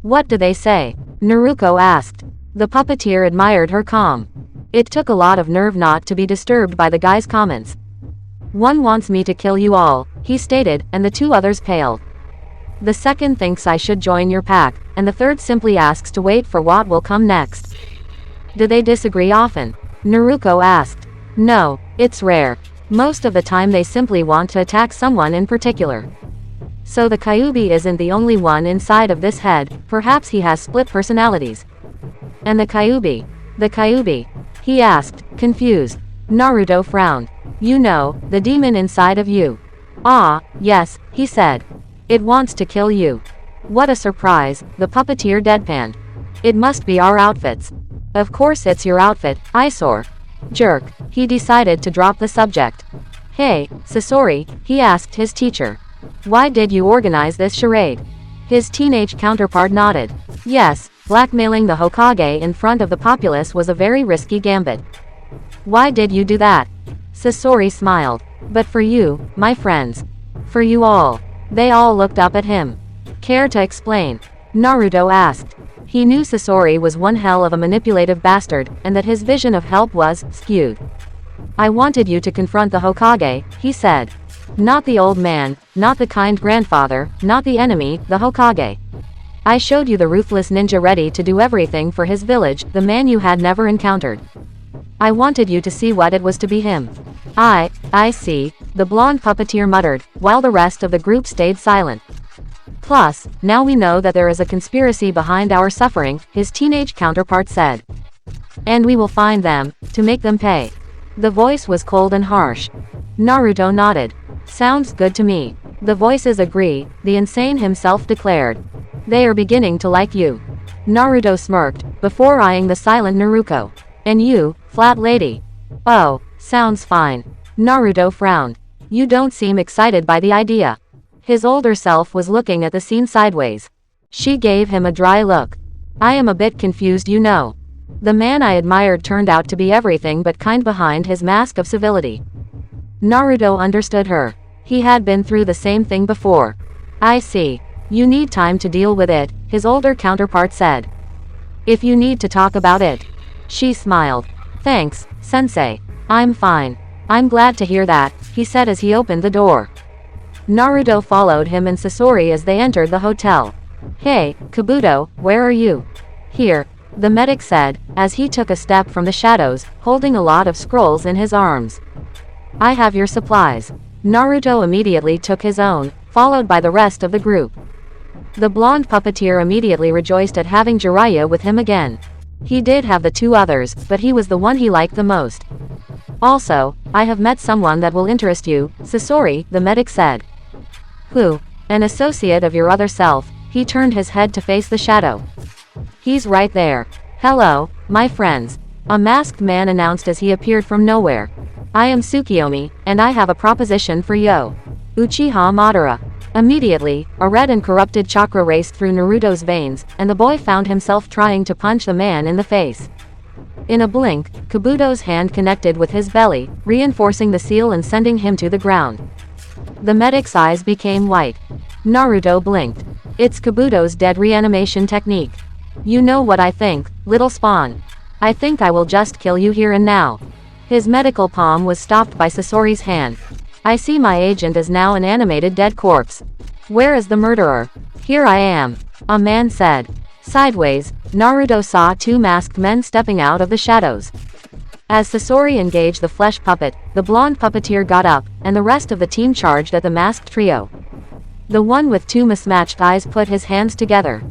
What do they say? Naruto asked. The puppeteer admired her calm. It took a lot of nerve not to be disturbed by the guy's comments. One wants me to kill you all, he stated, and the two others paled. The second thinks I should join your pack, and the third simply asks to wait for what will come next. Do they disagree often? Naruto asked. No, it's rare. Most of the time they simply want to attack someone in particular. So the Kyuubi isn't the only one inside of this head, perhaps he has split personalities. And the Kyuubi? The Kyuubi? He asked, confused. Naruto frowned. You know, the demon inside of you. Ah, yes, he said. It wants to kill you. What a surprise, the puppeteer deadpanned. It must be our outfits. Of course it's your outfit, eyesore. Jerk, he decided to drop the subject. Hey, Sasori, he asked his teacher. Why did you organize this charade? His teenage counterpart nodded. Yes, blackmailing the Hokage in front of the populace was a very risky gambit. Why did you do that? Sasori smiled. But for you, my friends. For you all. They all looked up at him. Care to explain? Naruto asked. He knew Sasori was one hell of a manipulative bastard, and that his vision of help was skewed. I wanted you to confront the Hokage, he said. Not the old man, not the kind grandfather, not the enemy, the Hokage. I showed you the ruthless ninja ready to do everything for his village, the man you had never encountered. I wanted you to see what it was to be him. I see, the blonde puppeteer muttered, while the rest of the group stayed silent. Plus, now we know that there is a conspiracy behind our suffering, his teenage counterpart said. And we will find them, to make them pay. The voice was cold and harsh. Naruto nodded. Sounds good to me. The voices agree, the insane himself declared. They are beginning to like you. Naruto smirked, before eyeing the silent Naruto. And you, flat lady. Oh, sounds fine. Naruto frowned. You don't seem excited by the idea. His older self was looking at the scene sideways. She gave him a dry look. I am a bit confused, you know. The man I admired turned out to be everything but kind behind his mask of civility. Naruto understood her. He had been through the same thing before. I see. You need time to deal with it, his older counterpart said. If you need to talk about it. She smiled. Thanks, sensei. I'm fine. I'm glad to hear that, he said as he opened the door. Naruto followed him and Sasori as they entered the hotel. Hey, Kabuto, where are you? Here, the medic said, as he took a step from the shadows, holding a lot of scrolls in his arms. I have your supplies. Naruto immediately took his own, followed by the rest of the group. The blonde puppeteer immediately rejoiced at having Jiraiya with him again. He did have the two others, but he was the one he liked the most. Also, I have met someone that will interest you, Sasori, the medic said. Who? An associate of your other self, he turned his head to face the shadow. He's right there. Hello, my friends. A masked man announced as he appeared from nowhere. I am Tsukiyomi, and I have a proposition for Yo. Uchiha Madara. Immediately, a red and corrupted chakra raced through Naruto's veins, and the boy found himself trying to punch the man in the face. In a blink, Kabuto's hand connected with his belly, reinforcing the seal and sending him to the ground. The medic's eyes became white. Naruto blinked. It's Kabuto's dead reanimation technique. You know what I think, little spawn. I think I will just kill you here and now. His medical palm was stopped by Sasori's hand. I see my agent is now an animated dead corpse. Where is the murderer? Here I am, a man said. Sideways, Naruto saw two masked men stepping out of the shadows. As Sasori engaged the flesh puppet, the blonde puppeteer got up, and the rest of the team charged at the masked trio. The one with two mismatched eyes put his hands together.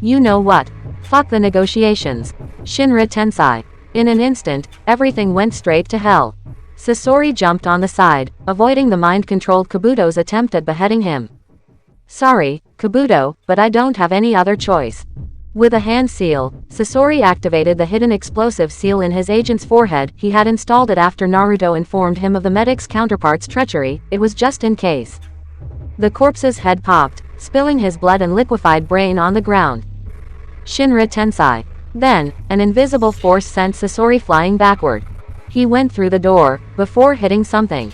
You know what? Fuck the negotiations. Shinra Tensei. In an instant, everything went straight to hell. Sasori jumped on the side, avoiding the mind-controlled Kabuto's attempt at beheading him. Sorry, Kabuto, but I don't have any other choice. With a hand seal, Sasori activated the hidden explosive seal in his agent's forehead. He had installed it after Naruto informed him of the medic's counterpart's treachery. It was just in case. The corpse's head popped, spilling his blood and liquefied brain on the ground. Shinra Tensei. Then, an invisible force sent Sasori flying backward. He went through the door, before hitting something.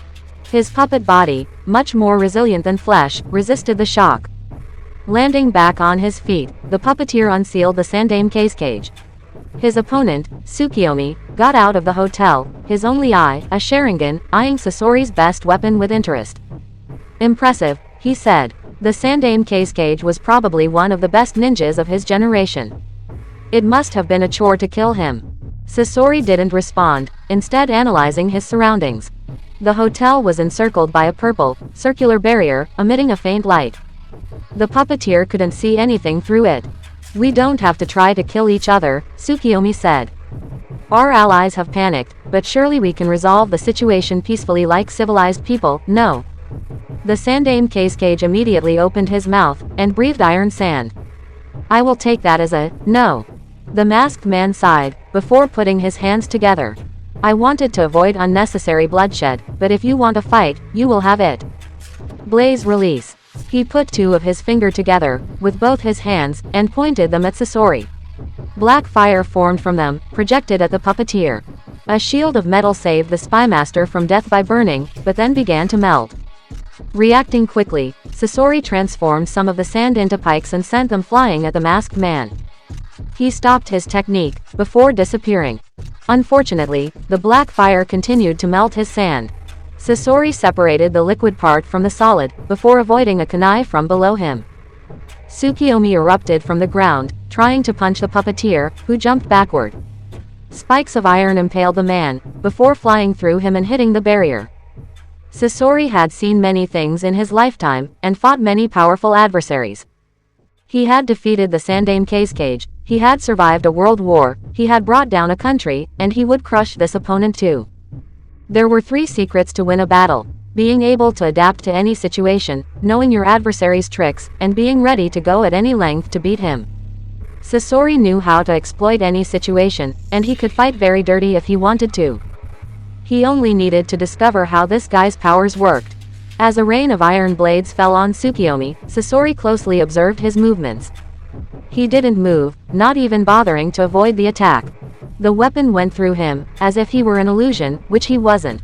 His puppet body, much more resilient than flesh, resisted the shock. Landing back on his feet, the puppeteer unsealed the Sandame cage. His opponent, Tsukiyomi, got out of the hotel, his only eye, a Sharingan, eyeing Sasori's best weapon with interest. Impressive, he said. The Sandame cage was probably one of the best ninjas of his generation. It must have been a chore to kill him. Sasori didn't respond, instead analyzing his surroundings. The hotel was encircled by a purple, circular barrier, emitting a faint light. The puppeteer couldn't see anything through it. We don't have to try to kill each other, Tsukiyomi said. Our allies have panicked, but surely we can resolve the situation peacefully like civilized people, no. The Sandame cage immediately opened his mouth, and breathed iron sand. I will take that as a no. The masked man sighed, before putting his hands together. I wanted to avoid unnecessary bloodshed, but if you want a fight, you will have it. Blaze release. He put two of his fingers together, with both his hands, and pointed them at Sasori. Black fire formed from them, projected at the puppeteer. A shield of metal saved the spymaster from death by burning, but then began to melt. Reacting quickly, Sasori transformed some of the sand into pikes and sent them flying at the masked man. He stopped his technique, before disappearing. Unfortunately, the black fire continued to melt his sand. Sasori separated the liquid part from the solid, before avoiding a kunai from below him. Tsukiyomi erupted from the ground, trying to punch the puppeteer, who jumped backward. Spikes of iron impaled the man, before flying through him and hitting the barrier. Sasori had seen many things in his lifetime, and fought many powerful adversaries. He had defeated the Sandame cage, he had survived a world war, he had brought down a country, and he would crush this opponent too. There were 3 secrets to win a battle: being able to adapt to any situation, knowing your adversary's tricks, and being ready to go at any length to beat him. Sasori knew how to exploit any situation, and he could fight very dirty if he wanted to. He only needed to discover how this guy's powers worked. As a rain of iron blades fell on Tsukiyomi, Sasori closely observed his movements. He didn't move, not even bothering to avoid the attack. The weapon went through him, as if he were an illusion, which he wasn't.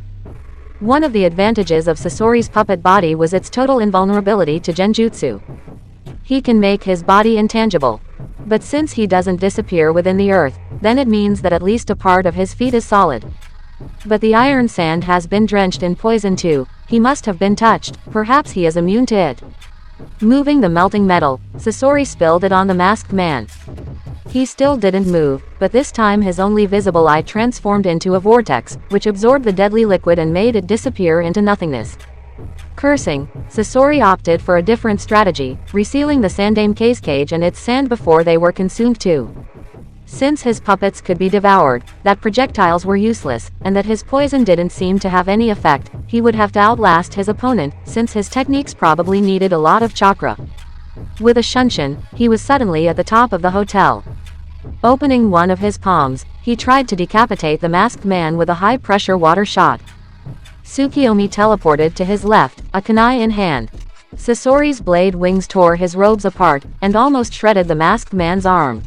One of the advantages of Sasori's puppet body was its total invulnerability to genjutsu. He can make his body intangible. But since he doesn't disappear within the earth, then it means that at least a part of his feet is solid. But the iron sand has been drenched in poison too. He must have been touched, perhaps he is immune to it. Moving the melting metal, Sasori spilled it on the masked man. He still didn't move, but this time his only visible eye transformed into a vortex, which absorbed the deadly liquid and made it disappear into nothingness. Cursing, Sasori opted for a different strategy, resealing the Sandame cage and its sand before they were consumed too. Since his puppets could be devoured, that projectiles were useless, and that his poison didn't seem to have any effect, he would have to outlast his opponent, since his techniques probably needed a lot of chakra. With a shunshin, he was suddenly at the top of the hotel. Opening one of his palms, he tried to decapitate the masked man with a high-pressure water shot. Tsukiyomi teleported to his left, a kunai in hand. Sasori's blade wings tore his robes apart, and almost shredded the masked man's arm.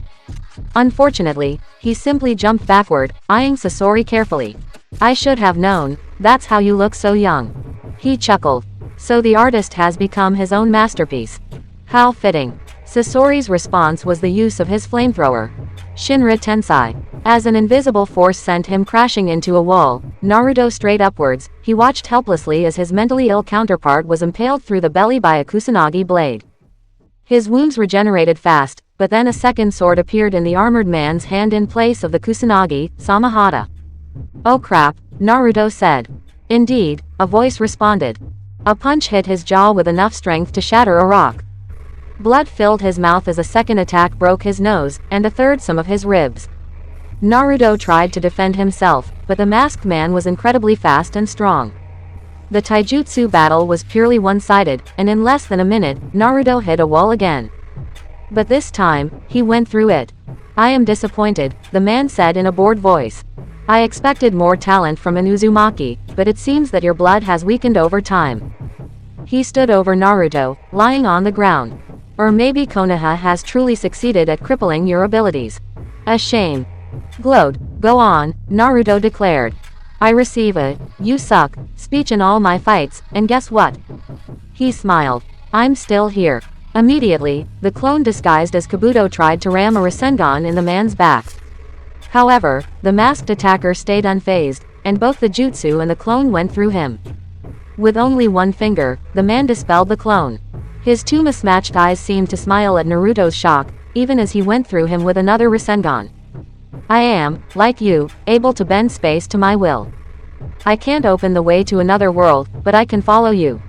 Unfortunately, he simply jumped backward, eyeing Sasori carefully. I should have known, that's how you look so young. He chuckled. So the artist has become his own masterpiece. How fitting. Sasori's response was the use of his flamethrower. Shinra Tensai. As an invisible force sent him crashing into a wall, Naruto straight upwards, he watched helplessly as his mentally ill counterpart was impaled through the belly by a kusanagi blade. His wounds regenerated fast, but then a second sword appeared in the armored man's hand in place of the kusanagi, Samahata. Oh crap, Naruto said. Indeed, a voice responded. A punch hit his jaw with enough strength to shatter a rock. Blood filled his mouth as a second attack broke his nose, and a third some of his ribs. Naruto tried to defend himself, but the masked man was incredibly fast and strong. The taijutsu battle was purely one-sided, and in less than a minute, Naruto hit a wall again. But this time, he went through it. I am disappointed, the man said in a bored voice. I expected more talent from an Uzumaki, but it seems that your blood has weakened over time. He stood over Naruto, lying on the ground. Or maybe Konoha has truly succeeded at crippling your abilities. A shame. Glowed. Go on, Naruto declared. I receive a, you suck, speech in all my fights, and guess what? He smiled. I'm still here. Immediately, the clone disguised as Kabuto tried to ram a Rasengan in the man's back. However, the masked attacker stayed unfazed, and both the jutsu and the clone went through him. With only one finger, the man dispelled the clone. His two mismatched eyes seemed to smile at Naruto's shock, even as he went through him with another Rasengan. I am, like you, able to bend space to my will. I can't open the way to another world, but I can follow you.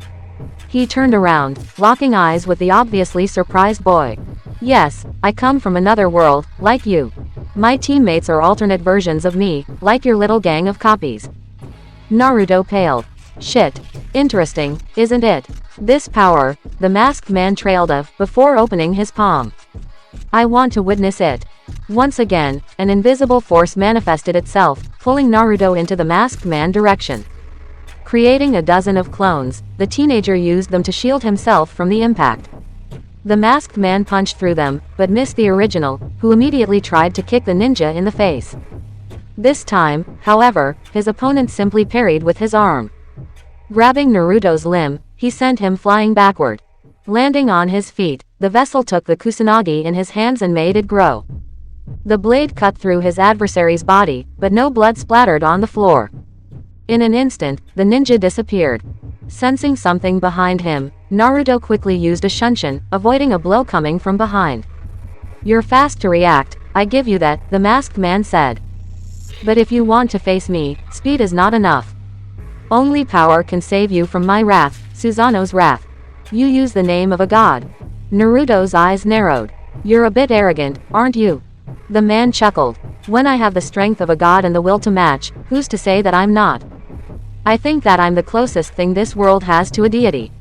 He turned around, locking eyes with the obviously surprised boy. Yes, I come from another world, like you. My teammates are alternate versions of me, like your little gang of copies. Naruto paled. Shit. Interesting, isn't it? This power, the masked man trailed off before opening his palm. I want to witness it. Once again, an invisible force manifested itself, pulling Naruto into the masked man direction. Creating a dozen of clones, the teenager used them to shield himself from the impact. The masked man punched through them, but missed the original, who immediately tried to kick the ninja in the face. This time, however, his opponent simply parried with his arm. Grabbing Naruto's limb, he sent him flying backward. Landing on his feet, the vessel took the kusanagi in his hands and made it grow. The blade cut through his adversary's body, but no blood splattered on the floor. In an instant, the ninja disappeared. Sensing something behind him, Naruto quickly used a shunshin, avoiding a blow coming from behind. You're fast to react, I give you that, the masked man said. But if you want to face me, speed is not enough. Only power can save you from my wrath, Susanoo's wrath. You use the name of a god. Naruto's eyes narrowed. You're a bit arrogant, aren't you? The man chuckled. When I have the strength of a god and the will to match, who's to say that I'm not? I think that I'm the closest thing this world has to a deity.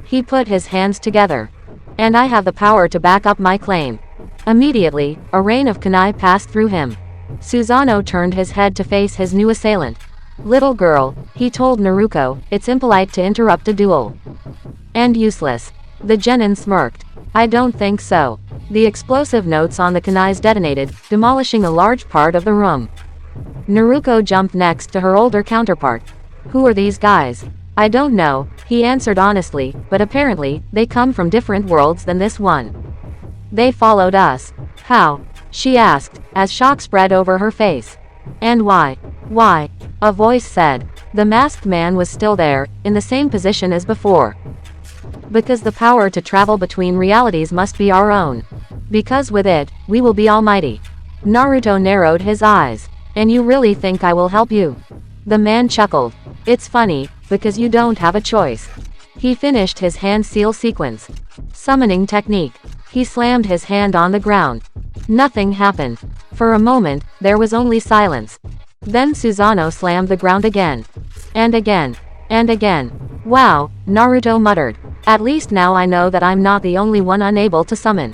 He put his hands together. And I have the power to back up my claim. Immediately, a rain of kunai passed through him. Susanoo turned his head to face his new assailant. Little girl, he told Naruto, it's impolite to interrupt a duel. And useless. The genin smirked. I don't think so. The explosive notes on the kunais detonated, demolishing a large part of the room. Naruto jumped next to her older counterpart. Who are these guys? I don't know, he answered honestly, but apparently, they come from different worlds than this one. They followed us. How? She asked, as shock spread over her face. And why? Why? A voice said. The masked man was still there, in the same position as before. Because the power to travel between realities must be our own. Because with it, we will be almighty. Naruto narrowed his eyes. And you really think I will help you? The man chuckled. It's funny, because you don't have a choice. He finished his hand seal sequence. Summoning technique. He slammed his hand on the ground. Nothing happened. For a moment, there was only silence. Then Susanoo slammed the ground again. And again. And again. Wow, Naruto muttered. At least now I know that I'm not the only one unable to summon.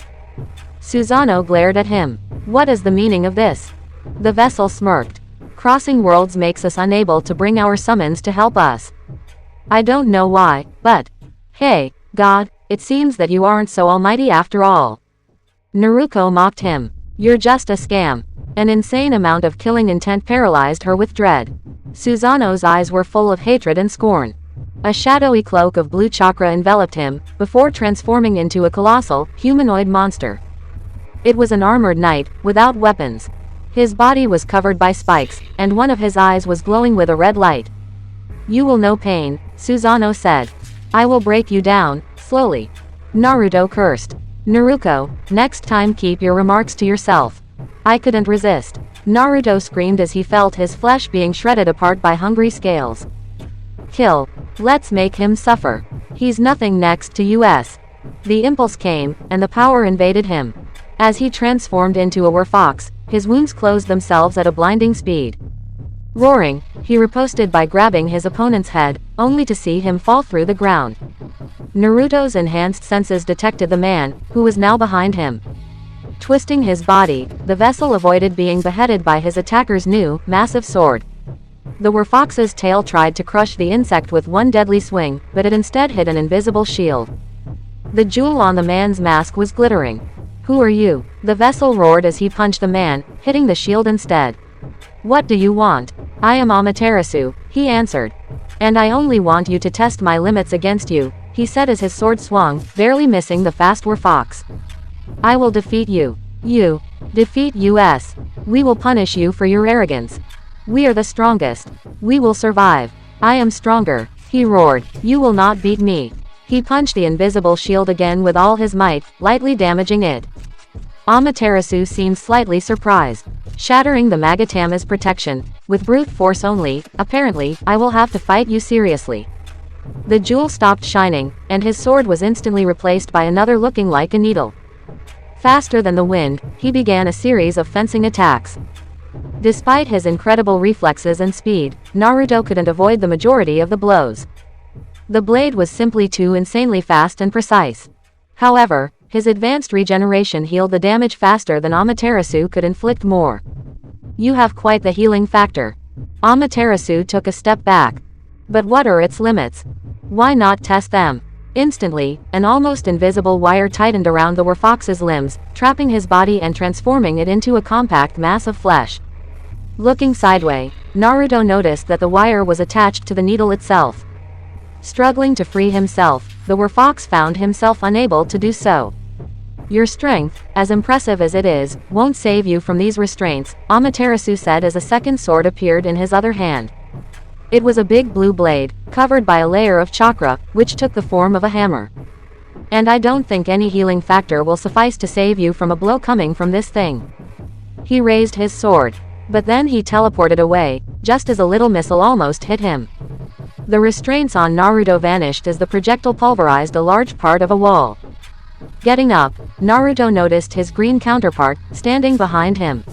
Susanoo glared at him. What is the meaning of this? The vessel smirked. Crossing worlds makes us unable to bring our summons to help us. I don't know why, but... Hey, God, it seems that you aren't so almighty after all. Naruto mocked him. You're just a scam. An insane amount of killing intent paralyzed her with dread. Susanoo's eyes were full of hatred and scorn. A shadowy cloak of blue chakra enveloped him, before transforming into a colossal, humanoid monster. It was an armored knight, without weapons. His body was covered by spikes, and one of his eyes was glowing with a red light. You will know pain, Susanoo said. I will break you down, slowly. Naruto cursed. Naruto, next time keep your remarks to yourself. I couldn't resist. Naruto screamed as he felt his flesh being shredded apart by hungry scales. Kill. Let's make him suffer. He's nothing next to us. The impulse came, and the power invaded him. As he transformed into a werewolf, his wounds closed themselves at a blinding speed. Roaring, he riposted by grabbing his opponent's head, only to see him fall through the ground. Naruto's enhanced senses detected the man, who was now behind him. Twisting his body, the vessel avoided being beheaded by his attacker's new, massive sword. The werewolf's tail tried to crush the insect with one deadly swing, but it instead hit an invisible shield. The jewel on the man's mask was glittering. Who are you? The vessel roared as he punched the man, hitting the shield instead. What do you want? I am Amaterasu, he answered. And I only want you to test my limits against you, he said as his sword swung, barely missing the fast war fox. I will defeat you. You. Defeat us. We will punish you for your arrogance. We are the strongest. We will survive. I am stronger, he roared. You will not beat me. He punched the invisible shield again with all his might, lightly damaging it. Amaterasu seemed slightly surprised. Shattering the Magatama's protection, with brute force only, apparently, I will have to fight you seriously. The jewel stopped shining, and his sword was instantly replaced by another looking like a needle. Faster than the wind, he began a series of fencing attacks. Despite his incredible reflexes and speed, Naruto couldn't avoid the majority of the blows. The blade was simply too insanely fast and precise. However, his advanced regeneration healed the damage faster than Amaterasu could inflict more. You have quite the healing factor. Amaterasu took a step back. But what are its limits? Why not test them? Instantly, an almost invisible wire tightened around the werfox's limbs, trapping his body and transforming it into a compact mass of flesh. Looking sideways, Naruto noticed that the wire was attached to the needle itself. Struggling to free himself, the werfox found himself unable to do so. Your strength, as impressive as it is, won't save you from these restraints, Amaterasu said as a second sword appeared in his other hand. It was a big blue blade, covered by a layer of chakra, which took the form of a hammer. And I don't think any healing factor will suffice to save you from a blow coming from this thing. He raised his sword. But then he teleported away, just as a little missile almost hit him. The restraints on Naruto vanished as the projectile pulverized a large part of a wall. Getting up, Naruto noticed his green counterpart, standing behind him.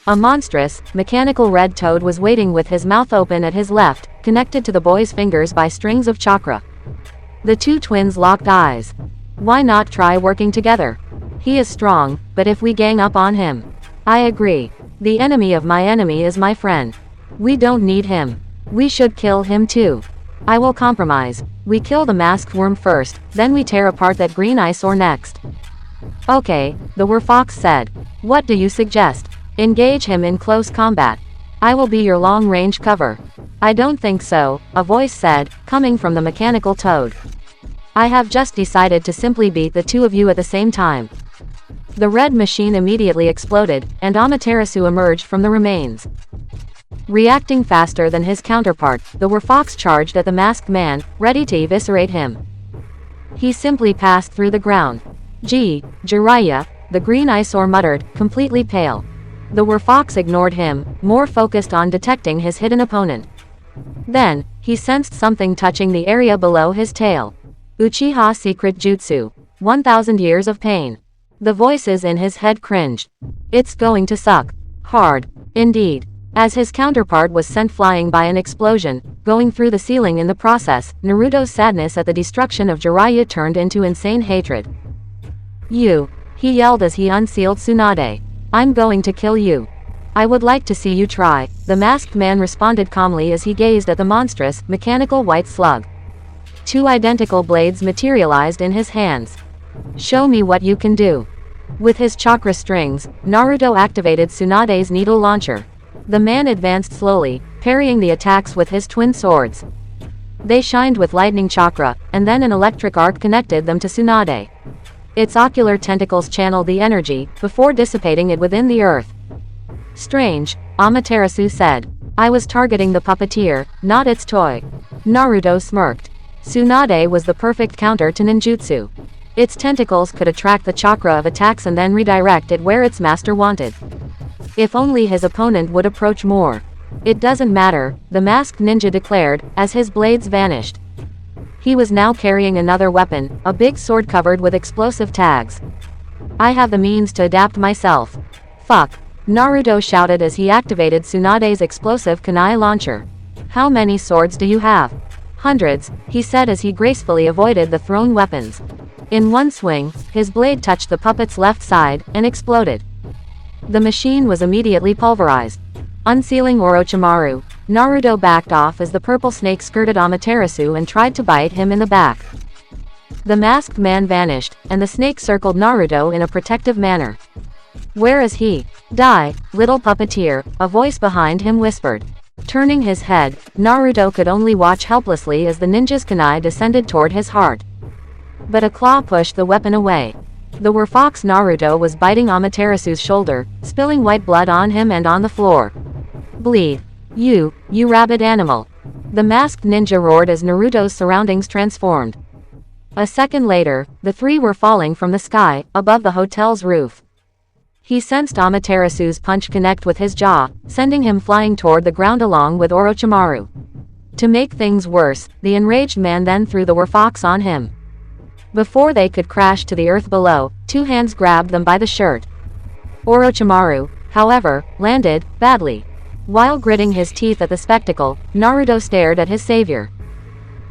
A monstrous, mechanical red toad was waiting with his mouth open at his left, connected to the boy's fingers by strings of chakra. The two twins locked eyes. Why not try working together? He is strong, but if we gang up on him. I agree. The enemy of my enemy is my friend. We don't need him. We should kill him too. I will compromise. We kill the masked worm first, then we tear apart that green eyesore next. Okay, the werfox said. What do you suggest? Engage him in close combat. I will be your long-range cover. I don't think so, a voice said, coming from the mechanical toad. I have just decided to simply beat the two of you at the same time. The red machine immediately exploded, and Amaterasu emerged from the remains. Reacting faster than his counterpart, the werfox charged at the masked man, ready to eviscerate him. He simply passed through the ground. Gee, Jiraiya, the green eyesore muttered, completely pale. The werfox ignored him, more focused on detecting his hidden opponent. Then, he sensed something touching the area below his tail. Uchiha Secret Jutsu. 1000 Years of Pain. The voices in his head cringed. It's going to suck. Hard. Indeed. As his counterpart was sent flying by an explosion, going through the ceiling in the process, Naruto's sadness at the destruction of Jiraiya turned into insane hatred. You. He yelled as he unsealed Tsunade. I'm going to kill you. I would like to see you try, the masked man responded calmly as he gazed at the monstrous, mechanical white slug. Two identical blades materialized in his hands. Show me what you can do. With his chakra strings, Naruto activated Tsunade's needle launcher. The man advanced slowly, parrying the attacks with his twin swords. They shined with lightning chakra, and then an electric arc connected them to Tsunade. Its ocular tentacles channeled the energy, before dissipating it within the earth. Strange, Amaterasu said. I was targeting the puppeteer, not its toy. Naruto smirked. Tsunade was the perfect counter to ninjutsu. Its tentacles could attract the chakra of attacks and then redirect it where its master wanted. If only his opponent would approach more. It doesn't matter, the masked ninja declared, as his blades vanished. He was now carrying another weapon, a big sword covered with explosive tags. I have the means to adapt myself. Fuck. Naruto shouted as he activated Tsunade's explosive kunai launcher. How many swords do you have? Hundreds, he said as he gracefully avoided the thrown weapons. In one swing, his blade touched the puppet's left side, and exploded. The machine was immediately pulverized. Unsealing Orochimaru, Naruto backed off as the purple snake skirted Amaterasu and tried to bite him in the back. The masked man vanished, and the snake circled Naruto in a protective manner. Where is he? Die, little puppeteer, a voice behind him whispered. Turning his head, Naruto could only watch helplessly as the ninja's kunai descended toward his heart. but a claw pushed the weapon away. The werfox Naruto was biting Amaterasu's shoulder, spilling white blood on him and on the floor. Bleed. You rabid animal. The masked ninja roared as Naruto's surroundings transformed. A second later, the three were falling from the sky, above the hotel's roof. He sensed Amaterasu's punch connect with his jaw, sending him flying toward the ground along with Orochimaru. To make things worse, the enraged man then threw the werfox on him. Before they could crash to the earth below, two hands grabbed them by the shirt. Orochimaru, however, landed badly. While gritting his teeth at the spectacle, Naruto stared at his savior.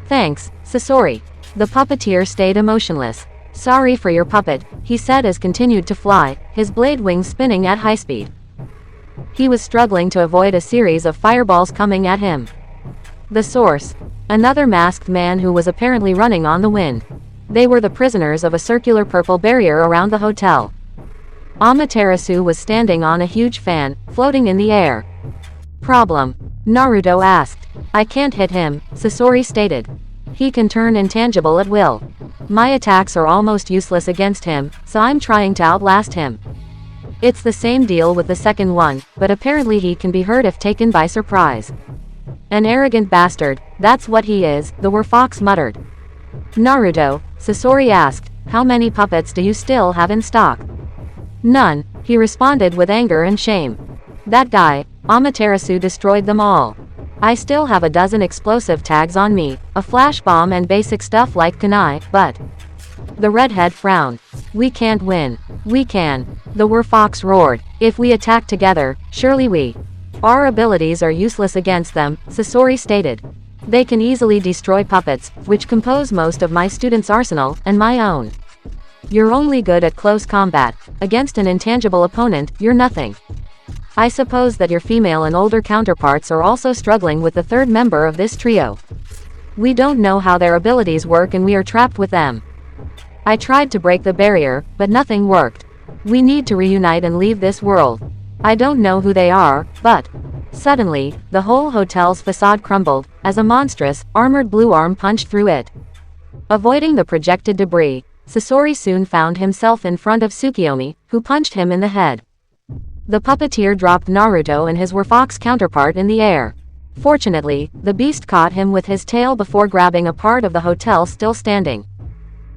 Thanks, Sasori. The puppeteer stayed emotionless. Sorry for your puppet, he said as continued to fly, his blade wings spinning at high speed. He was struggling to avoid a series of fireballs coming at him. The source. Another masked man who was apparently running on the wind. They were the prisoners of a circular purple barrier around the hotel. Amaterasu was standing on a huge fan, floating in the air. Problem? Naruto asked. I can't hit him, Sasori stated. He can turn intangible at will. My attacks are almost useless against him, so I'm trying to outlast him. It's the same deal with the second one, but apparently he can be hurt if taken by surprise. An arrogant bastard, that's what he is, the werfox muttered. Naruto, Sasori asked, how many puppets do you still have in stock? None, he responded with anger and shame. That guy, Amaterasu destroyed them all. I still have a dozen explosive tags on me, a flash bomb and basic stuff like kunai, but... The redhead frowned. We can't win. We can. The werfox roared. If we attack together, surely we... Our abilities are useless against them, Sasori stated. They can easily destroy puppets, which compose most of my students' arsenal, and my own. You're only good at close combat. Against an intangible opponent, you're nothing. I suppose that your female and older counterparts are also struggling with the third member of this trio. We don't know how their abilities work and we are trapped with them. I tried to break the barrier, but nothing worked. We need to reunite and leave this world. I don't know who they are, but... Suddenly, the whole hotel's facade crumbled, as a monstrous, armored blue arm punched through it. Avoiding the projected debris, Sasori soon found himself in front of Tsukiyomi, who punched him in the head. The puppeteer dropped Naruto and his werfox counterpart in the air. Fortunately, the beast caught him with his tail before grabbing a part of the hotel still standing.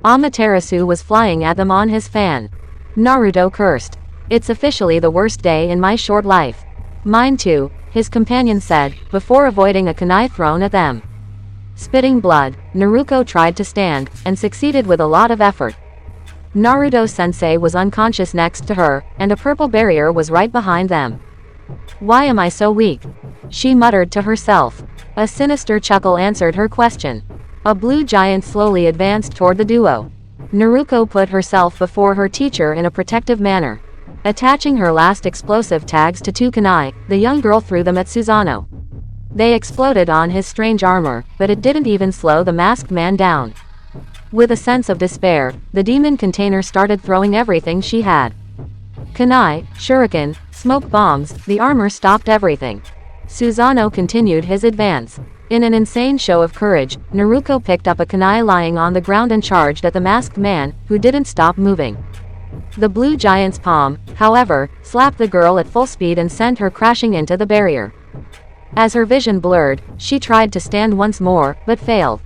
Amaterasu was flying at them on his fan. Naruto cursed. It's officially the worst day in my short life. Mine too, his companion said, before avoiding a kunai thrown at them. Spitting blood, Naruto tried to stand, and succeeded with a lot of effort. Naruto-sensei was unconscious next to her, and a purple barrier was right behind them. Why am I so weak? She muttered to herself. A sinister chuckle answered her question. A blue giant slowly advanced toward the duo. Naruto put herself before her teacher in a protective manner. Attaching her last explosive tags to two kunai, the young girl threw them at Susanoo. They exploded on his strange armor, but it didn't even slow the masked man down. With a sense of despair, the demon container started throwing everything she had. Kunai, shuriken, smoke bombs, the armor stopped everything. Susanoo continued his advance. In an insane show of courage, Naruto picked up a kunai lying on the ground and charged at the masked man, who didn't stop moving. The blue giant's palm, however, slapped the girl at full speed and sent her crashing into the barrier. As her vision blurred, she tried to stand once more, but failed.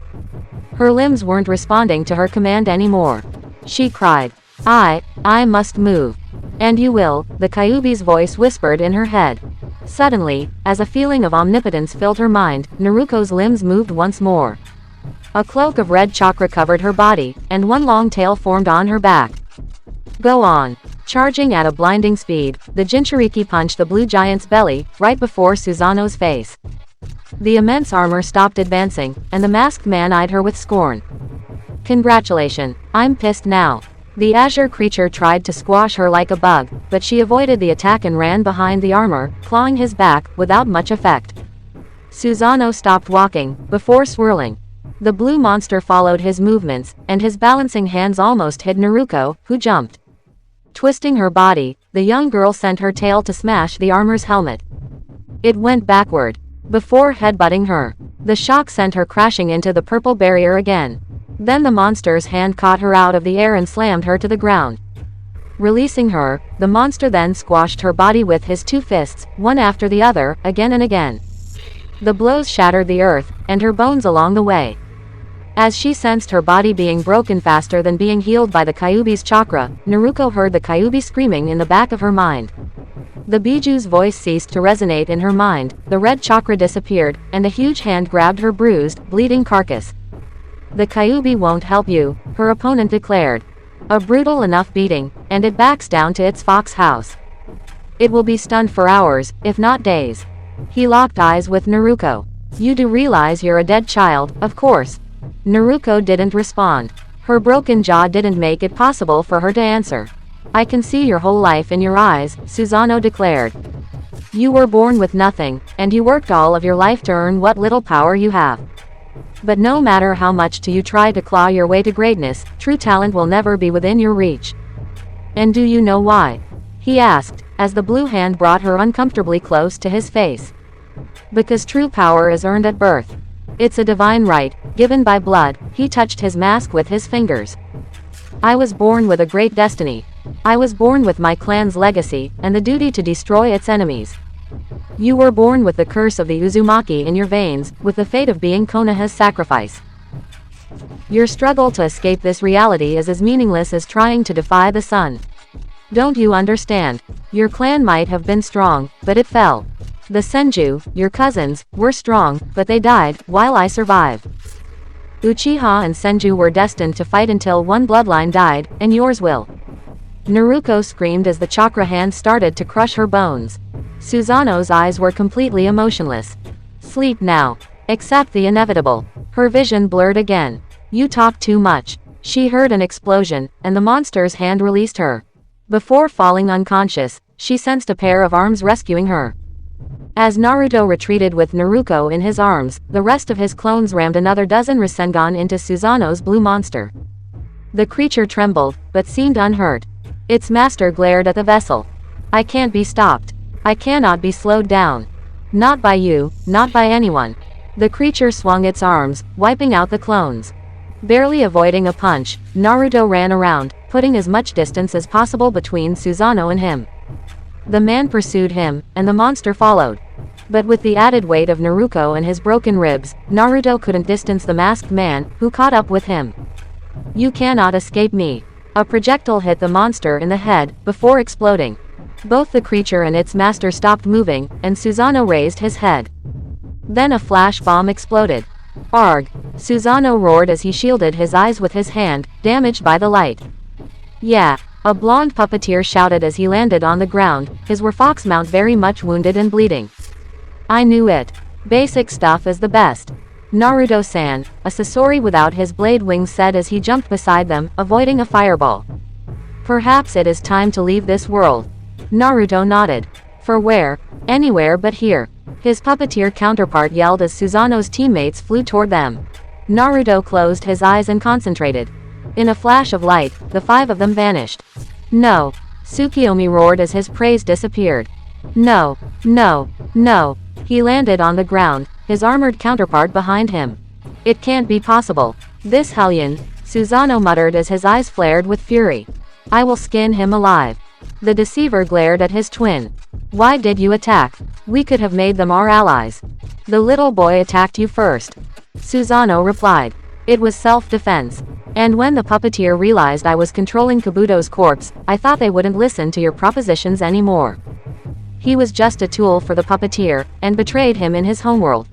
Her limbs weren't responding to her command anymore. She cried, I must move. And you will, the Kyuubi's voice whispered in her head. Suddenly, as a feeling of omnipotence filled her mind, Naruto's limbs moved once more. A cloak of red chakra covered her body, and one long tail formed on her back. Go on. Charging at a blinding speed, the Jinchuriki punched the blue giant's belly, right before Susanoo's face. The immense armor stopped advancing, and the masked man eyed her with scorn. Congratulations, I'm pissed now. The azure creature tried to squash her like a bug, but she avoided the attack and ran behind the armor, clawing his back, without much effect. Susanoo stopped walking, before swirling. The blue monster followed his movements, and his balancing hands almost hit Naruto, who jumped. Twisting her body, the young girl sent her tail to smash the armor's helmet. It went backward, before headbutting her. The shock sent her crashing into the purple barrier again. Then the monster's hand caught her out of the air and slammed her to the ground. Releasing her, the monster then squashed her body with his two fists, one after the other, again and again. The blows shattered the earth, and her bones along the way. As she sensed her body being broken faster than being healed by the Kyuubi's chakra, Naruto heard the Kyuubi screaming in the back of her mind. The Biju's voice ceased to resonate in her mind, the red chakra disappeared, and a huge hand grabbed her bruised, bleeding carcass. The Kyuubi won't help you, her opponent declared. A brutal enough beating, and it backs down to its fox house. It will be stunned for hours, if not days. He locked eyes with Naruto. You do realize you're a dead child, of course. Naruto didn't respond. Her broken jaw didn't make it possible for her to answer. I can see your whole life in your eyes, Susanoo declared. You were born with nothing, and you worked all of your life to earn what little power you have. But no matter how much you try to claw your way to greatness, true talent will never be within your reach. And do you know why? He asked, as the blue hand brought her uncomfortably close to his face. Because true power is earned at birth. It's a divine right, given by blood. He touched his mask with his fingers. I was born with a great destiny. I was born with my clan's legacy, and the duty to destroy its enemies. You were born with the curse of the Uzumaki in your veins, with the fate of being Konoha's sacrifice. Your struggle to escape this reality is as meaningless as trying to defy the sun. Don't you understand? Your clan might have been strong, but it fell. The Senju, your cousins, were strong, but they died, while I survived. Uchiha and Senju were destined to fight until one bloodline died, and yours will. Naruto screamed as the chakra hand started to crush her bones. Susanoo's eyes were completely emotionless. Sleep now. Accept the inevitable. Her vision blurred again. You talk too much. She heard an explosion, and the monster's hand released her. Before falling unconscious, she sensed a pair of arms rescuing her. As Naruto retreated with Naruto in his arms, the rest of his clones rammed another dozen Rasengan into Susanoo's blue monster. The creature trembled, but seemed unhurt. Its master glared at the vessel. I can't be stopped. I cannot be slowed down. Not by you, not by anyone. The creature swung its arms, wiping out the clones. Barely avoiding a punch, Naruto ran around, putting as much distance as possible between Susanoo and him. The man pursued him, and the monster followed. But with the added weight of Naruto and his broken ribs, Naruto couldn't distance the masked man, who caught up with him. You cannot escape me. A projectile hit the monster in the head, before exploding. Both the creature and its master stopped moving, and Susanoo raised his head. Then a flash bomb exploded. Arg! Susanoo roared as he shielded his eyes with his hand, damaged by the light. Yeah, a blonde puppeteer shouted as he landed on the ground, his fox mount very much wounded and bleeding. I knew it. Basic stuff is the best. Naruto-san, a Sasori without his blade wings said as he jumped beside them, avoiding a fireball. Perhaps it is time to leave this world. Naruto nodded. For where? Anywhere but here. His puppeteer counterpart yelled as Susanoo's teammates flew toward them. Naruto closed his eyes and concentrated. In a flash of light, the five of them vanished. No. Tsukiyomi roared as his praise disappeared. No, no, no. He landed on the ground, his armored counterpart behind him. It can't be possible. This hellion, Susanoo muttered as his eyes flared with fury. I will skin him alive. The deceiver glared at his twin. Why did you attack? We could have made them our allies. The little boy attacked you first. Susanoo replied. It was self-defense. And when the puppeteer realized I was controlling Kabuto's corpse, I thought they wouldn't listen to your propositions anymore. He was just a tool for the puppeteer, and betrayed him in his homeworld.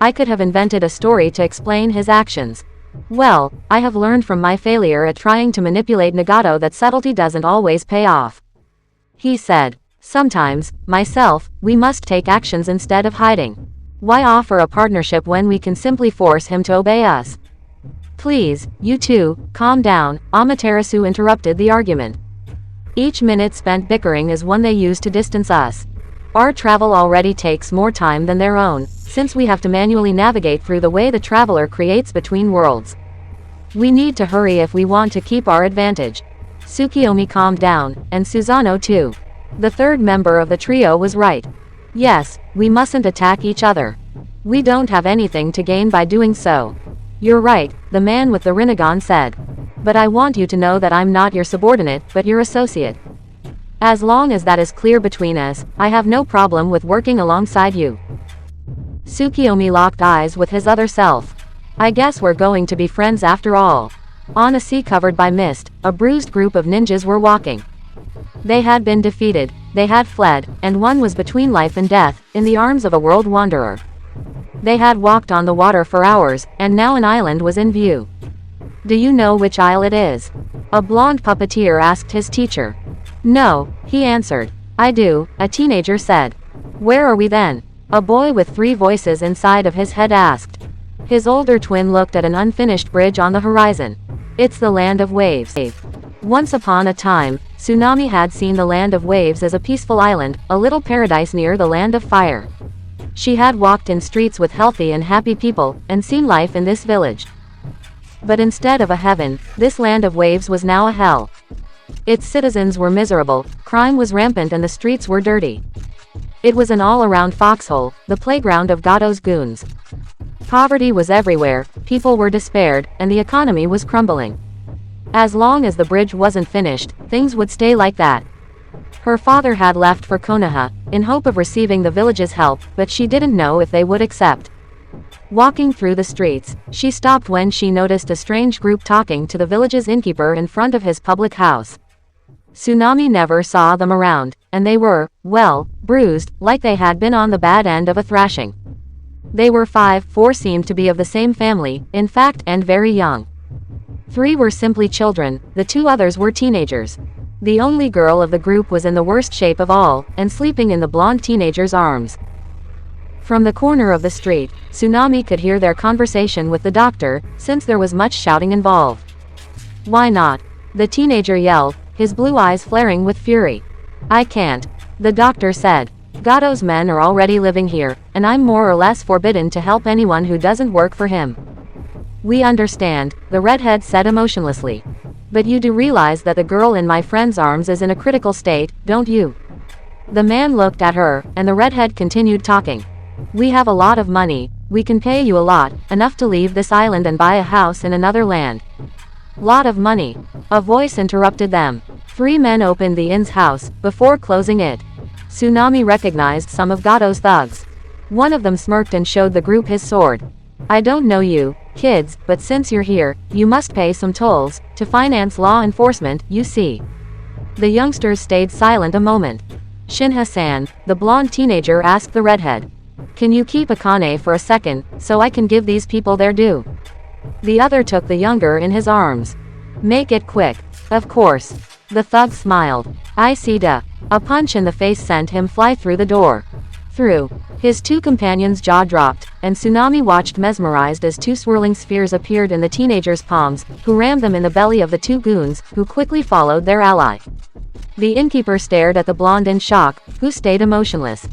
I could have invented a story to explain his actions. Well, I have learned from my failure at trying to manipulate Nagato that subtlety doesn't always pay off. He said, sometimes, myself, we must take actions instead of hiding. Why offer a partnership when we can simply force him to obey us? Please, you two, calm down, Amaterasu interrupted the argument. Each minute spent bickering is one they use to distance us. Our travel already takes more time than their own, since we have to manually navigate through the way the traveler creates between worlds. We need to hurry if we want to keep our advantage. Tsukiyomi calmed down, and Susanoo too. The third member of the trio was right. Yes, we mustn't attack each other. We don't have anything to gain by doing so. You're right, the man with the Rinnegan said. But I want you to know that I'm not your subordinate, but your associate. As long as that is clear between us, I have no problem with working alongside you. Tsukiyomi locked eyes with his other self. I guess we're going to be friends after all. On a sea covered by mist, a bruised group of ninjas were walking. They had been defeated, they had fled, and one was between life and death, in the arms of a world wanderer. They had walked on the water for hours, and now an island was in view. Do you know which isle it is? A blonde puppeteer asked his teacher. No, he answered. I do, a teenager said. Where are we then? A boy with 3 voices inside of his head asked. His older twin looked at an unfinished bridge on the horizon. It's the land of waves. Once upon a time, Tsunami had seen the land of waves as a peaceful island, a little paradise near the land of fire. She had walked in streets with healthy and happy people, and seen life in this village. But instead of a heaven, this land of waves was now a hell. Its citizens were miserable, crime was rampant and the streets were dirty. It was an all-around foxhole, the playground of Gato's goons. Poverty was everywhere, people were despaired, and the economy was crumbling. As long as the bridge wasn't finished, things would stay like that. Her father had left for Konoha, in hope of receiving the village's help, but she didn't know if they would accept. Walking through the streets, she stopped when she noticed a strange group talking to the village's innkeeper in front of his public house. Tsunami never saw them around, and they were, well, bruised, like they had been on the bad end of a thrashing. They were 4 seemed to be of the same family, in fact, and very young. 3 were simply children, the 2 others were teenagers. The only girl of the group was in the worst shape of all, and sleeping in the blonde teenager's arms. From the corner of the street, Tsunami could hear their conversation with the doctor, since there was much shouting involved. Why not? The teenager yelled, his blue eyes flaring with fury. I can't. The doctor said. Gato's men are already living here, and I'm more or less forbidden to help anyone who doesn't work for him. We understand, the redhead said emotionlessly. But you do realize that the girl in my friend's arms is in a critical state, don't you? The man looked at her, and the redhead continued talking. We have a lot of money, we can pay you a lot, enough to leave this island and buy a house in another land. Lot of money. A voice interrupted them. 3 men opened the inn's house, before closing it. Tsunami recognized some of Gato's thugs. One of them smirked and showed the group his sword. I don't know you, kids, but since you're here, you must pay some tolls, to finance law enforcement, you see. The youngsters stayed silent a moment. Shinha-san, the blonde teenager asked the redhead. Can you keep Akane for a second, so I can give these people their due? The other took the younger in his arms. Make it quick. Of course. The thug smiled. I see da. A punch in the face sent him fly through the door. Through. His 2 companions' jaw dropped, and Tsunami watched mesmerized as 2 swirling spheres appeared in the teenager's palms, who rammed them in the belly of the 2 goons, who quickly followed their ally. The innkeeper stared at the blonde in shock, who stayed emotionless.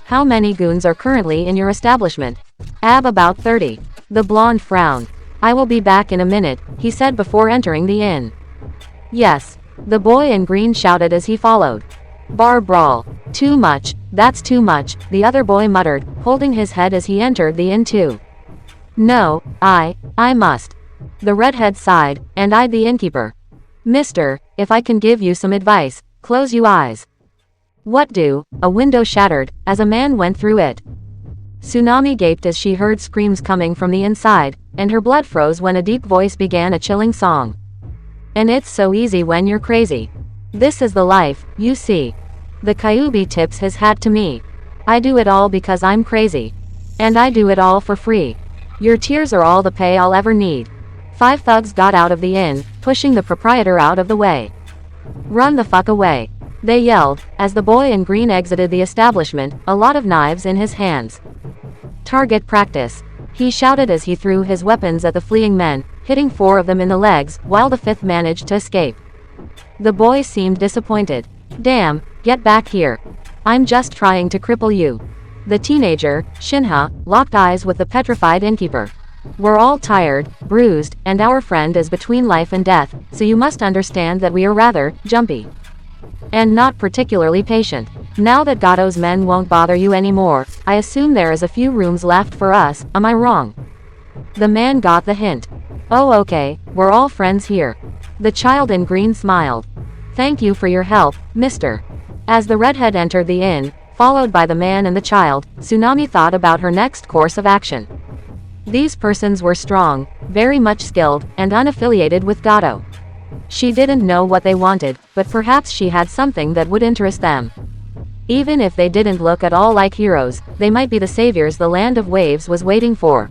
How many goons are currently in your establishment? About 30. The blonde frowned. I will be back in a minute, he said before entering the inn. Yes. The boy in green shouted as he followed. Bar brawl. Too much, that's too much, the other boy muttered, holding his head as he entered the inn too. No, I must. The redhead sighed, and eyed the innkeeper. Mister, if I can give you some advice, close you eyes. What do? A window shattered, as a man went through it. Tsunami gaped as she heard screams coming from the inside, and her blood froze when a deep voice began a chilling song. And it's so easy when you're crazy. This is the life, you see. The Kyuubi tips his hat to me. I do it all because I'm crazy. And I do it all for free. Your tears are all the pay I'll ever need. 5 thugs got out of the inn, pushing the proprietor out of the way. Run the fuck away. They yelled, as the boy in green exited the establishment, a lot of knives in his hands. Target practice. He shouted as he threw his weapons at the fleeing men, hitting 4 of them in the legs, while the 5th managed to escape. The boy seemed disappointed. Damn, get back here. I'm just trying to cripple you. The teenager, Shinha, locked eyes with the petrified innkeeper. We're all tired, bruised, and our friend is between life and death, so you must understand that we are rather jumpy. And not particularly patient. Now that Gato's men won't bother you anymore, I assume there is a few rooms left for us, am I wrong? The man got the hint. Oh okay, we're all friends here. The child in green smiled. Thank you for your help, mister. As the redhead entered the inn, followed by the man and the child, Tsunami thought about her next course of action. These persons were strong, very much skilled, and unaffiliated with Gato. She didn't know what they wanted, but perhaps she had something that would interest them. Even if they didn't look at all like heroes, they might be the saviors the land of waves was waiting for.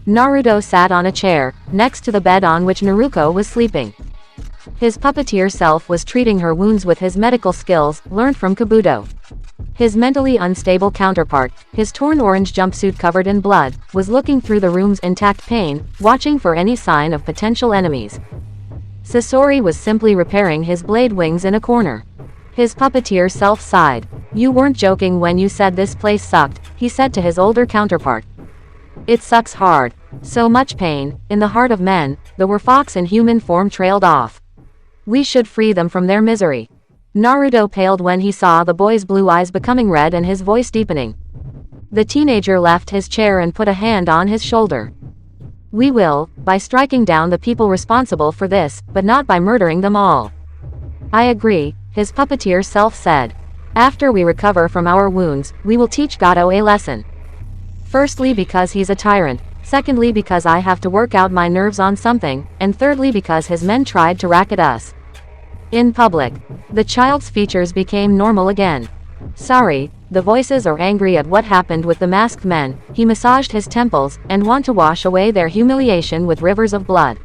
Naruto sat on a chair, next to the bed on which Naruto was sleeping. His puppeteer self was treating her wounds with his medical skills, learned from Kabuto. His mentally unstable counterpart, his torn orange jumpsuit covered in blood, was looking through the room's intact pane, watching for any sign of potential enemies. Sasori was simply repairing his blade wings in a corner. His puppeteer self sighed. You weren't joking when you said this place sucked, he said to his older counterpart. It sucks hard. So much pain, in the heart of men, the werewolves in human form trailed off. We should free them from their misery. Naruto paled when he saw the boy's blue eyes becoming red and his voice deepening. The teenager left his chair and put a hand on his shoulder. We will, by striking down the people responsible for this, but not by murdering them all. I agree, his puppeteer self said. After we recover from our wounds, we will teach Gato a lesson. Firstly because he's a tyrant, secondly because I have to work out my nerves on something, and thirdly because his men tried to racket us. In public, the child's features became normal again. Sorry, the voices are angry at what happened with the masked men, he massaged his temples, and want to wash away their humiliation with rivers of blood.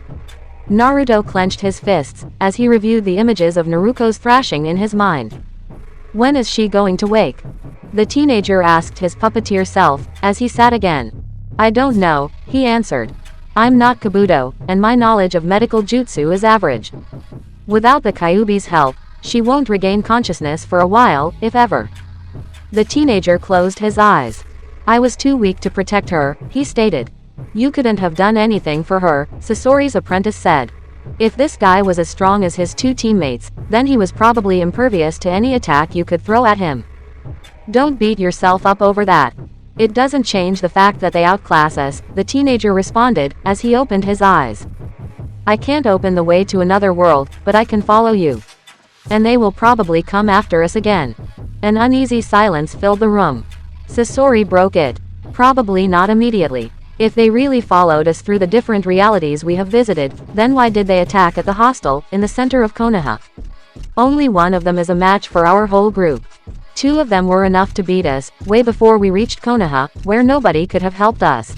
Naruto clenched his fists, as he reviewed the images of Naruto's thrashing in his mind. When is she going to wake? The teenager asked his puppeteer self, as he sat again. I don't know, he answered. I'm not Kabuto, and my knowledge of medical jutsu is average. Without the Kyuubi's help, she won't regain consciousness for a while, if ever. The teenager closed his eyes. I was too weak to protect her, he stated. You couldn't have done anything for her, Sasori's apprentice said. If this guy was as strong as his two teammates, then he was probably impervious to any attack you could throw at him. Don't beat yourself up over that. It doesn't change the fact that they outclass us, the teenager responded, as he opened his eyes. I can't open the way to another world, but I can follow you. And they will probably come after us again. An uneasy silence filled the room. Sasori broke it. Probably not immediately. If they really followed us through the different realities we have visited, then why did they attack at the hostel, in the center of Konoha? Only one of them is a match for our whole group. Two of them were enough to beat us, way before we reached Konoha, where nobody could have helped us.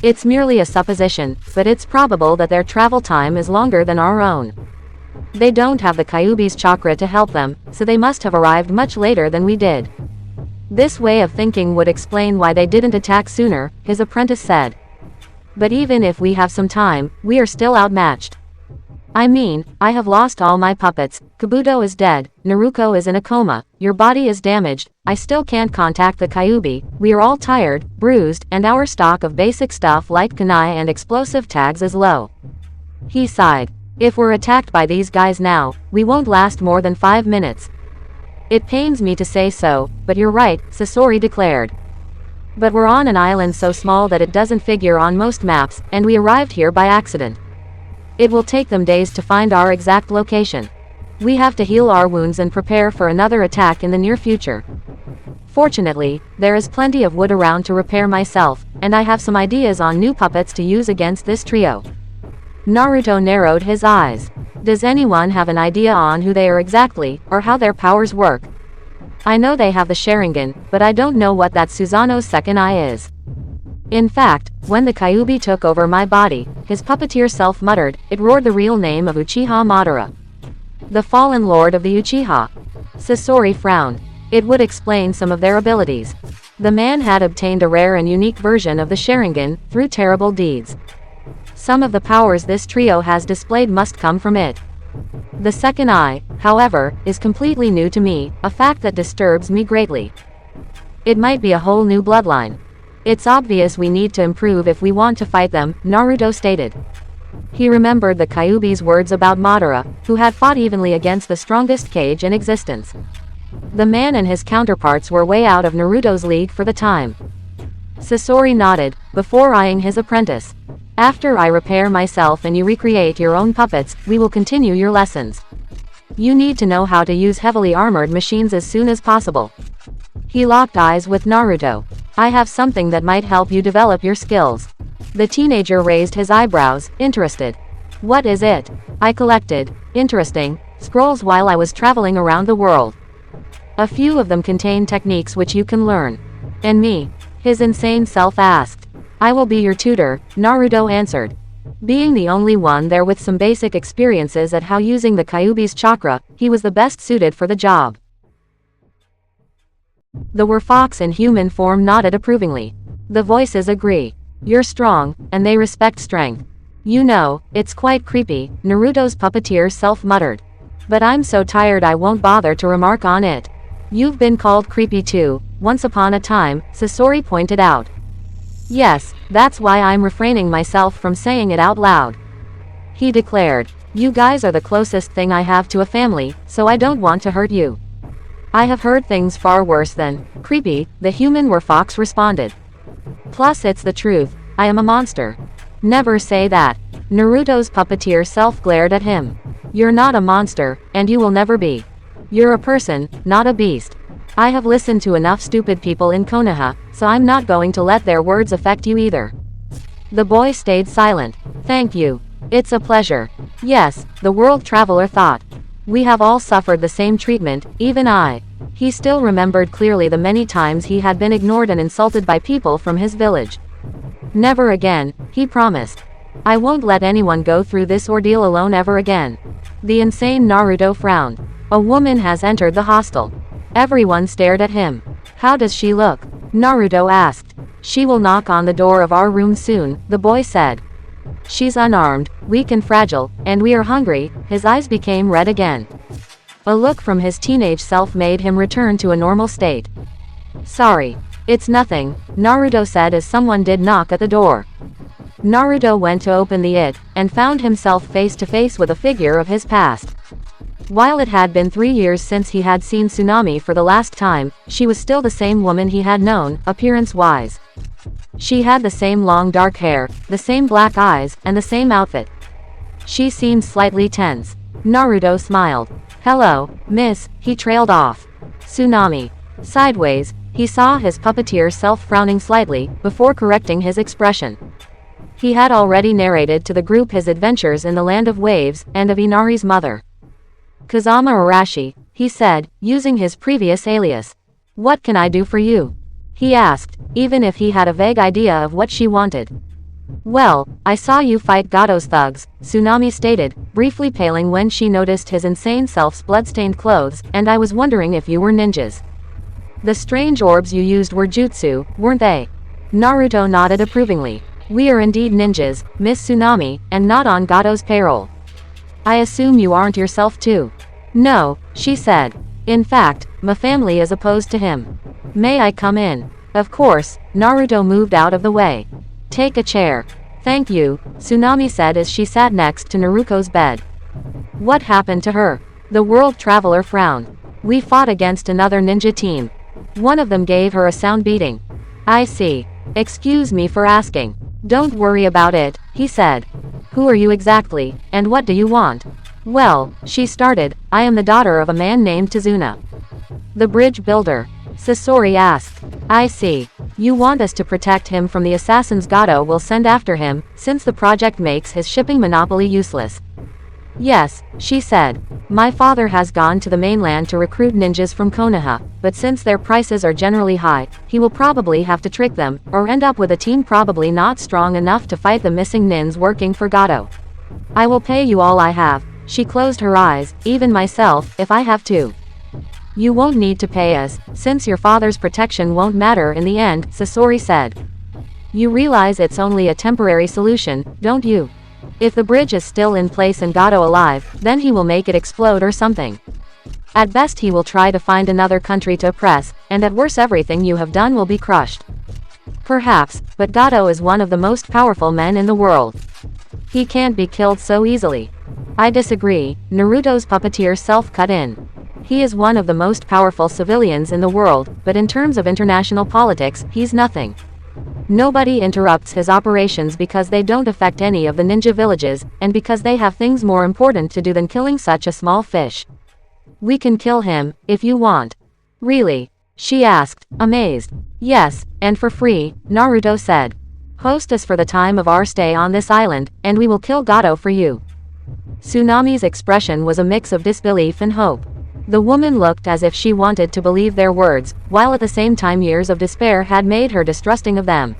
It's merely a supposition, but it's probable that their travel time is longer than our own. They don't have the Kyuubi's chakra to help them, so they must have arrived much later than we did. This way of thinking would explain why they didn't attack sooner, his apprentice said. But even if we have some time, we are still outmatched. I mean, I have lost all my puppets, Kabuto is dead, Naruto is in a coma, your body is damaged, I still can't contact the Kyuubi, we are all tired, bruised, and our stock of basic stuff like kunai and explosive tags is low. He sighed. If we're attacked by these guys now, we won't last more than 5 minutes. It pains me to say so, but you're right, Sasori declared. But we're on an island so small that it doesn't figure on most maps, and we arrived here by accident. It will take them days to find our exact location. We have to heal our wounds and prepare for another attack in the near future. Fortunately, there is plenty of wood around to repair myself, and I have some ideas on new puppets to use against this trio. Naruto narrowed his eyes. Does anyone have an idea on who they are exactly, or how their powers work? I know they have the Sharingan, but I don't know what that Susanoo's second eye is. In fact, when the Kyuubi took over my body, his puppeteer self muttered, it roared the real name of Uchiha Madara. The fallen lord of the Uchiha. Sasori frowned. It would explain some of their abilities. The man had obtained a rare and unique version of the Sharingan, through terrible deeds. Some of the powers this trio has displayed must come from it. The second eye, however, is completely new to me, a fact that disturbs me greatly. It might be a whole new bloodline. It's obvious we need to improve if we want to fight them, Naruto stated. He remembered the Kyuubi's words about Madara, who had fought evenly against the strongest Kage in existence. The man and his counterparts were way out of Naruto's league for the time. Sasori nodded, before eyeing his apprentice. After I repair myself and you recreate your own puppets, we will continue your lessons. You need to know how to use heavily armored machines as soon as possible. He locked eyes with Naruto. I have something that might help you develop your skills. The teenager raised his eyebrows, interested. What is it? I collected, interesting, scrolls while I was traveling around the world. A few of them contain techniques which you can learn. And me? His insane self asked. I will be your tutor, Naruto answered. Being the only one there with some basic experiences at how using the Kyuubi's chakra, he was the best suited for the job. The werfox in human form nodded approvingly. The voices agree. You're strong, and they respect strength. You know, it's quite creepy, Naruto's puppeteer self muttered. But I'm so tired I won't bother to remark on it. You've been called creepy too, once upon a time, Sasori pointed out. Yes, that's why I'm refraining myself from saying it out loud. He declared. You guys are the closest thing I have to a family, so I don't want to hurt you. I have heard things far worse than creepy, the human werfox responded. Plus it's the truth, I am a monster. Never say that. Naruto's puppeteer self glared at him. You're not a monster, and you will never be. You're a person, not a beast. I have listened to enough stupid people in Konoha, so I'm not going to let their words affect you either. The boy stayed silent. Thank you. It's a pleasure. Yes, the world traveler thought. We have all suffered the same treatment, even I. He still remembered clearly the many times he had been ignored and insulted by people from his village. Never again, he promised. I won't let anyone go through this ordeal alone ever again. The insane Naruto frowned. A woman has entered the hostel. Everyone stared at him. How does she look? Naruto asked. She will knock on the door of our room soon, the boy said. She's unarmed, weak and fragile, and we are hungry. His eyes became red again. A look from his teenage self made him return to a normal state. Sorry. It's nothing, Naruto said as someone did knock at the door. Naruto went to open it, and found himself face to face with a figure of his past. While it had been 3 years since he had seen Tsunami for the last time, she was still the same woman he had known, appearance-wise. She had the same long dark hair, the same black eyes, and the same outfit. She seemed slightly tense. Naruto smiled. Hello, miss, he trailed off. Tsunami. Sideways, he saw his puppeteer self frowning slightly, before correcting his expression. He had already narrated to the group his adventures in the Land of Waves, and of Inari's mother. Kazama Arashi, he said, using his previous alias. What can I do for you? He asked, even if he had a vague idea of what she wanted. Well, I saw you fight Gato's thugs, Tsunami stated, briefly paling when she noticed his insane self's bloodstained clothes, and I was wondering if you were ninjas. The strange orbs you used were jutsu, weren't they? Naruto nodded approvingly. We are indeed ninjas, Miss Tsunami, and not on Gato's payroll. I assume you aren't yourself too. No, she said. In fact, my family is opposed to him. May I come in? Of course, Naruto moved out of the way. Take a chair. Thank you, Tsunami said as she sat next to Naruto's bed. What happened to her? The world traveler frowned. We fought against another ninja team. One of them gave her a sound beating. I see. Excuse me for asking. Don't worry about it, he said. Who are you exactly, and what do you want? Well, she started, I am the daughter of a man named Tazuna. The bridge builder. Sasori asked. I see. You want us to protect him from the assassins Gato will send after him, since the project makes his shipping monopoly useless. Yes, she said. My father has gone to the mainland to recruit ninjas from Konoha, but since their prices are generally high, he will probably have to trick them, or end up with a team probably not strong enough to fight the missing nins working for Gato. I will pay you all I have. She closed her eyes, even myself, if I have to. You won't need to pay us, since your father's protection won't matter in the end, Sasori said. You realize it's only a temporary solution, don't you? If the bridge is still in place and Gato alive, then he will make it explode or something. At best he will try to find another country to oppress, and at worst everything you have done will be crushed. Perhaps, but Gato is one of the most powerful men in the world. He can't be killed so easily. I disagree, Naruto's puppeteer self cut in. He is one of the most powerful civilians in the world, but in terms of international politics, he's nothing. Nobody interrupts his operations because they don't affect any of the ninja villages, and because they have things more important to do than killing such a small fish. We can kill him, if you want. Really? She asked, amazed. Yes, and for free, Naruto said. Host us for the time of our stay on this island, and we will kill Gato for you. Tsunami's expression was a mix of disbelief and hope. The woman looked as if she wanted to believe their words, while at the same time years of despair had made her distrusting of them.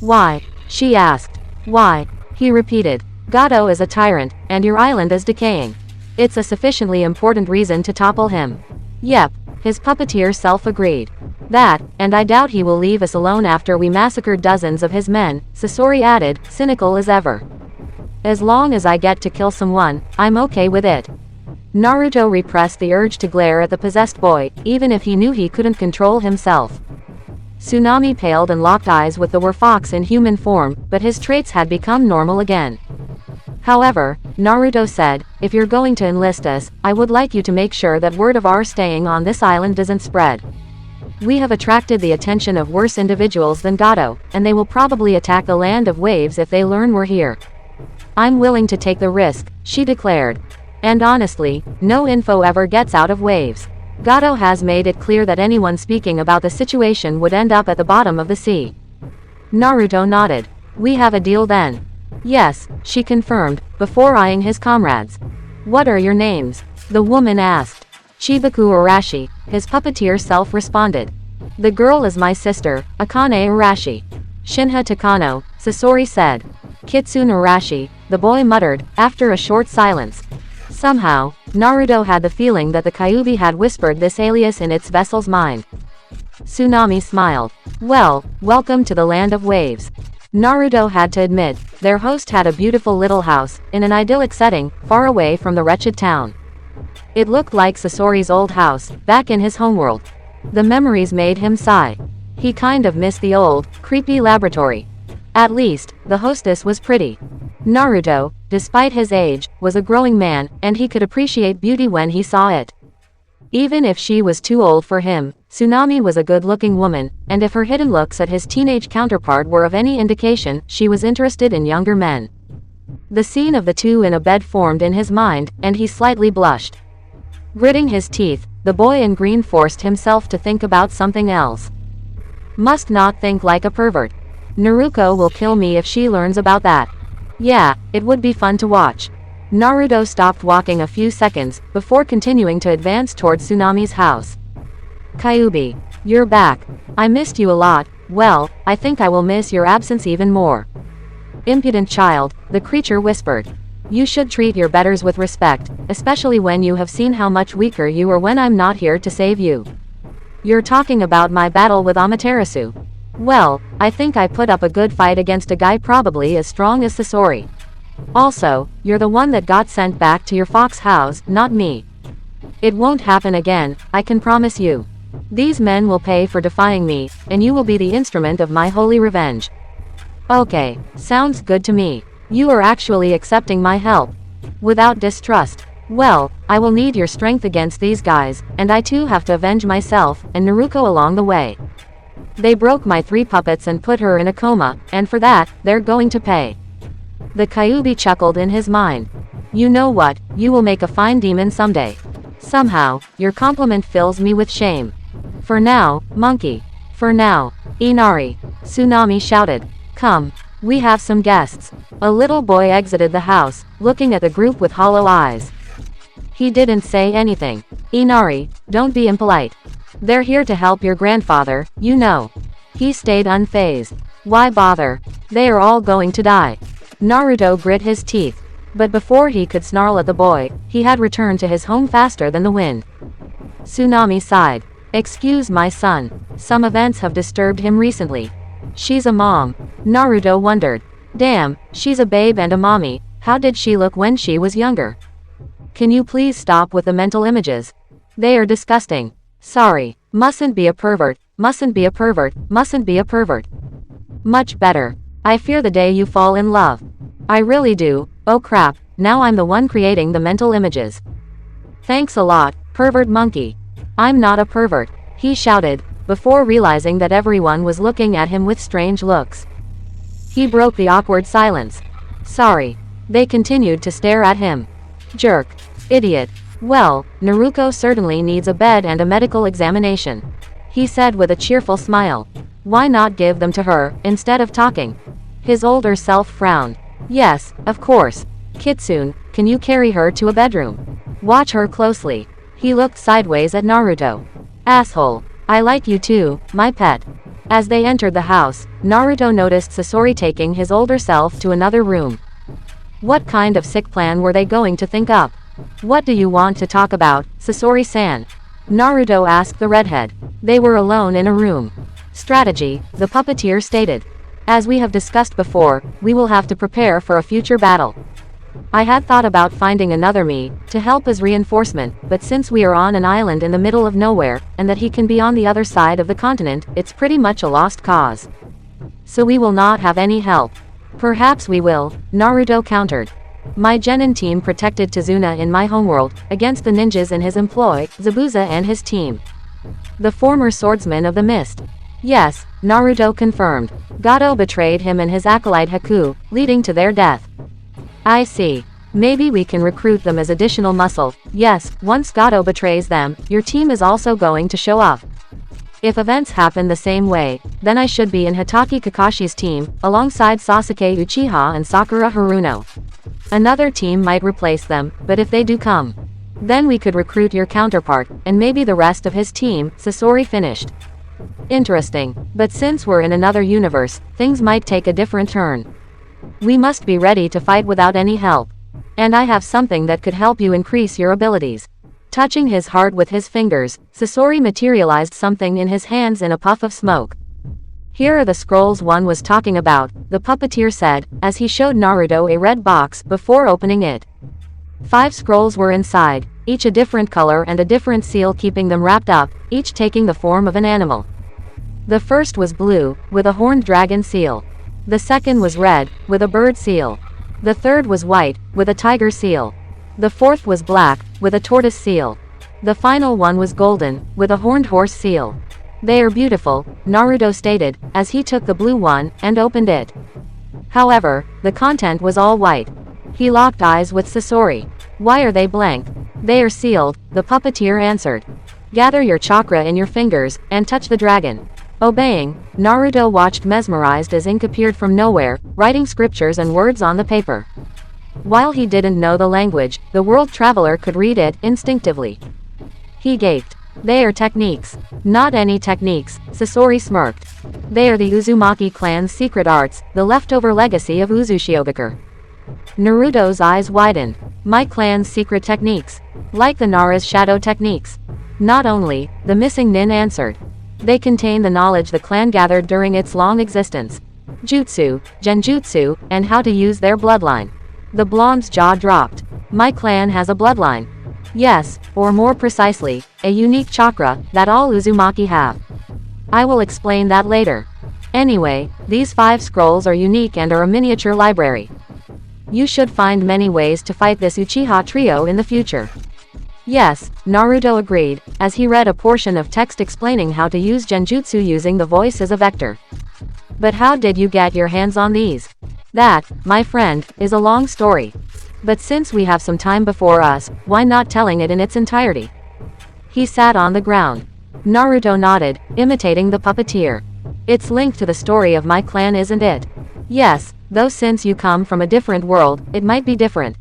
Why? She asked. Why? He repeated. Gato is a tyrant, and your island is decaying. It's a sufficiently important reason to topple him. Yep, his puppeteer self agreed. That, and I doubt he will leave us alone after we massacred dozens of his men, Sasori added, cynical as ever. As long as I get to kill someone, I'm okay with it. Naruto repressed the urge to glare at the possessed boy, even if he knew he couldn't control himself. Tsunami paled and locked eyes with the werfox in human form, but his traits had become normal again. However, Naruto said, if you're going to enlist us, I would like you to make sure that word of our staying on this island doesn't spread. We have attracted the attention of worse individuals than Gato, and they will probably attack the land of waves if they learn we're here. I'm willing to take the risk, she declared. And honestly, no info ever gets out of waves. Gato has made it clear that anyone speaking about the situation would end up at the bottom of the sea. Naruto nodded. We have a deal then. Yes, she confirmed, before eyeing his comrades. What are your names? The woman asked. Chibaku Arashi, his puppeteer self responded. The girl is my sister, Akane Arashi. Shinha Takano, Sasori said. Kitsune Arashi, the boy muttered, after a short silence. Somehow, Naruto had the feeling that the Kyuubi had whispered this alias in its vessel's mind. Tsunami smiled. Well, welcome to the land of waves. Naruto had to admit, their host had a beautiful little house, in an idyllic setting, far away from the wretched town. It looked like Sasori's old house, back in his homeworld. The memories made him sigh. He kind of missed the old, creepy laboratory. At least, the hostess was pretty. Naruto, despite his age, was a growing man, and he could appreciate beauty when he saw it. Even if she was too old for him, Tsunami was a good-looking woman, and if her hidden looks at his teenage counterpart were of any indication, she was interested in younger men. The scene of the two in a bed formed in his mind, and he slightly blushed. Gritting his teeth, the boy in green forced himself to think about something else. Must not think like a pervert. Naruto will kill me if she learns about that. Yeah, it would be fun to watch. Naruto stopped walking a few seconds, before continuing to advance towards Tsunami's house. Kyuubi, you're back. I missed you a lot. Well, I think I will miss your absence even more. Impudent child, the creature whispered. You should treat your betters with respect, especially when you have seen how much weaker you are when I'm not here to save you. You're talking about my battle with Amaterasu. Well, I think I put up a good fight against a guy probably as strong as Sasori. Also, you're the one that got sent back to your fox house, not me. It won't happen again, I can promise you. These men will pay for defying me, and you will be the instrument of my holy revenge. Okay, sounds good to me. You are actually accepting my help. Without distrust. Well, I will need your strength against these guys, and I too have to avenge myself, and Naruto along the way. They broke my 3 puppets and put her in a coma, and for that, they're going to pay. The Kyuubi chuckled in his mind. You know what, you will make a fine demon someday. Somehow, your compliment fills me with shame. For now, monkey. For now, Inari. Tsunami shouted. Come. We have some guests. A little boy exited the house, looking at the group with hollow eyes. He didn't say anything. Inari, don't be impolite. They're here to help your grandfather, you know. He stayed unfazed. Why bother? They are all going to die. Naruto grit his teeth. But before he could snarl at the boy, he had returned to his home faster than the wind. Tsunami sighed. Excuse my son. Some events have disturbed him recently. She's a mom. Naruto wondered. Damn, she's a babe and a mommy. How did she look when she was younger? Can you please stop with the mental images? They are disgusting. Sorry. Mustn't be a pervert. Mustn't be a pervert. Mustn't be a pervert. Much better. I fear the day you fall in love. I really do. Oh crap, now I'm the one creating the mental images. Thanks a lot, pervert monkey. I'm not a pervert, he shouted. before realizing that everyone was looking at him with strange looks. He broke the awkward silence. Sorry. They continued to stare at him. Jerk. Idiot. Well, Naruto certainly needs a bed and a medical examination, he said with a cheerful smile. Why not give them to her, instead of talking? His older self frowned. Yes, of course. Kitsune, can you carry her to a bedroom? Watch her closely. He looked sideways at Naruto. Asshole. I like you too, my pet. As they entered the house, Naruto noticed Sasori taking his older self to another room. What kind of sick plan were they going to think up? What do you want to talk about, Sasori-san? Naruto asked the redhead. They were alone in a room. Strategy, the puppeteer stated. As we have discussed before, we will have to prepare for a future battle. I had thought about finding another me, to help as reinforcement, but since we are on an island in the middle of nowhere, and that he can be on the other side of the continent, it's pretty much a lost cause. So we will not have any help. Perhaps we will, Naruto countered. My genin team protected Tizuna in my homeworld, against the ninjas in his employ, Zabuza and his team. The former swordsman of the mist. Yes, Naruto confirmed. Gato betrayed him and his acolyte Haku, leading to their death. I see. Maybe we can recruit them as additional muscle. Yes, once Gato betrays them, your team is also going to show up. If events happen the same way, then I should be in Hitaki Kakashi's team, alongside Sasuke Uchiha and Sakura Haruno. Another team might replace them, but if they do come, then we could recruit your counterpart, and maybe the rest of his team, Sasori finished. Interesting, but since we're in another universe, things might take a different turn. We must be ready to fight without any help. And I have something that could help you increase your abilities. Touching his heart with his fingers, Sasori materialized something in his hands in a puff of smoke. Here are the scrolls one was talking about, the puppeteer said, as he showed Naruto a red box before opening it. 5 scrolls were inside, each a different color and a different seal keeping them wrapped up, each taking the form of an animal. The first was blue, with a horned dragon seal. The second was red, with a bird seal. The third was white, with a tiger seal. The fourth was black, with a tortoise seal. The final one was golden, with a horned horse seal. They are beautiful, Naruto stated, as he took the blue one, and opened it. However, the content was all white. He locked eyes with Sasori. Why are they blank? They are sealed, the puppeteer answered. Gather your chakra in your fingers, and touch the dragon. Obeying, Naruto watched mesmerized as ink appeared from nowhere, writing scriptures and words on the paper. While he didn't know the language, the world traveler could read it instinctively. He gaped. They are techniques. Not any techniques, Sasori smirked. They are the Uzumaki clan's secret arts, the leftover legacy of Uzushiogakure. Naruto's eyes widened. My clan's secret techniques. Like the Nara's shadow techniques. Not only, the missing nin answered. They contain the knowledge the clan gathered during its long existence. Jutsu, genjutsu, and how to use their bloodline. The blonde's jaw dropped. My clan has a bloodline. Yes, or more precisely, a unique chakra, that all Uzumaki have. I will explain that later. Anyway, these 5 scrolls are unique and are a miniature library. You should find many ways to fight this Uchiha trio in the future. Yes, Naruto agreed, as he read a portion of text explaining how to use genjutsu using the voice as a vector. But how did you get your hands on these? That, my friend, is a long story. But since we have some time before us, why not telling it in its entirety? He sat on the ground. Naruto nodded, imitating the puppeteer. It's linked to the story of my clan, isn't it? Yes, though since you come from a different world, it might be different.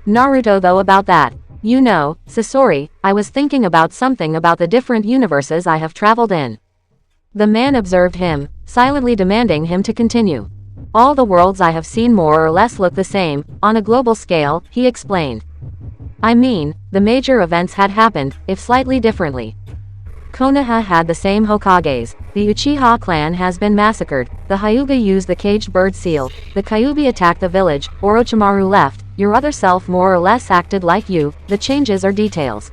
Naruto, though, about that. You know, Sasori, I was thinking about something about the different universes I have traveled in. The man observed him, silently demanding him to continue. All the worlds I have seen more or less look the same, on a global scale, he explained. I mean, the major events had happened, if slightly differently. Konoha had the same Hokages, the Uchiha clan has been massacred, the Hyuga used the caged bird seal, the Kyuubi attacked the village, Orochimaru left, your other self more or less acted like you, the changes are details.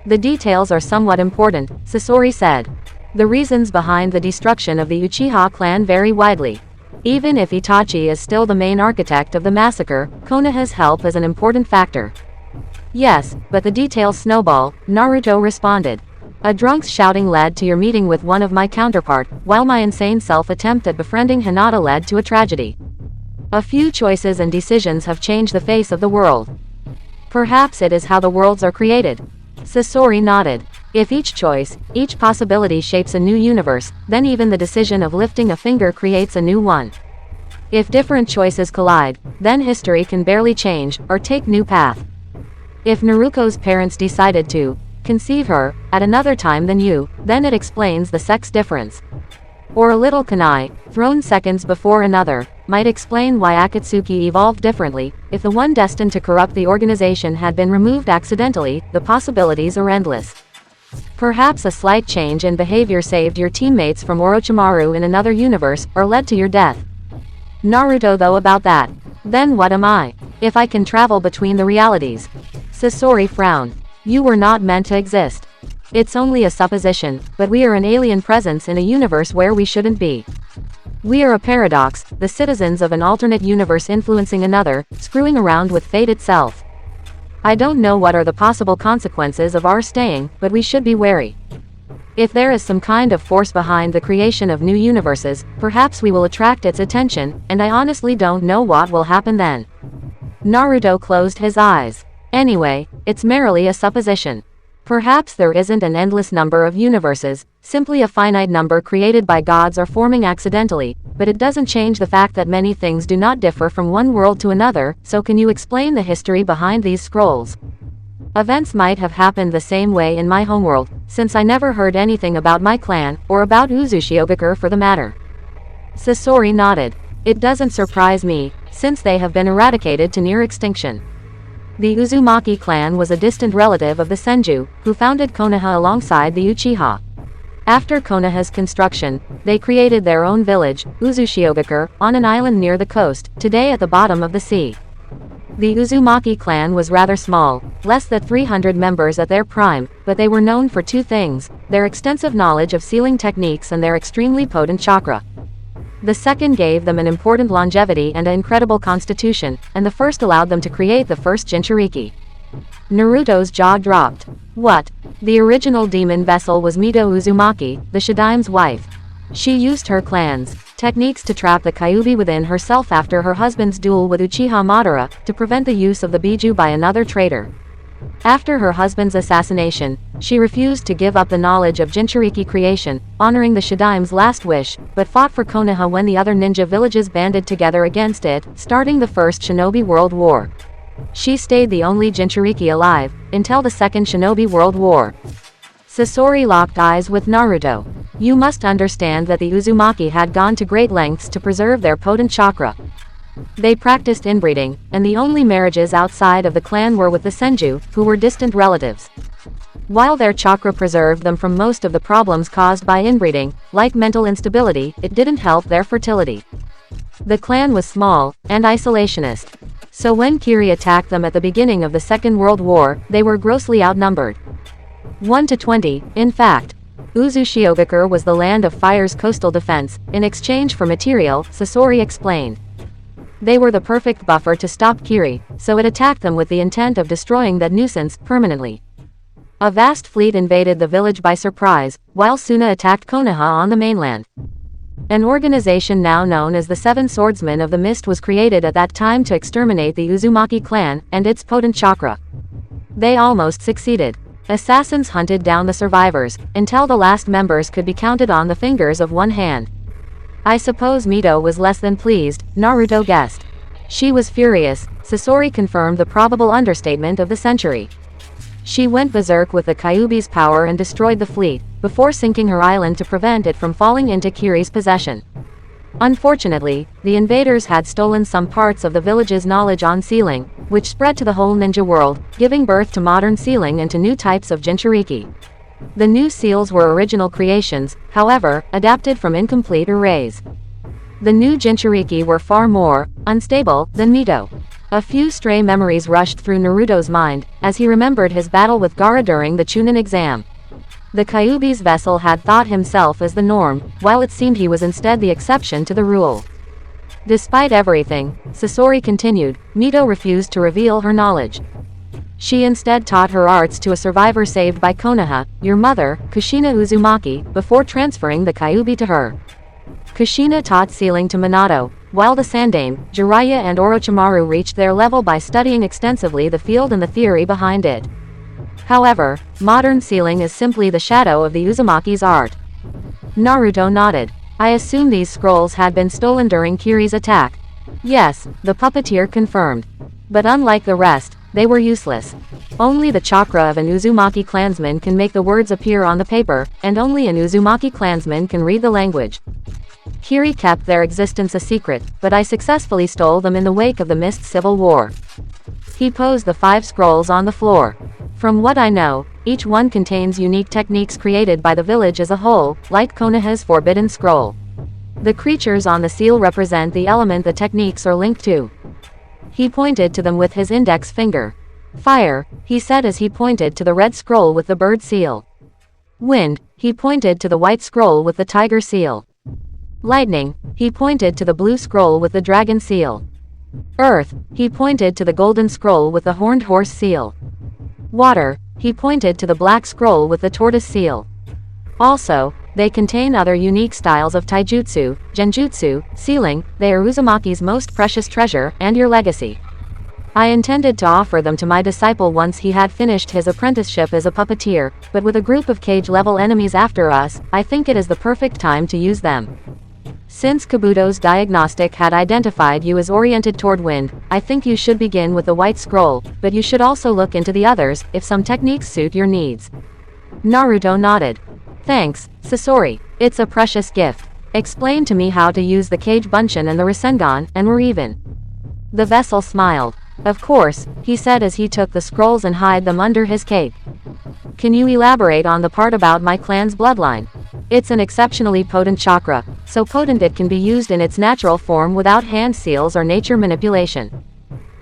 The details are somewhat important, Sasori said. The reasons behind the destruction of the Uchiha clan vary widely. Even if Itachi is still the main architect of the massacre, Konoha's help is an important factor. Yes, but the details snowball, Naruto responded. A drunk's shouting led to your meeting with one of my counterpart, while my insane self-attempt at befriending Hinata led to a tragedy. A few choices and decisions have changed the face of the world. Perhaps it is how the worlds are created. Sasori nodded. If each choice, each possibility shapes a new universe, then even the decision of lifting a finger creates a new one. If different choices collide, then history can barely change, or take new path. If Naruto's parents decided to conceive her at another time than you, then it explains the sex difference. Or a little kunai, thrown seconds before another, might explain why Akatsuki evolved differently. If the one destined to corrupt the organization had been removed accidentally, the possibilities are endless. Perhaps a slight change in behavior saved your teammates from Orochimaru in another universe, or led to your death. Naruto though about that. Then what am I? If I can travel between the realities. Sasori frowned. You were not meant to exist. It's only a supposition, but we are an alien presence in a universe where we shouldn't be. We are a paradox, the citizens of an alternate universe influencing another, screwing around with fate itself. I don't know what are the possible consequences of our staying, but we should be wary. If there is some kind of force behind the creation of new universes, perhaps we will attract its attention, and I honestly don't know what will happen then. Naruto closed his eyes. Anyway, it's merely a supposition. Perhaps there isn't an endless number of universes, simply a finite number created by gods or forming accidentally, but it doesn't change the fact that many things do not differ from one world to another. So can you explain the history behind these scrolls? Events might have happened the same way in my homeworld, since I never heard anything about my clan, or about Uzushiogakure for the matter. Sasori nodded. It doesn't surprise me, since they have been eradicated to near extinction. The Uzumaki clan was a distant relative of the Senju, who founded Konoha alongside the Uchiha. After Konoha's construction, they created their own village, Uzushiogakure, on an island near the coast, today at the bottom of the sea. The Uzumaki clan was rather small, less than 300 members at their prime, but they were known for two things: their extensive knowledge of sealing techniques and their extremely potent chakra. The second gave them an important longevity and an incredible constitution, and the first allowed them to create the first Jinchuriki. Naruto's jaw dropped. What? The original demon vessel was Mito Uzumaki, the Shadaime's wife. She used her clan's techniques to trap the Kyuubi within herself after her husband's duel with Uchiha Madara, to prevent the use of the Biju by another traitor. After her husband's assassination, she refused to give up the knowledge of Jinchuriki creation, honoring the Shadaime's last wish, but fought for Konoha when the other ninja villages banded together against it, starting the First Shinobi World War. She stayed the only Jinchuriki alive, until the Second Shinobi World War. Sasori locked eyes with Naruto. You must understand that the Uzumaki had gone to great lengths to preserve their potent chakra. They practiced inbreeding, and the only marriages outside of the clan were with the Senju, who were distant relatives. While their chakra preserved them from most of the problems caused by inbreeding, like mental instability, it didn't help their fertility. The clan was small, and isolationist. So when Kiri attacked them at the beginning of the Second World War, they were grossly outnumbered. 1 to 20, in fact. Uzushiogakure was the land of fire's coastal defense, in exchange for material, Sasori explained. They were the perfect buffer to stop Kiri, so it attacked them with the intent of destroying that nuisance, permanently. A vast fleet invaded the village by surprise, while Suna attacked Konoha on the mainland. An organization now known as the Seven Swordsmen of the Mist was created at that time to exterminate the Uzumaki clan, and its potent chakra. They almost succeeded. Assassins hunted down the survivors, until the last members could be counted on the fingers of one hand. I suppose Mito was less than pleased, Naruto guessed. She was furious, Sasori confirmed the probable understatement of the century. She went berserk with the Kyuubi's power and destroyed the fleet, before sinking her island to prevent it from falling into Kiri's possession. Unfortunately, the invaders had stolen some parts of the village's knowledge on sealing, which spread to the whole ninja world, giving birth to modern sealing and to new types of Jinchuriki. The new seals were original creations, however, adapted from incomplete arrays. The new Jinchuriki were far more unstable than Mito. A few stray memories rushed through Naruto's mind, as he remembered his battle with Gaara during the Chunin exam. The Kyuubi's vessel had thought himself as the norm, while it seemed he was instead the exception to the rule. Despite everything, Sasori continued, Mito refused to reveal her knowledge. She instead taught her arts to a survivor saved by Konoha, your mother, Kushina Uzumaki, before transferring the Kyuubi to her. Kushina taught sealing to Minato, while the Sandaime, Jiraiya and Orochimaru reached their level by studying extensively the field and the theory behind it. However, modern sealing is simply the shadow of the Uzumaki's art. Naruto nodded. I assume these scrolls had been stolen during Kiri's attack. Yes, the puppeteer confirmed. But unlike the rest, they were useless. Only the chakra of an Uzumaki clansman can make the words appear on the paper, and only an Uzumaki clansman can read the language. Kiri kept their existence a secret, but I successfully stole them in the wake of the Mist Civil War. He posed the 5 scrolls on the floor. From what I know, each one contains unique techniques created by the village as a whole, like Konoha's Forbidden Scroll. The creatures on the seal represent the element the techniques are linked to. He pointed to them with his index finger. Fire, he said as he pointed to the red scroll with the bird seal. Wind, he pointed to the white scroll with the tiger seal. Lightning, he pointed to the blue scroll with the dragon seal. Earth, he pointed to the golden scroll with the horned horse seal. Water, he pointed to the black scroll with the tortoise seal. Also, they contain other unique styles of taijutsu, genjutsu, sealing. They are Uzumaki's most precious treasure, and your legacy. I intended to offer them to my disciple once he had finished his apprenticeship as a puppeteer, but with a group of cage-level enemies after us, I think it is the perfect time to use them. Since Kabuto's diagnostic had identified you as oriented toward wind, I think you should begin with the white scroll, but you should also look into the others, if some techniques suit your needs. Naruto nodded. Thanks, Sasori. It's a precious gift. Explain to me how to use the Kage Bunshin and the Rasengan, and we're even. The vessel smiled. Of course, he said as he took the scrolls and hid them under his cape. Can you elaborate on the part about my clan's bloodline? It's an exceptionally potent chakra, so potent it can be used in its natural form without hand seals or nature manipulation.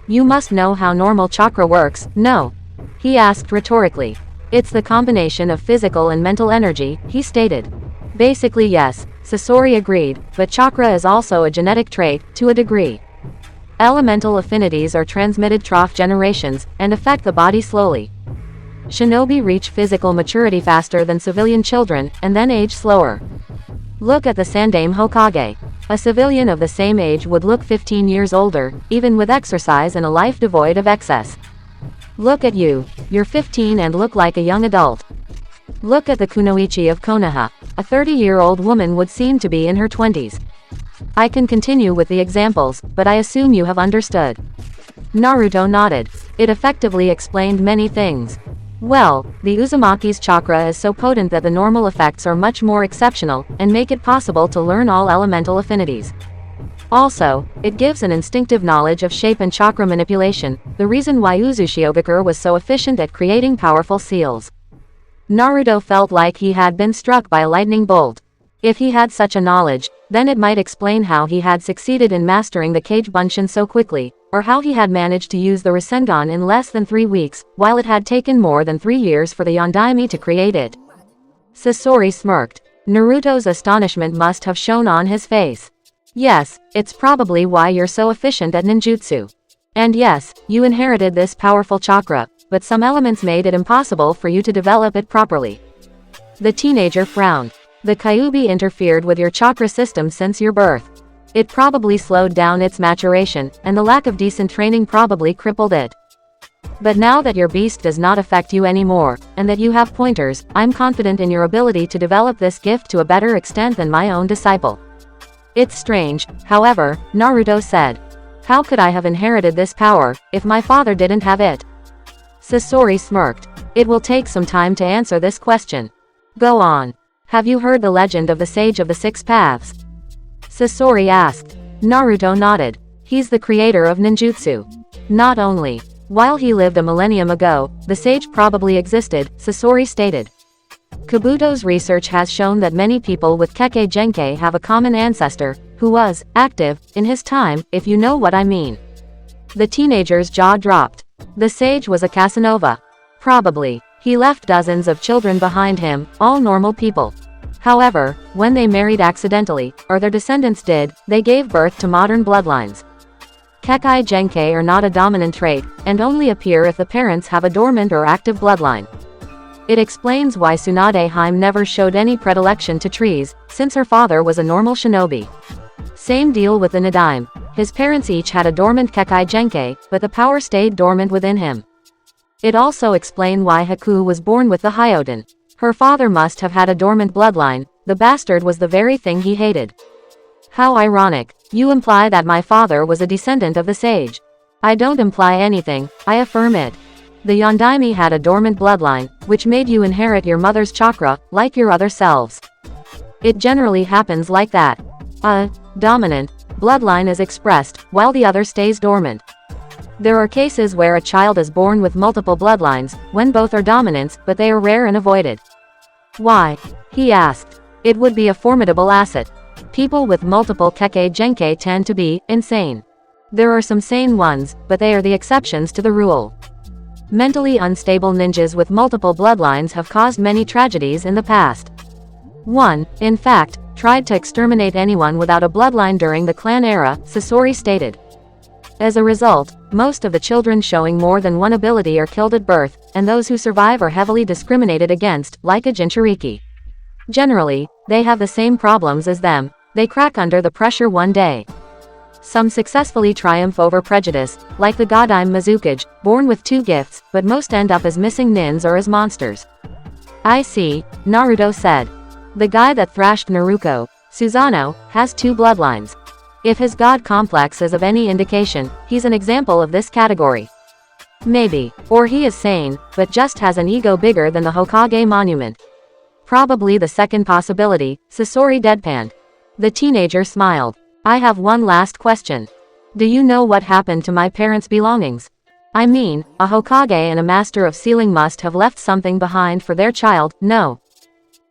You must know how normal chakra works, no? He asked rhetorically. It's the combination of physical and mental energy, he stated. Basically yes, Sasori agreed, but chakra is also a genetic trait, to a degree. Elemental affinities are transmitted through generations, and affect the body slowly. Shinobi reach physical maturity faster than civilian children, and then age slower. Look at the Sandaime Hokage. A civilian of the same age would look 15 years older, even with exercise and a life devoid of excess. Look at you. You're 15 and look like a young adult. Look at the Kunoichi of Konoha. A 30-year-old woman would seem to be in her 20s. I can continue with the examples, but I assume you have understood. Naruto nodded. It effectively explained many things. Well, the Uzumaki's chakra is so potent that the normal effects are much more exceptional, and make it possible to learn all elemental affinities. Also, it gives an instinctive knowledge of shape and chakra manipulation, the reason why Uzushiogakure was so efficient at creating powerful seals. Naruto felt like he had been struck by a lightning bolt. If he had such a knowledge, then it might explain how he had succeeded in mastering the Kage Bunshin so quickly, or how he had managed to use the Rasengan in less than 3 weeks, while it had taken more than 3 years for the Yondaime to create it. Sasori smirked. Naruto's astonishment must have shown on his face. Yes, it's probably why you're so efficient at ninjutsu. And yes, you inherited this powerful chakra, but some elements made it impossible for you to develop it properly. The teenager frowned. The Kyuubi interfered with your chakra system since your birth. It probably slowed down its maturation, and the lack of decent training probably crippled it. But now that your beast does not affect you anymore, and that you have pointers, I'm confident in your ability to develop this gift to a better extent than my own disciple. It's strange, however, Naruto said. How could I have inherited this power, if my father didn't have it? Sasori smirked. It will take some time to answer this question. Go on. Have you heard the legend of the Sage of the Six Paths? Sasori asked. Naruto nodded. He's the creator of ninjutsu. Not only. While he lived a millennium ago, the sage probably existed, Sasori stated. Kabuto's research has shown that many people with Kekkei Genkai have a common ancestor, who was active in his time, if you know what I mean. The teenager's jaw dropped. The sage was a Casanova. Probably. He left dozens of children behind him, all normal people. However, when they married accidentally, or their descendants did, they gave birth to modern bloodlines. Kekkei Genkai are not a dominant trait, and only appear if the parents have a dormant or active bloodline. It explains why Tsunade Hime never showed any predilection to trees, since her father was a normal shinobi. Same deal with the Nadaime. His parents each had a dormant Kekkei Genkai, but the power stayed dormant within him. It also explained why Haku was born with the Hyoden. Her father must have had a dormant bloodline. The bastard was the very thing he hated. How ironic. You imply that my father was a descendant of the sage. I don't imply anything, I affirm it. The Yondaime had a dormant bloodline, which made you inherit your mother's chakra, like your other selves. It generally happens like that. A dominant bloodline is expressed, while the other stays dormant. There are cases where a child is born with multiple bloodlines, when both are dominants, but they are rare and avoided. Why? He asked. It would be a formidable asset. People with multiple Kekkei Genkai tend to be insane. There are some sane ones, but they are the exceptions to the rule. Mentally unstable ninjas with multiple bloodlines have caused many tragedies in the past. One, in fact, tried to exterminate anyone without a bloodline during the clan era, Sasori stated. As a result, most of the children showing more than one ability are killed at birth, and those who survive are heavily discriminated against, like a Jinchuriki. Generally, they have the same problems as them. They crack under the pressure one day. Some successfully triumph over prejudice, like the Godaime Mizukage, born with 2 gifts, but most end up as missing nins or as monsters. I see, Naruto said. The guy that thrashed Naruto, Susanoo, has 2 bloodlines. If his god complex is of any indication, he's an example of this category. Maybe, or he is sane, but just has an ego bigger than the Hokage monument. Probably the second possibility, Sasori deadpanned. The teenager smiled. I have one last question. Do you know what happened to my parents' belongings? I mean, a Hokage and a master of sealing must have left something behind for their child, no?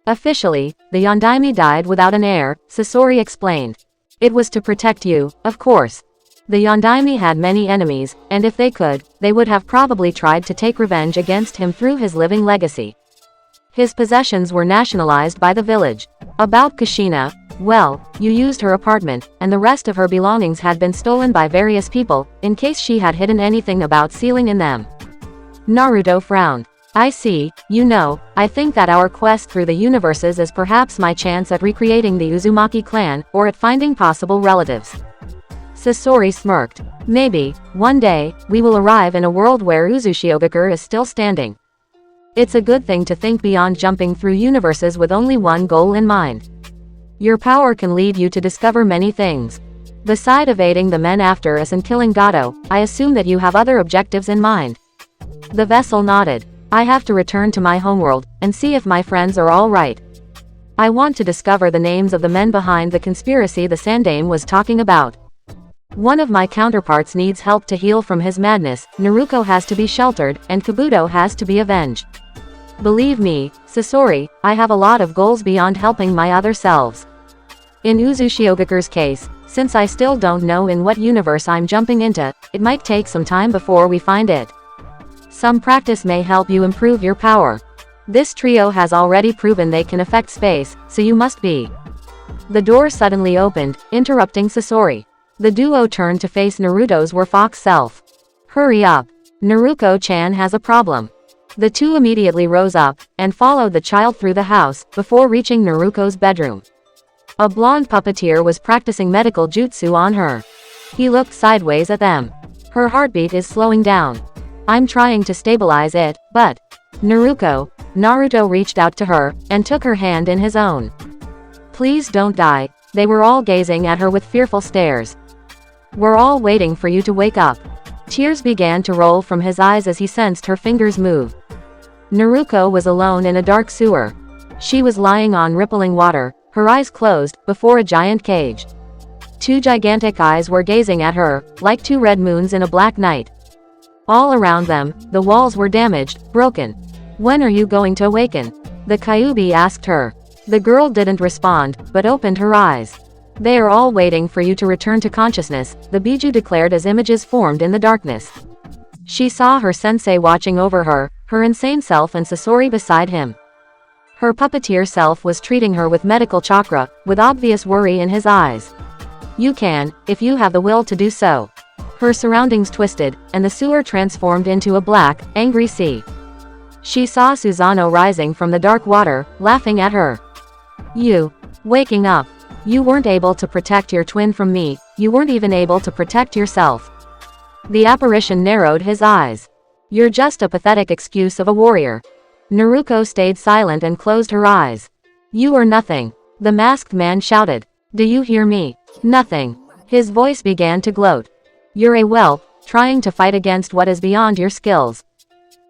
Officially, the Yondaime died without an heir, Sasori explained. It was to protect you, of course. The Yondaime had many enemies, and if they could, they would have probably tried to take revenge against him through his living legacy. His possessions were nationalized by the village. About Kushina, well, you used her apartment, and the rest of her belongings had been stolen by various people, in case she had hidden anything about sealing in them. Naruto frowned. I see, you know, I think that our quest through the universes is perhaps my chance at recreating the Uzumaki clan, or at finding possible relatives. Sasori smirked. Maybe, one day, we will arrive in a world where Uzushiogakure is still standing. It's a good thing to think beyond jumping through universes with only one goal in mind. Your power can lead you to discover many things. Beside evading the men after us and killing Gato, I assume that you have other objectives in mind. The vessel nodded. I have to return to my homeworld, and see if my friends are all right. I want to discover the names of the men behind the conspiracy the Sandaime was talking about. One of my counterparts needs help to heal from his madness, Naruto has to be sheltered, and Kabuto has to be avenged. Believe me, Sasori, I have a lot of goals beyond helping my other selves. In Uzushiogakure's case, since I still don't know in what universe I'm jumping into, it might take some time before we find it. Some practice may help you improve your power. This trio has already proven they can affect space, so you must be. The door suddenly opened, interrupting Sasori. The duo turned to face Naruto's Werfox self. Hurry up. Naruto-chan has a problem. The two immediately rose up, and followed the child through the house, before reaching Naruto's bedroom. A blonde puppeteer was practicing medical jutsu on her. He looked sideways at them. Her heartbeat is slowing down. I'm trying to stabilize it, but... Naruto reached out to her, and took her hand in his own. Please don't die. They were all gazing at her with fearful stares. We're all waiting for you to wake up. Tears began to roll from his eyes as he sensed her fingers move. Naruto was alone in a dark sewer. She was lying on rippling water, her eyes closed, before a giant cage. 2 gigantic eyes were gazing at her, like 2 red moons in a black night. All around them, the walls were damaged, broken. When are you going to awaken? The Kyuubi asked her. The girl didn't respond, but opened her eyes. They are all waiting for you to return to consciousness, the Biju declared as images formed in the darkness. She saw her sensei watching over her, her insane self and Sasori beside him. Her puppeteer self was treating her with medical chakra, with obvious worry in his eyes. You can, if you have the will to do so. Her surroundings twisted, and the sewer transformed into a black, angry sea. She saw Susanoo rising from the dark water, laughing at her. You. Waking up. You weren't able to protect your twin from me, you weren't even able to protect yourself. The apparition narrowed his eyes. You're just a pathetic excuse of a warrior. Naruto stayed silent and closed her eyes. You are nothing. The masked man shouted. Do you hear me? Nothing. His voice began to gloat. You're a whelp, trying to fight against what is beyond your skills.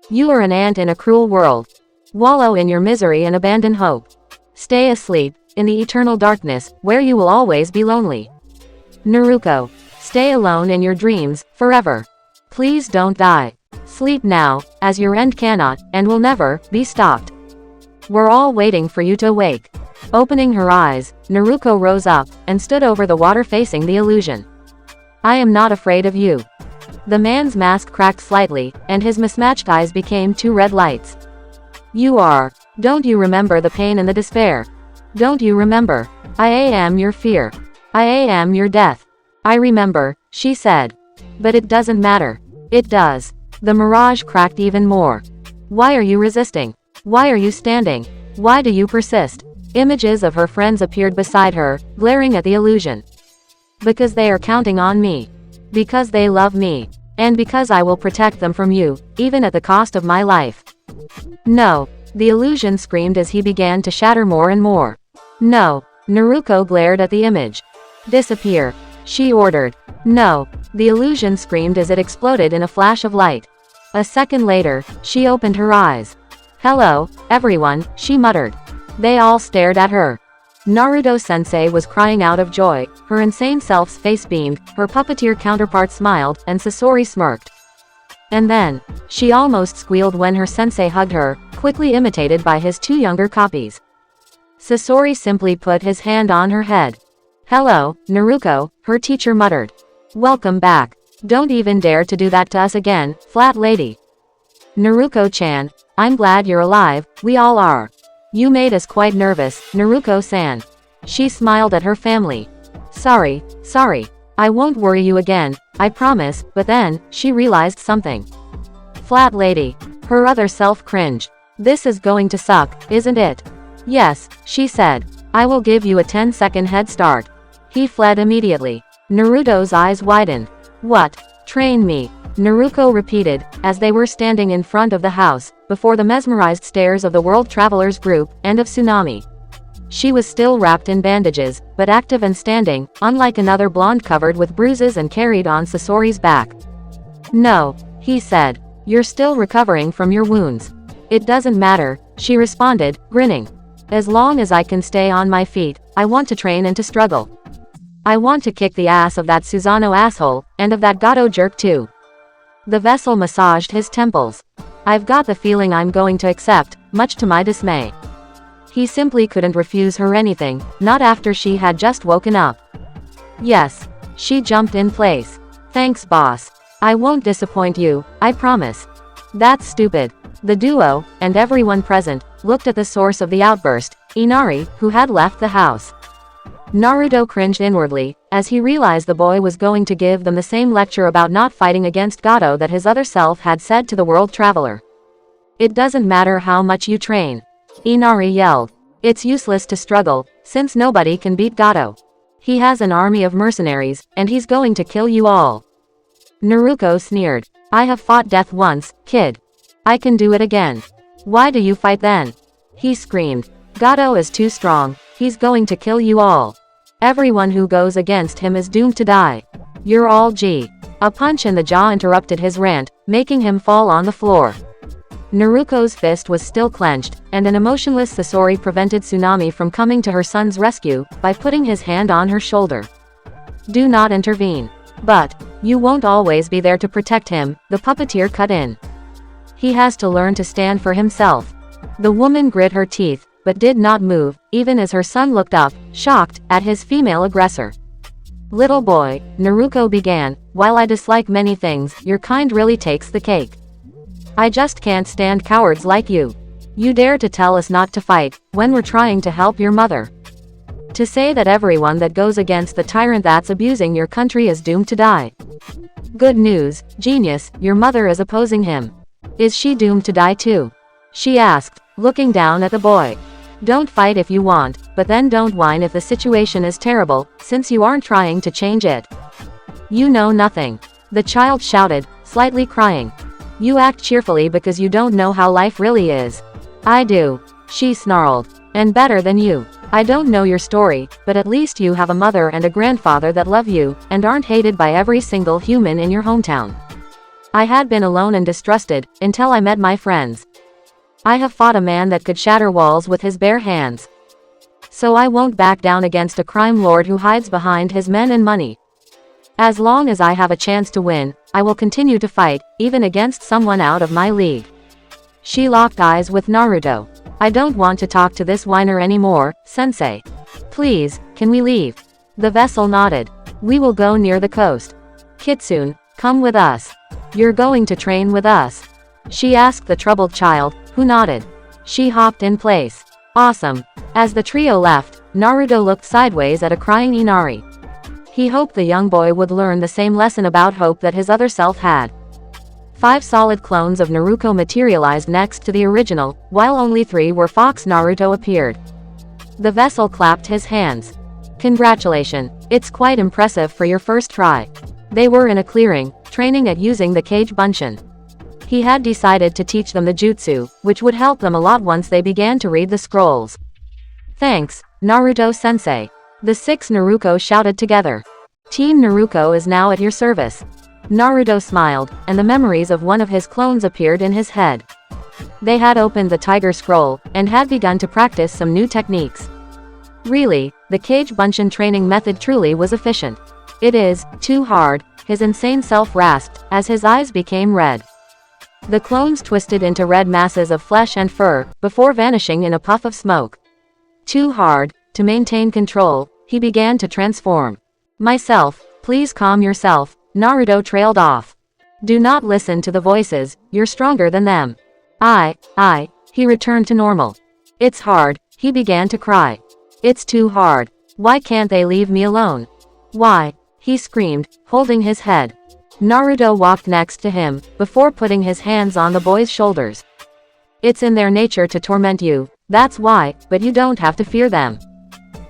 You are an ant in a cruel world. Wallow in your misery and abandon hope. Stay asleep, in the eternal darkness, where you will always be lonely. Naruto. Stay alone in your dreams, forever. Please don't die. Sleep now, as your end cannot, and will never, be stopped. We're all waiting for you to awake. Opening her eyes, Naruto rose up, and stood over the water facing the illusion. I am not afraid of you. The man's mask cracked slightly, and his mismatched eyes became two red lights. You are. Don't you remember the pain and the despair? Don't you remember? I am your fear. I am your death. I remember, she said. But it doesn't matter. It does. The mirage cracked even more. Why are you resisting? Why are you standing? Why do you persist? Images of her friends appeared beside her, glaring at the illusion. Because they are counting on me. Because they love me. And because I will protect them from you, even at the cost of my life. No. The illusion screamed as he began to shatter more and more. No. Naruto glared at the image. Disappear. She ordered. No. The illusion screamed as it exploded in a flash of light. A second later, she opened her eyes. Hello, everyone, she muttered. They all stared at her. Naruto-sensei was crying out of joy, her insane self's face beamed, her puppeteer counterpart smiled, and Sasori smirked. And then, she almost squealed when her sensei hugged her, quickly imitated by his two younger copies. Sasori simply put his hand on her head. Hello, Naruto, her teacher muttered. Welcome back. Don't even dare to do that to us again, flat lady. Naruko-chan, I'm glad you're alive, we all are. You made us quite nervous, Naruko-san. She smiled at her family. Sorry. I won't worry you again, I promise, but then, she realized something. Flat lady. Her other self cringed. This is going to suck, isn't it? Yes, she said. I will give you a 10-second head start. He fled immediately. Naruto's eyes widened. What? Train me. Naruto repeated, as they were standing in front of the house, before the mesmerized stares of the world travelers group, and of Tsunami. She was still wrapped in bandages, but active and standing, unlike another blonde covered with bruises and carried on Sasori's back. No, he said. You're still recovering from your wounds. It doesn't matter, she responded, grinning. As long as I can stay on my feet, I want to train and to struggle. I want to kick the ass of that Susanoo asshole, and of that Gato jerk too. The vessel massaged his temples. I've got the feeling I'm going to accept, much to my dismay. He simply couldn't refuse her anything, not after she had just woken up. Yes. She jumped in place. Thanks, boss. I won't disappoint you, I promise. That's stupid. The duo, and everyone present, looked at the source of the outburst, Inari, who had left the house. Naruto cringed inwardly, as he realized the boy was going to give them the same lecture about not fighting against Gato that his other self had said to the world traveler. It doesn't matter how much you train. Inari yelled. It's useless to struggle, since nobody can beat Gato. He has an army of mercenaries, and he's going to kill you all. Naruto sneered. I have fought death once, kid. I can do it again. Why do you fight then? He screamed. Gato is too strong, he's going to kill you all. Everyone who goes against him is doomed to die. You're all G. A punch in the jaw interrupted his rant, making him fall on the floor. Naruto's fist was still clenched, and an emotionless Sasori prevented Tsunami from coming to her son's rescue, by putting his hand on her shoulder. Do not intervene. But, you won't always be there to protect him, the puppeteer cut in. He has to learn to stand for himself. The woman grit her teeth, but did not move, even as her son looked up, shocked, at his female aggressor. Little boy, Naruto began, while I dislike many things, your kind really takes the cake. I just can't stand cowards like you. You dare to tell us not to fight, when we're trying to help your mother. To say that everyone that goes against the tyrant that's abusing your country is doomed to die. Good news, genius, your mother is opposing him. Is she doomed to die too? She asked, looking down at the boy. Don't fight if you want, but then don't whine if the situation is terrible, since you aren't trying to change it. You know nothing. The child shouted, slightly crying. You act cheerfully because you don't know how life really is. I do. She snarled. And better than you. I don't know your story, but at least you have a mother and a grandfather that love you, and aren't hated by every single human in your hometown. I had been alone and distrusted, until I met my friends. I have fought a man that could shatter walls with his bare hands. So I won't back down against a crime lord who hides behind his men and money. As long as I have a chance to win, I will continue to fight, even against someone out of my league. She locked eyes with Naruto. I don't want to talk to this whiner anymore, sensei. Please, can we leave? The vessel nodded. We will go near the coast. Kitsune, come with us. You're going to train with us? She asked the troubled child, who nodded. She hopped in place. Awesome. As the trio left, Naruto looked sideways at a crying Inari. He hoped the young boy would learn the same lesson about hope that his other self had. 5 solid clones of Naruto materialized next to the original, while only 3 were Fox Naruto appeared. The vessel clapped his hands. Congratulations, it's quite impressive for your first try. They were in a clearing, training at using the cage bunshin. He had decided to teach them the jutsu, which would help them a lot once they began to read the scrolls. Thanks, Naruto-sensei. The 6 Naruto shouted together. Team Naruto is now at your service. Naruto smiled, and the memories of one of his clones appeared in his head. They had opened the Tiger Scroll, and had begun to practice some new techniques. Really, the cage bunshin training method truly was efficient. It is too hard, his insane self rasped, as his eyes became red. The clones twisted into red masses of flesh and fur, before vanishing in a puff of smoke. Too hard, to maintain control, he began to transform. Myself, please calm yourself, Naruto trailed off. Do not listen to the voices, you're stronger than them. He returned to normal. It's hard, he began to cry. It's too hard. Why can't they leave me alone? Why? He screamed, holding his head. Naruto walked next to him, before putting his hands on the boy's shoulders. It's in their nature to torment you, that's why, but you don't have to fear them.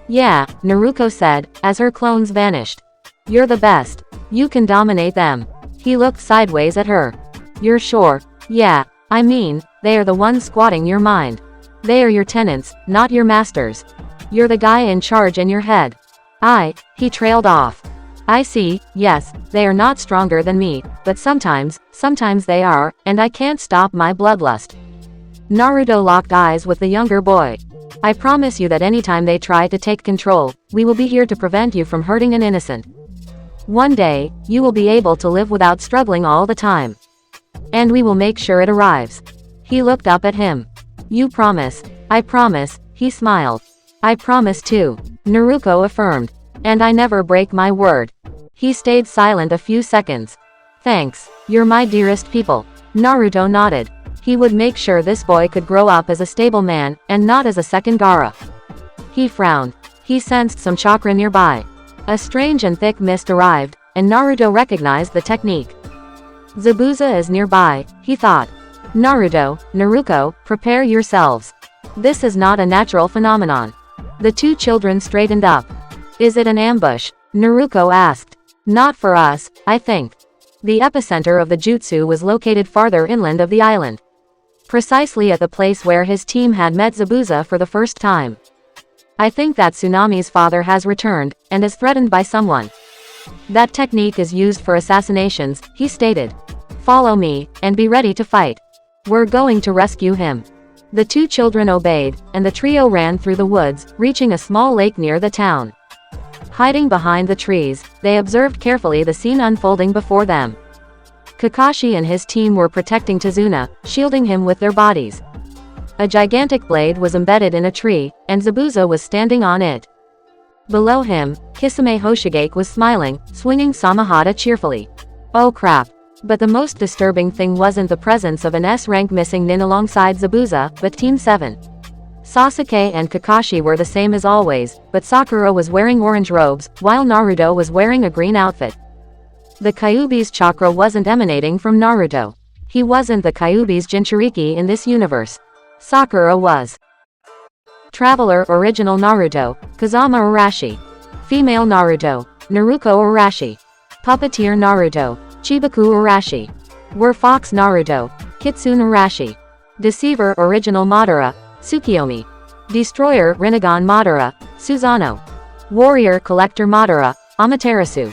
Yeah, Naruto said, as her clones vanished. You're the best. You can dominate them. He looked sideways at her. You're sure? Yeah, I mean, they are the ones squatting your mind. They are your tenants, not your masters. You're the guy in charge in your head. He trailed off. I see, yes, they are not stronger than me, but sometimes they are, and I can't stop my bloodlust. Naruto locked eyes with the younger boy. I promise you that anytime they try to take control, we will be here to prevent you from hurting an innocent. One day, you will be able to live without struggling all the time. And we will make sure it arrives. He looked up at him. You promise? I promise, he smiled. I promise too, Naruto affirmed. And I never break my word. He stayed silent a few seconds. Thanks, you're my dearest people. Naruto nodded. He would make sure this boy could grow up as a stable man, and not as a second Gaara. He frowned. He sensed some chakra nearby. A strange and thick mist arrived, and Naruto recognized the technique. Zabuza is nearby, he thought. Naruto, prepare yourselves. This is not a natural phenomenon. The 2 children straightened up. Is it an ambush? Naruto asked. Not for us, I think. The epicenter of the jutsu was located farther inland of the island. Precisely at the place where his team had met Zabuza for the first time. I think that Tsunami's father has returned, and is threatened by someone. That technique is used for assassinations, he stated. Follow me, and be ready to fight. We're going to rescue him. The 2 children obeyed, and the trio ran through the woods, reaching a small lake near the town. Hiding behind the trees, they observed carefully the scene unfolding before them. Kakashi and his team were protecting Tazuna, shielding him with their bodies. A gigantic blade was embedded in a tree, and Zabuza was standing on it. Below him, Kisame Hoshigake was smiling, swinging Samahata cheerfully. Oh crap. But the most disturbing thing wasn't the presence of an S-rank missing nin alongside Zabuza, but Team 7. Sasuke and Kakashi were the same as always, but Sakura was wearing orange robes, while Naruto was wearing a green outfit. The Kyuubi's chakra wasn't emanating from Naruto. He wasn't the Kyuubi's Jinchuriki in this universe. Sakura was. Traveler Original Naruto, Kazama Arashi. Female Naruto, Naruko Arashi. Puppeteer Naruto, Chibaku Arashi. Were Fox Naruto, Kitsune Arashi. Deceiver Original Madara, Tsukiyomi. Destroyer Rinnegan Madara, Susanoo. Warrior Collector Madara, Amaterasu.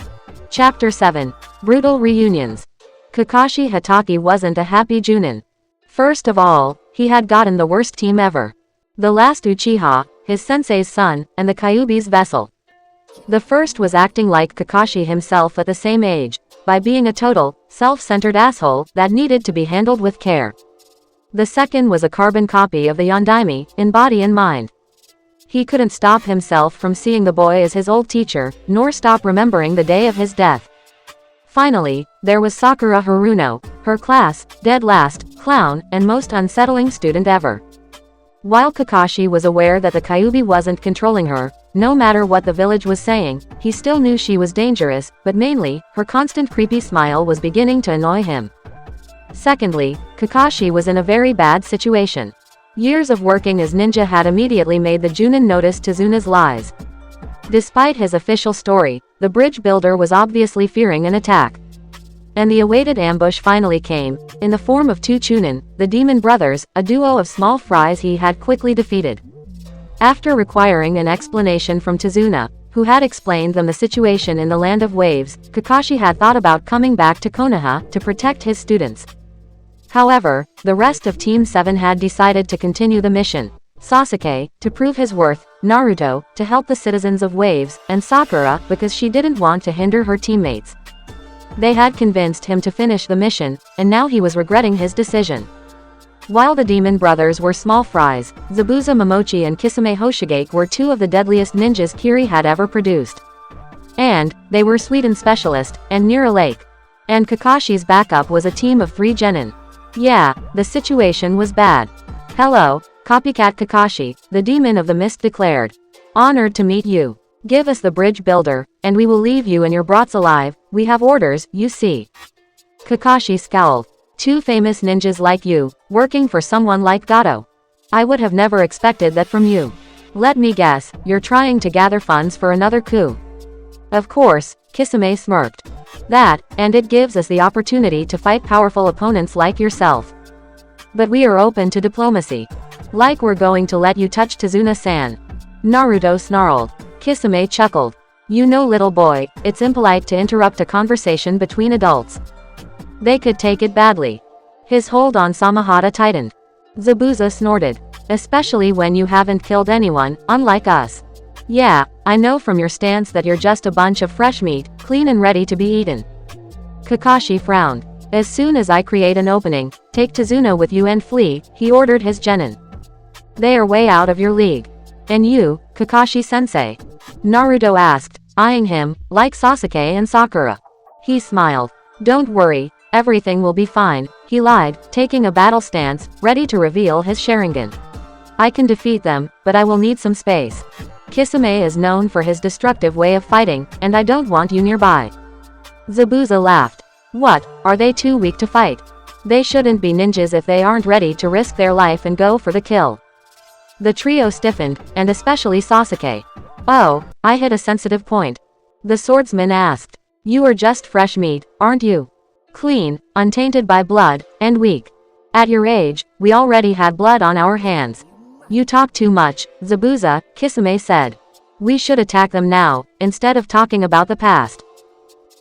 Chapter 7. Brutal Reunions. Kakashi Hatake wasn't a happy Junin. First of all, he had gotten the worst team ever. The last Uchiha, his sensei's son, and the Kyuubi's vessel. The first was acting like Kakashi himself at the same age, by being a total, self-centered asshole that needed to be handled with care. The second was a carbon copy of the Yondaime, in body and mind. He couldn't stop himself from seeing the boy as his old teacher, nor stop remembering the day of his death. Finally, there was Sakura Haruno, her class, dead last, clown, and most unsettling student ever. While Kakashi was aware that the Kyuubi wasn't controlling her, no matter what the village was saying, he still knew she was dangerous, but mainly, her constant creepy smile was beginning to annoy him. Secondly, Kakashi was in a very bad situation. Years of working as ninja had immediately made the Junin notice Tezuna's lies. Despite his official story, the bridge builder was obviously fearing an attack. And the awaited ambush finally came, in the form of two Chunin, the Demon Brothers, a duo of small fries he had quickly defeated. After requiring an explanation from Tezuna, who had explained them the situation in the Land of Waves, Kakashi had thought about coming back to Konoha to protect his students. However, the rest of Team 7 had decided to continue the mission. Sasuke, to prove his worth, Naruto, to help the citizens of Waves, and Sakura, because she didn't want to hinder her teammates. They had convinced him to finish the mission, and now he was regretting his decision. While the Demon Brothers were small fries, Zabuza Momochi and Kisame Hoshigake were two of the deadliest ninjas Kiri had ever produced. And, they were sweet and specialist, and near a lake. And Kakashi's backup was a team of 3 genin. Yeah, the situation was bad. Hello, Copycat Kakashi, the demon of the mist declared. Honored to meet you. Give us the bridge builder, and we will leave you and your brats alive, we have orders, you see. Kakashi scowled. 2 famous ninjas like you, working for someone like Gato. I would have never expected that from you. Let me guess, you're trying to gather funds for another coup. Of course, Kisame smirked. That, and it gives us the opportunity to fight powerful opponents like yourself. But we are open to diplomacy. Like we're going to let you touch Tezuna-san. Naruto snarled. Kisame chuckled. You know, little boy, it's impolite to interrupt a conversation between adults. They could take it badly. His hold on Samahata tightened. Zabuza snorted. Especially when you haven't killed anyone, unlike us. Yeah, I know from your stance that you're just a bunch of fresh meat, clean and ready to be eaten. Kakashi frowned. As soon as I create an opening, take Tezuna with you and flee, he ordered his genin. They are way out of your league. And you, Kakashi-sensei? Naruto asked, eyeing him, like Sasuke and Sakura. He smiled. Don't worry, everything will be fine, he lied, taking a battle stance, ready to reveal his Sharingan. I can defeat them, but I will need some space. Kisame is known for his destructive way of fighting, and I don't want you nearby. Zabuza laughed. What, are they too weak to fight? They shouldn't be ninjas if they aren't ready to risk their life and go for the kill. The trio stiffened, and especially Sasuke. Oh, I hit a sensitive point. The swordsman asked. You are just fresh meat, aren't you? Clean, untainted by blood, and weak. At your age, we already had blood on our hands. You talk too much, Zabuza, Kisame said. We should attack them now, instead of talking about the past.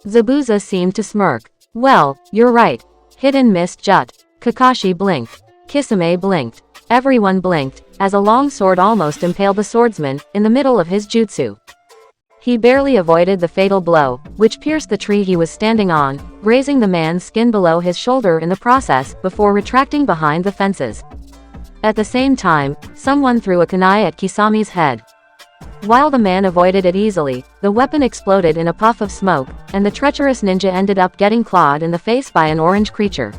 Zabuza seemed to smirk. Well, you're right. Hidden mist jut. Kakashi blinked. Kisame blinked. Everyone blinked, as a long sword almost impaled the swordsman, in the middle of his jutsu. He barely avoided the fatal blow, which pierced the tree he was standing on, grazing the man's skin below his shoulder in the process, before retracting behind the fences. At the same time, someone threw a kunai at Kisami's head. While the man avoided it easily, the weapon exploded in a puff of smoke, and the treacherous ninja ended up getting clawed in the face by an orange creature.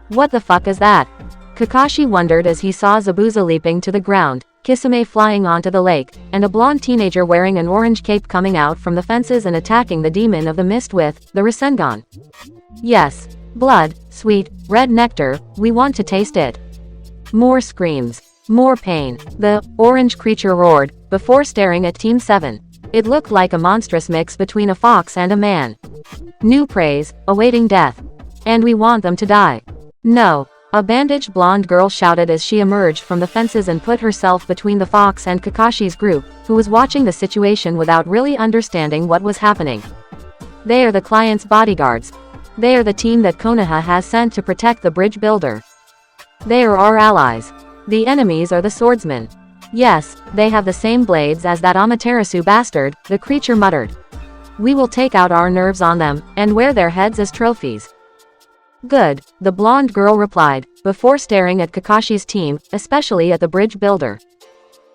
What the fuck is that? Kakashi wondered as he saw Zabuza leaping to the ground, Kisame flying onto the lake, and a blonde teenager wearing an orange cape coming out from the fences and attacking the demon of the mist with the Rasengan. Yes. Blood, sweet, red nectar, we want to taste it. More screams. More pain. The orange creature roared, before staring at Team 7. It looked like a monstrous mix between a fox and a man. New praise, awaiting death. And we want them to die. No. A bandaged blonde girl shouted as she emerged from the fences and put herself between the fox and Kakashi's group, who was watching the situation without really understanding what was happening. They are the client's bodyguards. They are the team that Konoha has sent to protect the bridge builder. They are our allies. The enemies are the swordsmen. Yes, they have the same blades as that Amaterasu bastard, the creature muttered. We will take out our nerves on them, and wear their heads as trophies. Good, the blonde girl replied, before staring at Kakashi's team, especially at the bridge builder.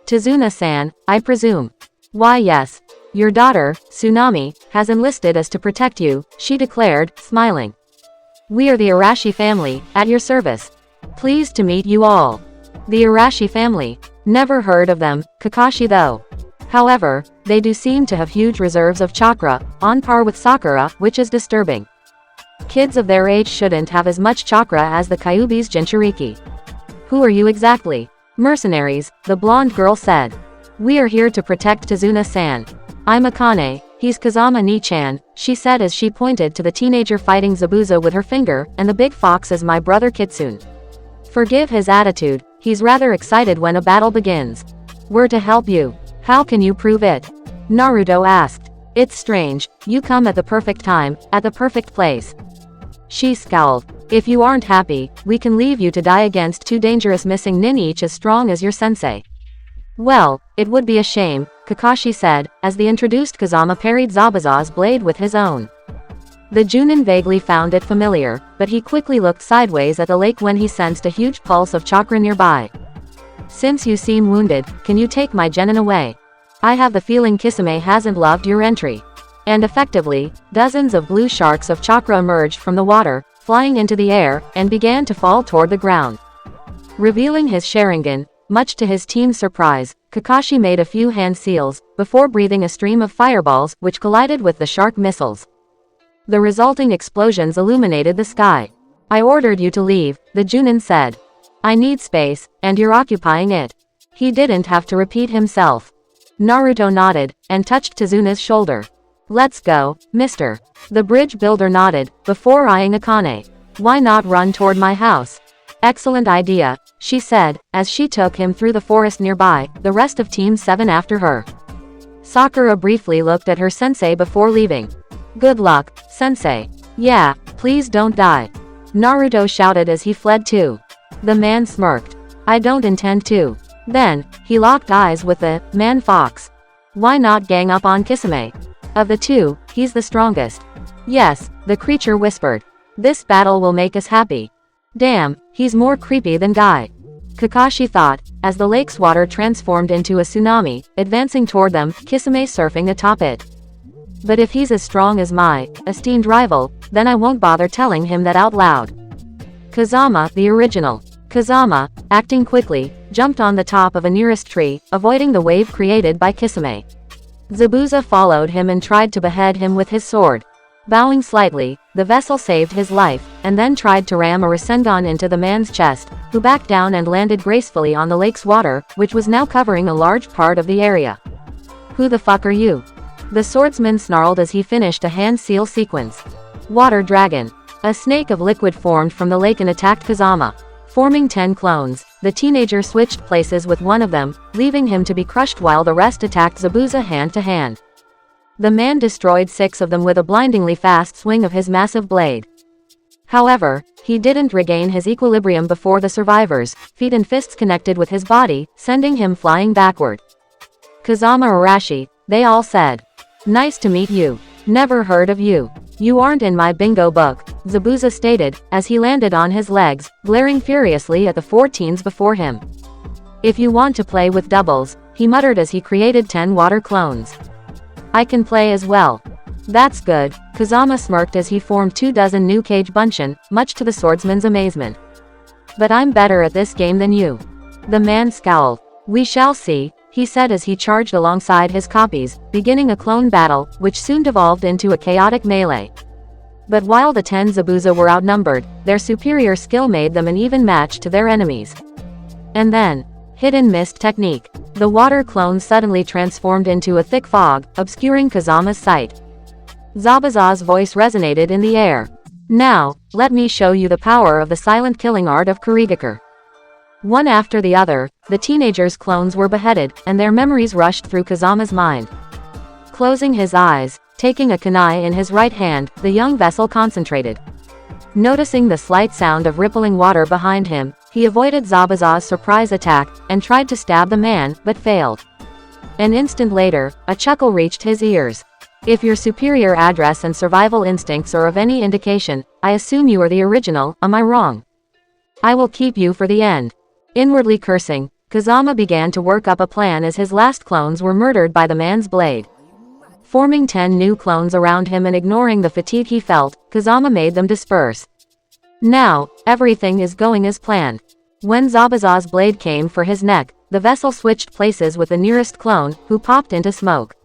Tazuna-san, I presume. Why yes. Your daughter, Tsunami, has enlisted us to protect you, she declared, smiling. We are the Arashi family, at your service. Pleased to meet you all. The Arashi family. Never heard of them, Kakashi though. However, they do seem to have huge reserves of chakra, on par with Sakura, which is disturbing. Kids of their age shouldn't have as much chakra as the Kyuubi's Jinchuriki. Who are you exactly? Mercenaries, the blonde girl said. We are here to protect Tazuna-san. I'm Akane, he's Kazama Ni-chan, she said as she pointed to the teenager fighting Zabuza with her finger, and the big fox is my brother Kitsune. Forgive his attitude, he's rather excited when a battle begins. We're to help you. How can you prove it? Naruto asked. It's strange, you come at the perfect time, at the perfect place. She scowled. If you aren't happy, we can leave you to die against two dangerous missing nin each as strong as your sensei. Well, it would be a shame, Kakashi said, as the introduced Kazama parried Zabuza's blade with his own. The Junin vaguely found it familiar, but he quickly looked sideways at the lake when he sensed a huge pulse of chakra nearby. Since you seem wounded, can you take my genin away? I have the feeling Kisame hasn't loved your entry. And effectively, dozens of blue sharks of chakra emerged from the water, flying into the air, and began to fall toward the ground. Revealing his Sharingan, much to his team's surprise, Kakashi made a few hand seals, before breathing a stream of fireballs, which collided with the shark missiles. The resulting explosions illuminated the sky. I ordered you to leave, the Junin said. I need space, and you're occupying it. He didn't have to repeat himself. Naruto nodded, and touched Tazuna's shoulder. Let's go, mister. The bridge builder nodded, before eyeing Akane. Why not run toward my house? Excellent idea, she said, as she took him through the forest nearby, the rest of Team 7 after her. Sakura briefly looked at her sensei before leaving. Good luck, sensei. Yeah, please don't die. Naruto shouted as he fled too. The man smirked. I don't intend to. Then, he locked eyes with the man fox. Why not gang up on Kisame? Of the two, he's the strongest. Yes, the creature whispered. This battle will make us happy. Damn, he's more creepy than Guy. Kakashi thought, as the lake's water transformed into a tsunami, advancing toward them, Kisame surfing atop it. But if he's as strong as my esteemed rival, then I won't bother telling him that out loud. Kazama, the original. Kazama, acting quickly, jumped on the top of a nearest tree, avoiding the wave created by Kisame. Zabuza followed him and tried to behead him with his sword. Bowing slightly, the vessel saved his life, and then tried to ram a Rasengan into the man's chest, who backed down and landed gracefully on the lake's water, which was now covering a large part of the area. Who the fuck are you? The swordsman snarled as he finished a hand seal sequence. Water dragon. A snake of liquid formed from the lake and attacked Kazama. Forming 10 clones, the teenager switched places with one of them, leaving him to be crushed while the rest attacked Zabuza hand to hand. The man destroyed 6 of them with a blindingly fast swing of his massive blade. However, he didn't regain his equilibrium before the survivors' feet and fists connected with his body, sending him flying backward. Kazama Arashi, they all said. Nice to meet you. Never heard of you. You aren't in my bingo book, Zabuza stated, as he landed on his legs, glaring furiously at the 4 teens before him. If you want to play with doubles, he muttered as he created 10 water clones. I can play as well. That's good, Kazama smirked as he formed 24 new Kage Bunshin, much to the swordsman's amazement. But I'm better at this game than you. The man scowled. We shall see, he said as he charged alongside his copies, beginning a clone battle, which soon devolved into a chaotic melee. But while the 10 Zabuza were outnumbered, their superior skill made them an even match to their enemies. And then, hidden mist technique. The water clone suddenly transformed into a thick fog, obscuring Kazama's sight. Zabuza's voice resonated in the air. Now, let me show you the power of the silent killing art of Kurigakure. One after the other, the teenagers' clones were beheaded, and their memories rushed through Kazama's mind. Closing his eyes, taking a kunai in his right hand, the young vessel concentrated. Noticing the slight sound of rippling water behind him, he avoided Zabuza's surprise attack, and tried to stab the man, but failed. An instant later, a chuckle reached his ears. If your superior address and survival instincts are of any indication, I assume you are the original, am I wrong? I will keep you for the end. Inwardly cursing, Kazama began to work up a plan as his last clones were murdered by the man's blade. Forming 10 new clones around him and ignoring the fatigue he felt, Kazama made them disperse. Now, everything is going as planned. When Zabuza's blade came for his neck, the vessel switched places with the nearest clone, who popped into smoke.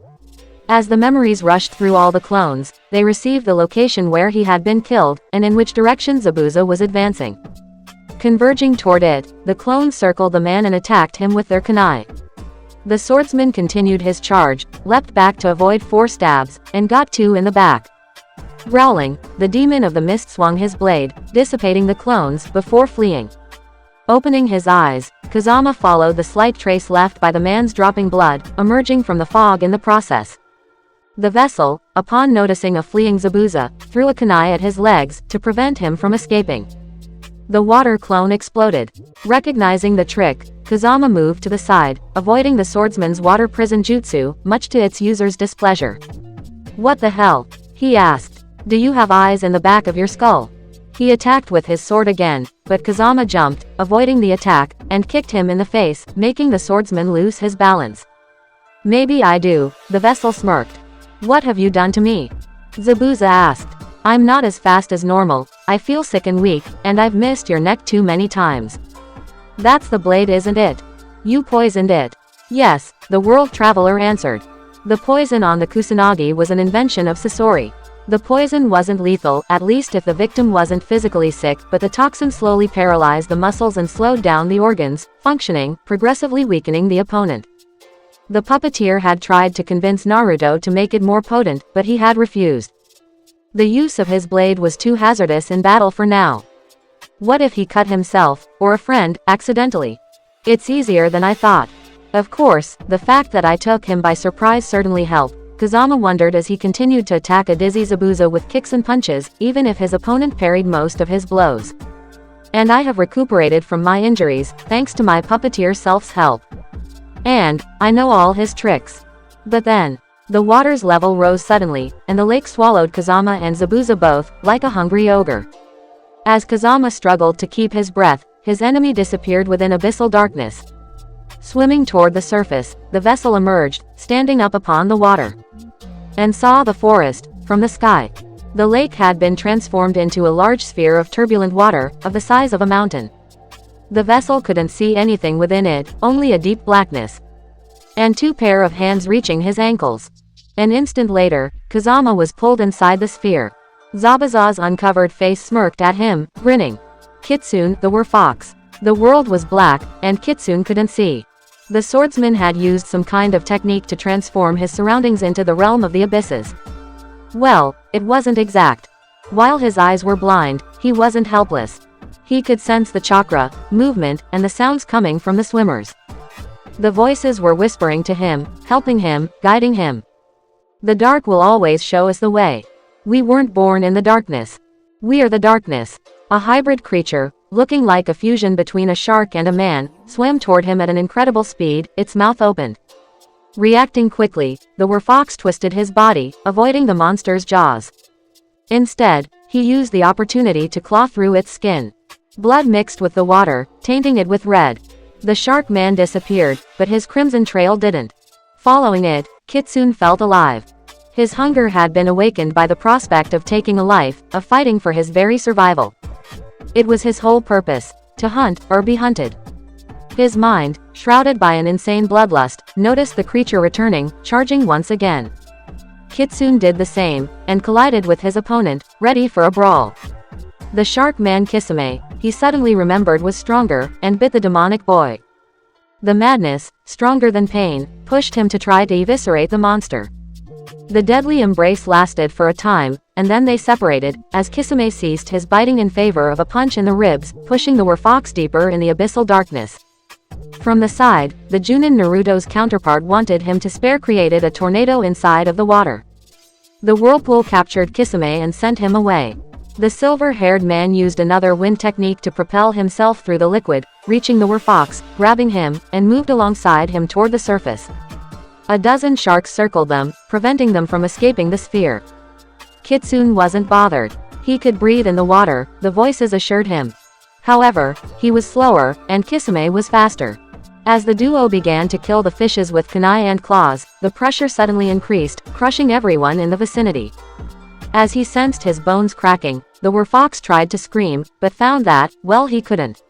As the memories rushed through all the clones, they received the location where he had been killed, and in which direction Zabuza was advancing. Converging toward it, the clones circled the man and attacked him with their kunai. The swordsman continued his charge, leapt back to avoid 4 stabs, and got 2 in the back. Growling, the demon of the mist swung his blade, dissipating the clones, before fleeing. Opening his eyes, Kazama followed the slight trace left by the man's dropping blood, emerging from the fog in the process. The vessel, upon noticing a fleeing Zabuza, threw a kunai at his legs, to prevent him from escaping. The water clone exploded. Recognizing the trick, Kazama moved to the side, avoiding the swordsman's water prison jutsu, much to its user's displeasure. What the hell? He asked. Do you have eyes in the back of your skull? He attacked with his sword again, but Kazama jumped, avoiding the attack, and kicked him in the face, making the swordsman lose his balance. Maybe I do, the vessel smirked. What have you done to me? Zabuza asked. I'm not as fast as normal, I feel sick and weak, and I've missed your neck too many times. That's the blade, isn't it? You poisoned it. Yes, the world traveler answered. The poison on the kusanagi was an invention of Sasori. The poison wasn't lethal, at least if the victim wasn't physically sick, but the toxin slowly paralyzed the muscles and slowed down the organs, functioning, progressively weakening the opponent. The puppeteer had tried to convince Naruto to make it more potent, but he had refused. The use of his blade was too hazardous in battle for now. What if he cut himself, or a friend, accidentally? It's easier than I thought. Of course, the fact that I took him by surprise certainly helped, Kazama wondered as he continued to attack a dizzy Zabuza with kicks and punches, even if his opponent parried most of his blows. And I have recuperated from my injuries, thanks to my puppeteer self's help. And, I know all his tricks. But then, the water's level rose suddenly, and the lake swallowed Kazama and Zabuza both, like a hungry ogre. As Kazama struggled to keep his breath, his enemy disappeared within abyssal darkness. Swimming toward the surface, the vessel emerged, standing up upon the water. And saw the forest, from the sky. The lake had been transformed into a large sphere of turbulent water, of the size of a mountain. The vessel couldn't see anything within it, only a deep blackness. And 2 pair of hands reaching his ankles. An instant later, Kazama was pulled inside the sphere. Zabuza's uncovered face smirked at him, grinning. Kitsune, the werewolf. The world was black, and Kitsune couldn't see. The swordsman had used some kind of technique to transform his surroundings into the realm of the abysses. Well, it wasn't exact. While his eyes were blind, he wasn't helpless. He could sense the chakra, movement, and the sounds coming from the swimmers. The voices were whispering to him, helping him, guiding him. The dark will always show us the way. We weren't born in the darkness. We are the darkness. A hybrid creature, looking like a fusion between a shark and a man, swam toward him at an incredible speed, its mouth opened. Reacting quickly, the werewolf twisted his body, avoiding the monster's jaws. Instead, he used the opportunity to claw through its skin. Blood mixed with the water, tainting it with red. The shark man disappeared, but his crimson trail didn't. Following it, Kitsune felt alive. His hunger had been awakened by the prospect of taking a life, of fighting for his very survival. It was his whole purpose, to hunt, or be hunted. His mind, shrouded by an insane bloodlust, noticed the creature returning, charging once again. Kitsune did the same, and collided with his opponent, ready for a brawl. The shark man Kisame, he suddenly remembered, was stronger, and bit the demonic boy. The madness, stronger than pain, pushed him to try to eviscerate the monster. The deadly embrace lasted for a time, and then they separated, as Kisame ceased his biting in favor of a punch in the ribs, pushing the werfox deeper in the abyssal darkness. From the side, the Junin Naruto's counterpart wanted him to spare, created a tornado inside of the water. The whirlpool captured Kisame and sent him away. The silver-haired man used another wind technique to propel himself through the liquid, reaching the werfox, grabbing him, and moved alongside him toward the surface. A dozen sharks circled them, preventing them from escaping the sphere. Kitsune wasn't bothered. He could breathe in the water, the voices assured him. However, he was slower, and Kisame was faster. As the duo began to kill the fishes with kunai and claws, the pressure suddenly increased, crushing everyone in the vicinity. As he sensed his bones cracking, the werfox tried to scream, but found that, well, he couldn't.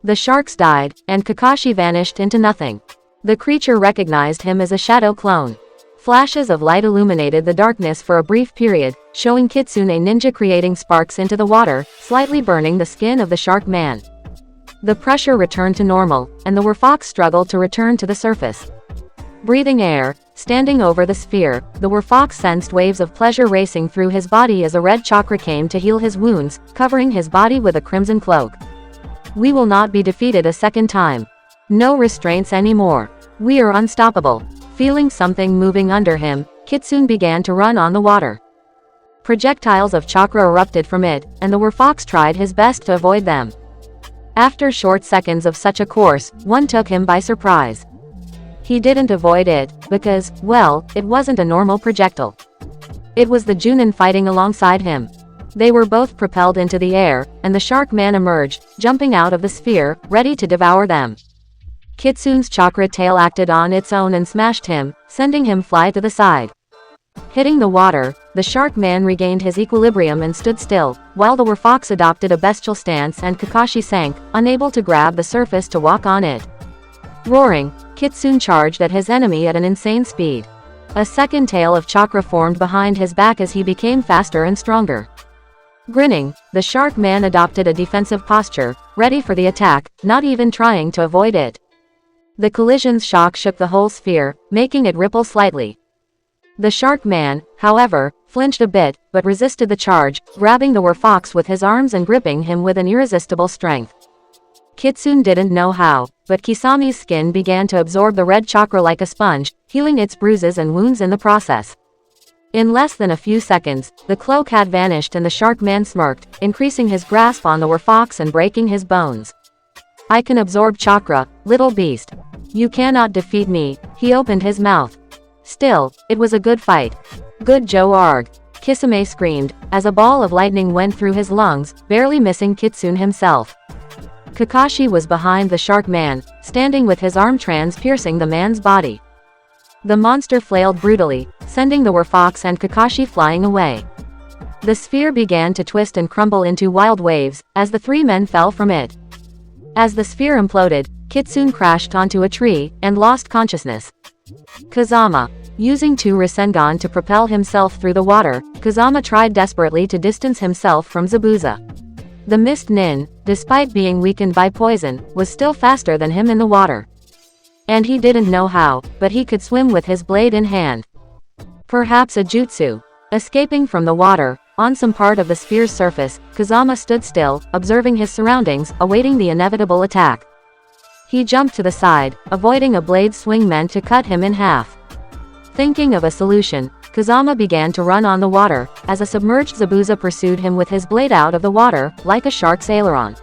The sharks died, and Kakashi vanished into nothing. The creature recognized him as a shadow clone. Flashes of light illuminated the darkness for a brief period, showing Kitsune ninja creating sparks into the water, slightly burning the skin of the shark man. The pressure returned to normal, and the werfox struggled to return to the surface. Breathing air, standing over the sphere, the werfox sensed waves of pleasure racing through his body as a red chakra came to heal his wounds, covering his body with a crimson cloak. We will not be defeated a second time. No restraints anymore. We are unstoppable. Feeling something moving under him, Kitsune began to run on the water. Projectiles of chakra erupted from it, and the werfox tried his best to avoid them. After short seconds of such a course, one took him by surprise. He didn't avoid it, because, well, it wasn't a normal projectile. It was the Junin fighting alongside him. They were both propelled into the air, and the shark man emerged, jumping out of the sphere, ready to devour them. Kitsune's chakra tail acted on its own and smashed him, sending him fly to the side. Hitting the water, the shark man regained his equilibrium and stood still, while the werfox adopted a bestial stance and Kakashi sank, unable to grab the surface to walk on it. Roaring, Kitsune charged at his enemy at an insane speed. A second tail of chakra formed behind his back as he became faster and stronger. Grinning, the shark man adopted a defensive posture, ready for the attack, not even trying to avoid it. The collision's shock shook the whole sphere, making it ripple slightly. The shark man, however, flinched a bit, but resisted the charge, grabbing the werfox with his arms and gripping him with an irresistible strength. Kitsune didn't know how, but Kisame's skin began to absorb the red chakra like a sponge, healing its bruises and wounds in the process. In less than a few seconds, the cloak had vanished and the shark man smirked, increasing his grasp on the werfox and breaking his bones. I can absorb chakra, little beast. You cannot defeat me, he opened his mouth. Still, it was a good fight. Good Joe Arg. Kisame screamed, as a ball of lightning went through his lungs, barely missing Kitsune himself. Kakashi was behind the shark man, standing with his arm piercing the man's body. The monster flailed brutally, sending the werfox and Kakashi flying away. The sphere began to twist and crumble into wild waves, as the three men fell from it. As the sphere imploded, Kitsune crashed onto a tree, and lost consciousness. Kazama. Using two Rasengan to propel himself through the water, Kazama tried desperately to distance himself from Zabuza. The Mist Nin, despite being weakened by poison, was still faster than him in the water. And he didn't know how, but he could swim with his blade in hand. Perhaps a jutsu. Escaping from the water, on some part of the sphere's surface, Kazama stood still, observing his surroundings, awaiting the inevitable attack. He jumped to the side, avoiding a blade swing meant to cut him in half. Thinking of a solution, Kazama began to run on the water, as a submerged Zabuza pursued him with his blade out of the water, like a shark's aileron.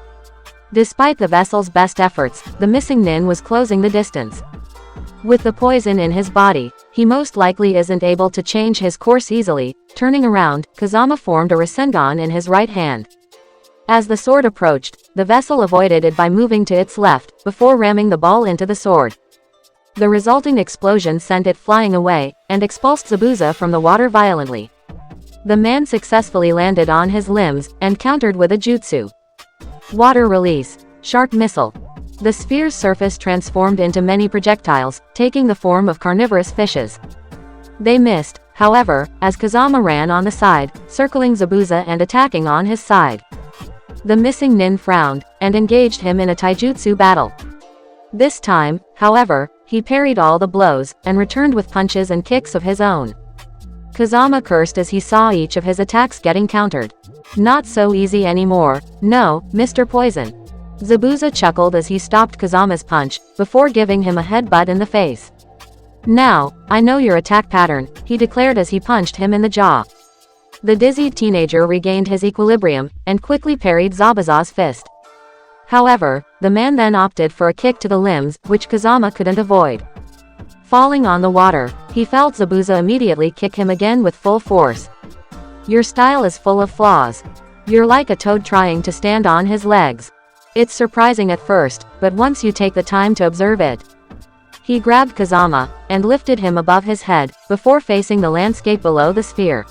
Despite the vessel's best efforts, the missing Nin was closing the distance. With the poison in his body, he most likely isn't able to change his course easily. Turning around, Kazama formed a Rasengan in his right hand. As the sword approached, the vessel avoided it by moving to its left, before ramming the ball into the sword. The resulting explosion sent it flying away, and expulsed Zabuza from the water violently. The man successfully landed on his limbs, and countered with a jutsu. Water release. Shark missile. The sphere's surface transformed into many projectiles, taking the form of carnivorous fishes. They missed, however, as Kazama ran on the side, circling Zabuza and attacking on his side. The missing nin frowned, and engaged him in a taijutsu battle. This time, however, he parried all the blows, and returned with punches and kicks of his own. Kazama cursed as he saw each of his attacks getting countered. Not so easy anymore, no, Mr. Poison. Zabuza chuckled as he stopped Kazama's punch, before giving him a headbutt in the face. Now, I know your attack pattern, he declared as he punched him in the jaw. The dizzied teenager regained his equilibrium, and quickly parried Zabuza's fist. However, the man then opted for a kick to the limbs, which Kazama couldn't avoid. Falling on the water, he felt Zabuza immediately kick him again with full force. Your style is full of flaws. You're like a toad trying to stand on his legs. It's surprising at first, but once you take the time to observe it. He grabbed Kazama, and lifted him above his head, before facing the landscape below the sphere.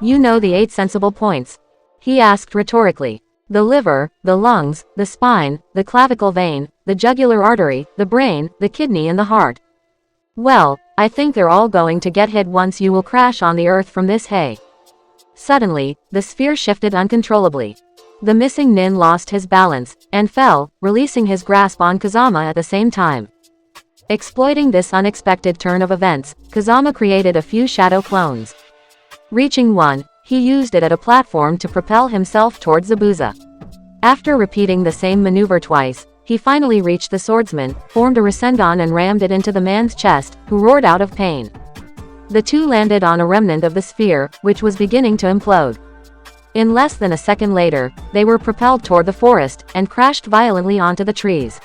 You know the 8 sensible points? He asked rhetorically. The liver, the lungs, the spine, the clavicle vein, the jugular artery, the brain, the kidney and the heart. Well, I think they're all going to get hit once you will crash on the earth from this hay. Suddenly, the sphere shifted uncontrollably. The missing nin lost his balance, and fell, releasing his grasp on Kazama at the same time. Exploiting this unexpected turn of events, Kazama created a few shadow clones. Reaching one, he used it at a platform to propel himself towards Zabuza. After repeating the same maneuver twice, he finally reached the swordsman, formed a Rasengan and rammed it into the man's chest, who roared out of pain. The two landed on a remnant of the sphere, which was beginning to implode. In less than a second later, they were propelled toward the forest, and crashed violently onto the trees.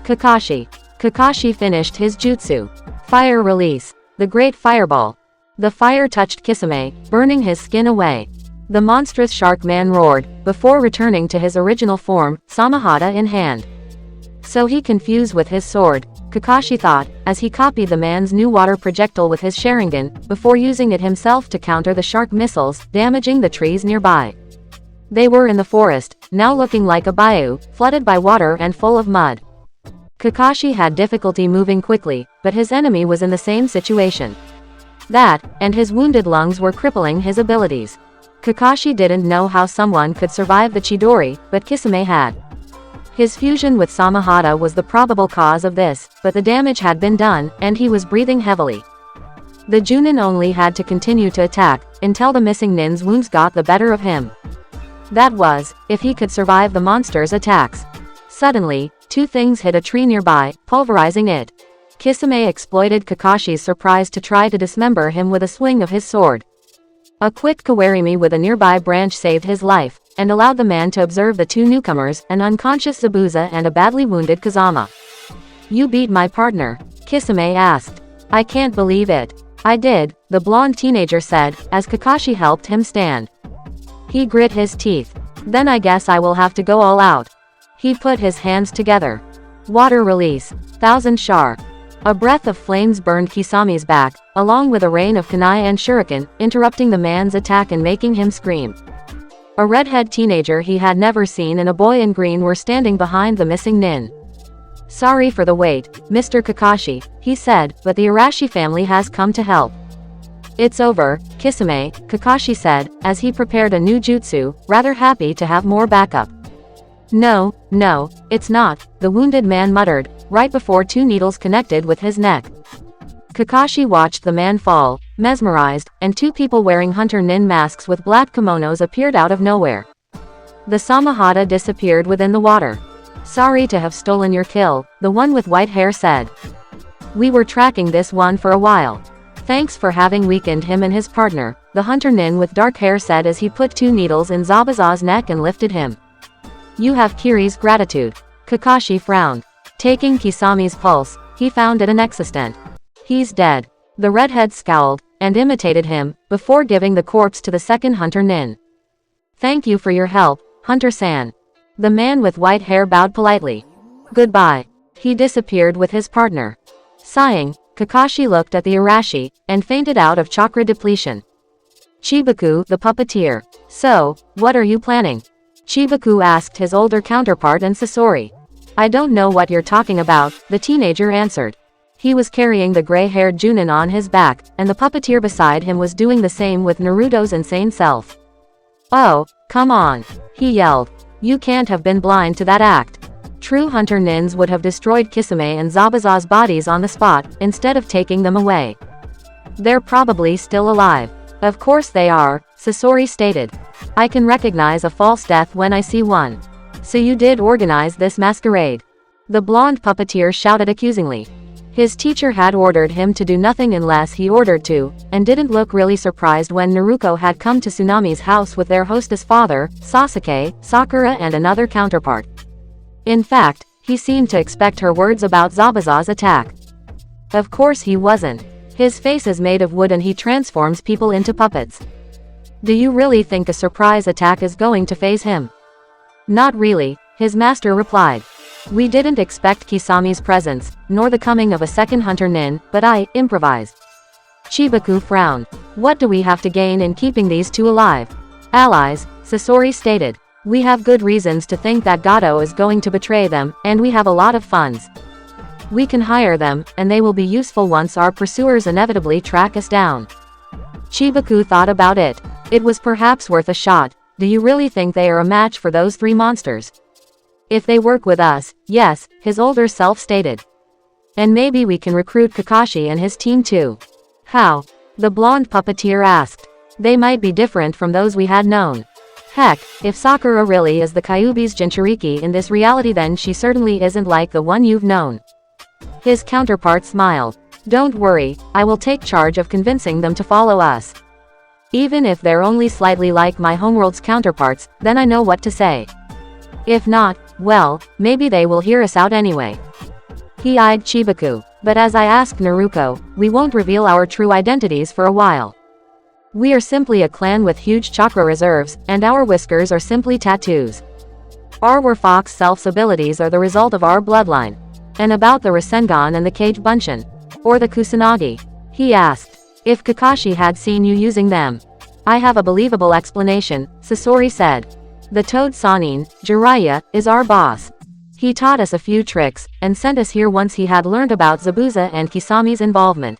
Kakashi finished his jutsu. Fire release. The great fireball. The fire touched Kisame, burning his skin away. The monstrous shark man roared, before returning to his original form, Samahata in hand. So he confused with his sword, Kakashi thought, as he copied the man's new water projectile with his Sharingan, before using it himself to counter the shark missiles, damaging the trees nearby. They were in the forest, now looking like a bayou, flooded by water and full of mud. Kakashi had difficulty moving quickly, but his enemy was in the same situation. That, and his wounded lungs were crippling his abilities. Kakashi didn't know how someone could survive the Chidori, but Kisame had. His fusion with Samahata was the probable cause of this, but the damage had been done, and he was breathing heavily. The Junin only had to continue to attack, until the missing nin's wounds got the better of him. That was, if he could survive the monster's attacks. Suddenly, two things hit a tree nearby, pulverizing it. Kisame exploited Kakashi's surprise to try to dismember him with a swing of his sword. A quick kawarimi with a nearby branch saved his life, and allowed the man to observe the two newcomers, an unconscious Zabuza and a badly wounded Kazama. You beat my partner? Kisame asked. I can't believe it. I did, the blonde teenager said, as Kakashi helped him stand. He grit his teeth. Then I guess I will have to go all out. He put his hands together. Water release. 1000 Char. A breath of flames burned Kisami's back, along with a rain of kunai and shuriken, interrupting the man's attack and making him scream. A redhead teenager he had never seen and a boy in green were standing behind the missing nin. Sorry for the wait, Mr. Kakashi, he said, but the Arashi family has come to help. It's over, Kisame, Kakashi said, as he prepared a new jutsu, rather happy to have more backup. No, it's not, the wounded man muttered, right before two needles connected with his neck. Kakashi watched the man fall, mesmerized, and two people wearing hunter nin masks with black kimonos appeared out of nowhere. The Samahata disappeared within the water. Sorry to have stolen your kill, the one with white hair said. We were tracking this one for a while. Thanks for having weakened him and his partner, the hunter nin with dark hair said as he put two needles in Zabuza's neck and lifted him. You have Kiri's gratitude. Kakashi frowned. Taking Kisami's pulse, he found it inexistent. He's dead. The redhead scowled, and imitated him, before giving the corpse to the second hunter nin. Thank you for your help, Hunter-san. The man with white hair bowed politely. Goodbye. He disappeared with his partner. Sighing, Kakashi looked at the Arashi, and fainted out of chakra depletion. Chibaku, the puppeteer. So, what are you planning? Chibaku asked his older counterpart and Sasori. I don't know what you're talking about, the teenager answered. He was carrying the gray-haired Junin on his back, and the puppeteer beside him was doing the same with Naruto's insane self. Oh, come on, he yelled. You can't have been blind to that act. True hunter nins would have destroyed Kisame and Zabuza's bodies on the spot, instead of taking them away. They're probably still alive. Of course they are, Sasori stated. I can recognize a false death when I see one. So you did organize this masquerade? The blonde puppeteer shouted accusingly. His teacher had ordered him to do nothing unless he ordered to, and didn't look really surprised when Naruto had come to Tsunami's house with their hostess father, Sasuke, Sakura and another counterpart. In fact, he seemed to expect her words about Zabuza's attack. Of course he wasn't. His face is made of wood and he transforms people into puppets. Do you really think a surprise attack is going to faze him? Not really, his master replied. We didn't expect Kisami's presence, nor the coming of a second hunter nin, but I improvised. Chibaku frowned. What do we have to gain in keeping these two alive? Allies, Sasori stated. We have good reasons to think that Gato is going to betray them, and we have a lot of funds. We can hire them, and they will be useful once our pursuers inevitably track us down. Chibaku thought about it. It was perhaps worth a shot. Do you really think they are a match for those three monsters? If they work with us, yes, his older self stated. And maybe we can recruit Kakashi and his team too. How? The blonde puppeteer asked. They might be different from those we had known. Heck, if Sakura really is the Kyuubi's Jinchuriki in this reality, then she certainly isn't like the one you've known. His counterpart smiled. Don't worry, I will take charge of convincing them to follow us. Even if they're only slightly like my homeworld's counterparts, then I know what to say. If not, well, maybe they will hear us out anyway. He eyed Chibaku. But as I asked Naruto, we won't reveal our true identities for a while. We are simply a clan with huge chakra reserves, and our whiskers are simply tattoos. Our fox self's abilities are the result of our bloodline. And about the Rasengan and the Kage Bunshin? Or the Kusanagi? He asked. If Kakashi had seen you using them. I have a believable explanation, Sasori said. The Toad Sanin, Jiraiya, is our boss. He taught us a few tricks, and sent us here once he had learned about Zabuza and Kisami's involvement.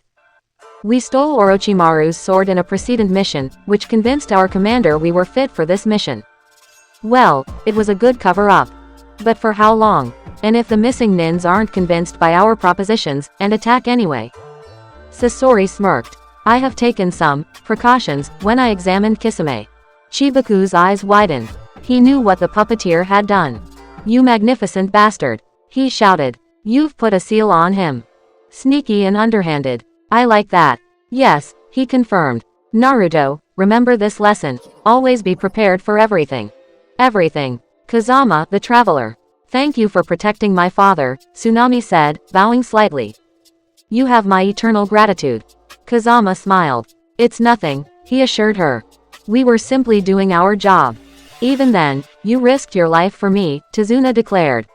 We stole Orochimaru's sword in a precedent mission, which convinced our commander we were fit for this mission. Well, it was a good cover-up. But for how long? And if the missing nins aren't convinced by our propositions, and attack anyway? Sasori smirked. I have taken some precautions when I examined Kisame. Chibaku's eyes widened. He knew what the puppeteer had done. You magnificent bastard, he shouted. You've put a seal on him. Sneaky and underhanded. I like that. Yes, he confirmed. Naruto, remember this lesson. Always be prepared for everything. Everything. Kazama, the traveler. Thank you for protecting my father, Tsunami said, bowing slightly. You have my eternal gratitude. Kazama smiled. It's nothing, he assured her. We were simply doing our job. Even then, you risked your life for me, Tazuna declared.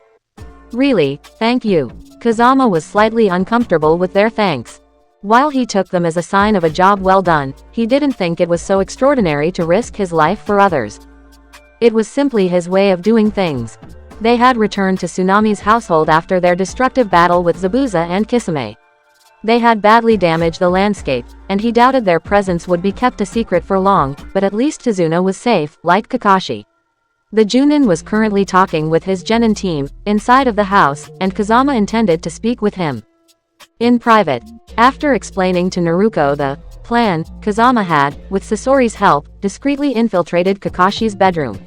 Really, thank you. Kazama was slightly uncomfortable with their thanks. While he took them as a sign of a job well done, he didn't think it was so extraordinary to risk his life for others. It was simply his way of doing things. They had returned to Tsunami's household after their destructive battle with Zabuza and Kisame. They had badly damaged the landscape, and he doubted their presence would be kept a secret for long, but at least Tazuna was safe, like Kakashi. The Junin was currently talking with his genin team, inside of the house, and Kazama intended to speak with him. In private. After explaining to Naruto the plan Kazama had, with Sasori's help, discreetly infiltrated Kakashi's bedroom.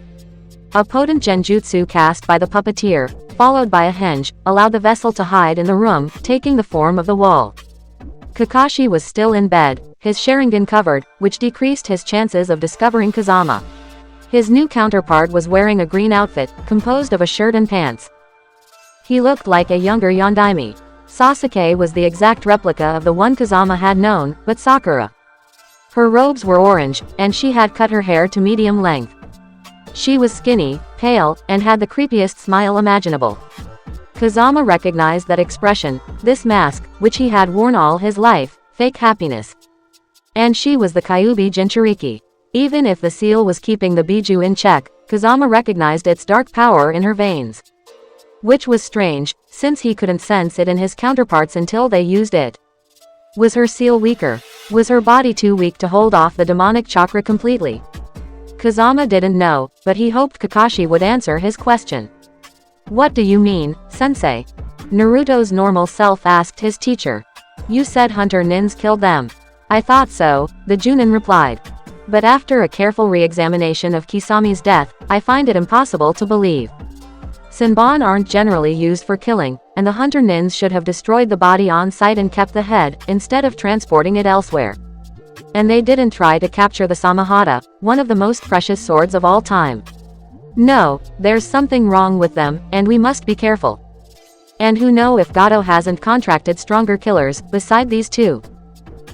A potent genjutsu cast by the puppeteer, followed by a henge, allowed the vessel to hide in the room, taking the form of the wall. Kakashi was still in bed, his Sharingan covered, which decreased his chances of discovering Kazama. His new counterpart was wearing a green outfit, composed of a shirt and pants. He looked like a younger Yondaime. Sasuke was the exact replica of the one Kazama had known, but Sakura. Her robes were orange, and she had cut her hair to medium length. She was skinny, pale, and had the creepiest smile imaginable. Kazama recognized that expression, this mask, which he had worn all his life, fake happiness. And she was the Kyuubi Jinchuriki. Even if the seal was keeping the Biju in check, Kazama recognized its dark power in her veins. Which was strange, since he couldn't sense it in his counterparts until they used it. Was her seal weaker? Was her body too weak to hold off the demonic chakra completely? Kazama didn't know, but he hoped Kakashi would answer his question. What do you mean, sensei? Naruto's normal self asked his teacher. You said Hunter Nins killed them. I thought so, the Junin replied. But after a careful re-examination of Kisami's death, I find it impossible to believe. Senbon aren't generally used for killing, and the Hunter Nins should have destroyed the body on site and kept the head, instead of transporting it elsewhere. And they didn't try to capture the Samahata, one of the most precious swords of all time. No, there's something wrong with them, and we must be careful. And who know if Gato hasn't contracted stronger killers, beside these two.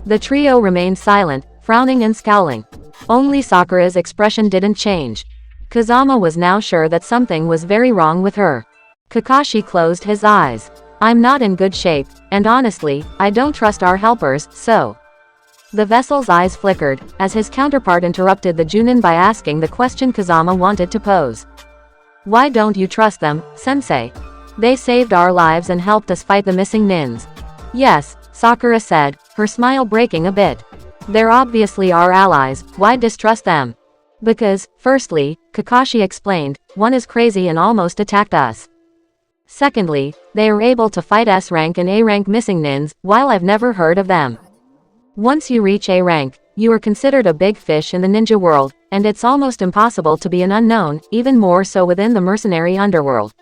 The trio remained silent, frowning and scowling. Only Sakura's expression didn't change. Kazama was now sure that something was very wrong with her. Kakashi closed his eyes. I'm not in good shape, and honestly, I don't trust our helpers, so. The vessel's eyes flickered, as his counterpart interrupted the Junin by asking the question Kazama wanted to pose. Why don't you trust them, sensei? They saved our lives and helped us fight the missing Nins. Yes, Sakura said, her smile breaking a bit. They're obviously our allies, why distrust them? Because, firstly, Kakashi explained, one is crazy and almost attacked us. Secondly, they are able to fight S-rank and A-rank missing Nins, while I've never heard of them. Once you reach A rank, you are considered a big fish in the ninja world, and it's almost impossible to be an unknown, even more so within the mercenary underworld.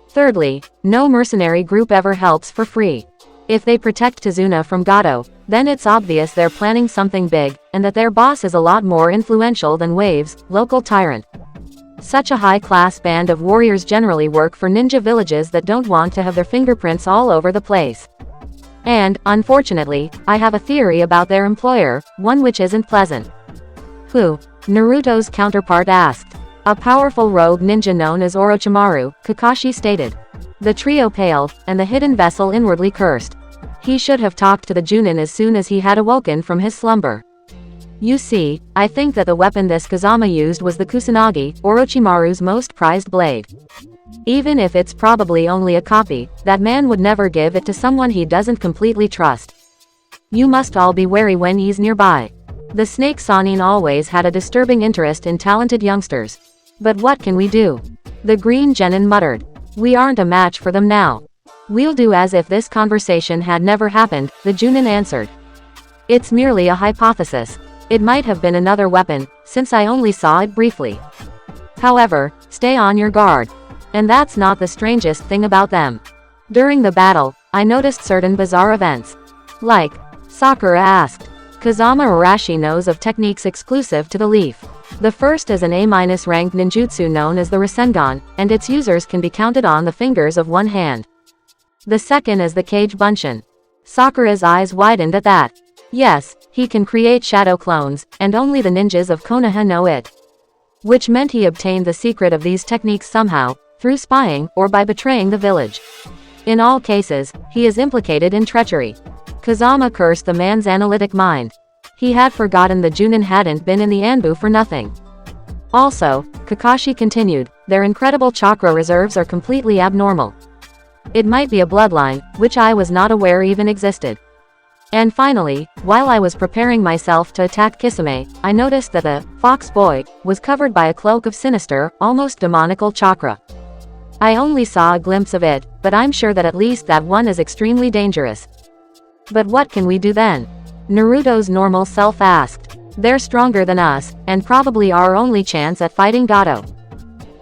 Thirdly, no mercenary group ever helps for free. If they protect Tazuna from Gato, then it's obvious they're planning something big, and that their boss is a lot more influential than Waves, local tyrant. Such a high-class band of warriors generally work for ninja villages that don't want to have their fingerprints all over the place. And, unfortunately, I have a theory about their employer, one which isn't pleasant. Who? Naruto's counterpart asked. A powerful rogue ninja known as Orochimaru, Kakashi stated. The trio paled, and the hidden vessel inwardly cursed. He should have talked to the Junin as soon as he had awoken from his slumber. You see, I think that the weapon this Kazama used was the Kusanagi, Orochimaru's most prized blade. Even if it's probably only a copy, that man would never give it to someone he doesn't completely trust. You must all be wary when he's nearby. The snake Sanin always had a disturbing interest in talented youngsters. But what can we do? The green genin muttered. We aren't a match for them now. We'll do as if this conversation had never happened, the Junin answered. It's merely a hypothesis. It might have been another weapon, since I only saw it briefly. However, stay on your guard. And that's not the strangest thing about them. During the battle, I noticed certain bizarre events. Like? Sakura asked. Kazama Arashi knows of techniques exclusive to the leaf. The first is an A-ranked ninjutsu known as the Rasengan, and its users can be counted on the fingers of one hand. The second is the Kage Bunshin. Sakura's eyes widened at that. Yes, he can create shadow clones, and only the ninjas of Konoha know it. Which meant he obtained the secret of these techniques somehow, through spying, or by betraying the village. In all cases, he is implicated in treachery. Kazama cursed the man's analytic mind. He had forgotten the Junin hadn't been in the Anbu for nothing. Also, Kakashi continued, their incredible chakra reserves are completely abnormal. It might be a bloodline, which I was not aware even existed. And finally, while I was preparing myself to attack Kisame, I noticed that the fox boy was covered by a cloak of sinister, almost demonical chakra. I only saw a glimpse of it, but I'm sure that at least that one is extremely dangerous. But what can we do then? Naruto's normal self asked. They're stronger than us, and probably our only chance at fighting Gato.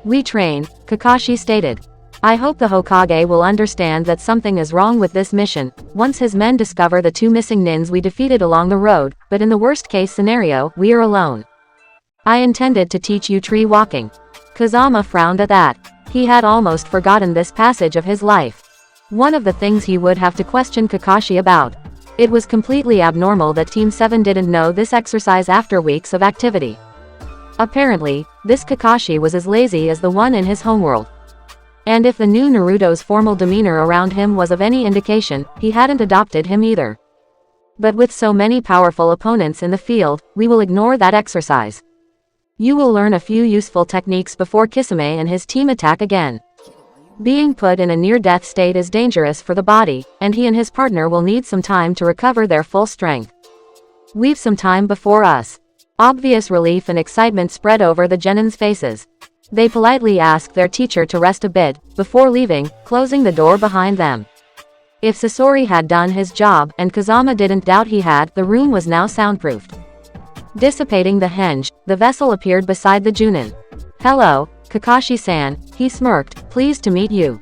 We train, Kakashi stated. I hope the Hokage will understand that something is wrong with this mission, once his men discover the two missing Nins we defeated along the road, but in the worst case scenario, we are alone. I intended to teach you tree walking. Kazama frowned at that. He had almost forgotten this passage of his life. One of the things he would have to question Kakashi about. It was completely abnormal that Team 7 didn't know this exercise after weeks of activity. Apparently, this Kakashi was as lazy as the one in his homeworld. And if the new Naruto's formal demeanor around him was of any indication, he hadn't adopted him either. But with so many powerful opponents in the field, we will ignore that exercise. You will learn a few useful techniques before Kisame and his team attack again. Being put in a near-death state is dangerous for the body, and he and his partner will need some time to recover their full strength. We've some time before us. Obvious relief and excitement spread over the Genins' faces. They politely asked their teacher to rest a bit, before leaving, closing the door behind them. If Sasori had done his job, and Kazama didn't doubt he had, the room was now soundproofed. Dissipating the henge, the vessel appeared beside the Junin. "Hello, Kakashi-san," he smirked, "pleased to meet you."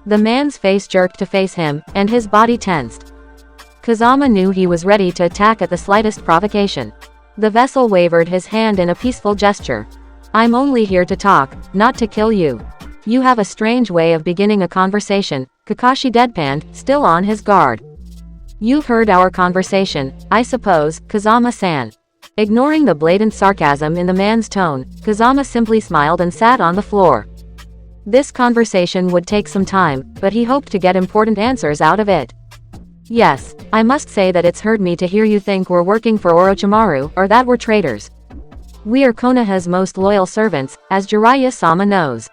The man's face jerked to face him, and his body tensed. Kazama knew he was ready to attack at the slightest provocation. The vessel wavered his hand in a peaceful gesture. "I'm only here to talk, not to kill you. You have a strange way of beginning a conversation," Kakashi deadpanned, still on his guard. "You've heard our conversation, I suppose, Kazama-san." Ignoring the blatant sarcasm in the man's tone, Kazama simply smiled and sat on the floor. This conversation would take some time, but he hoped to get important answers out of it. "Yes, I must say that it's hurt me to hear you think we're working for Orochimaru, or that we're traitors. We are Konoha's most loyal servants, as Jiraiya-sama knows."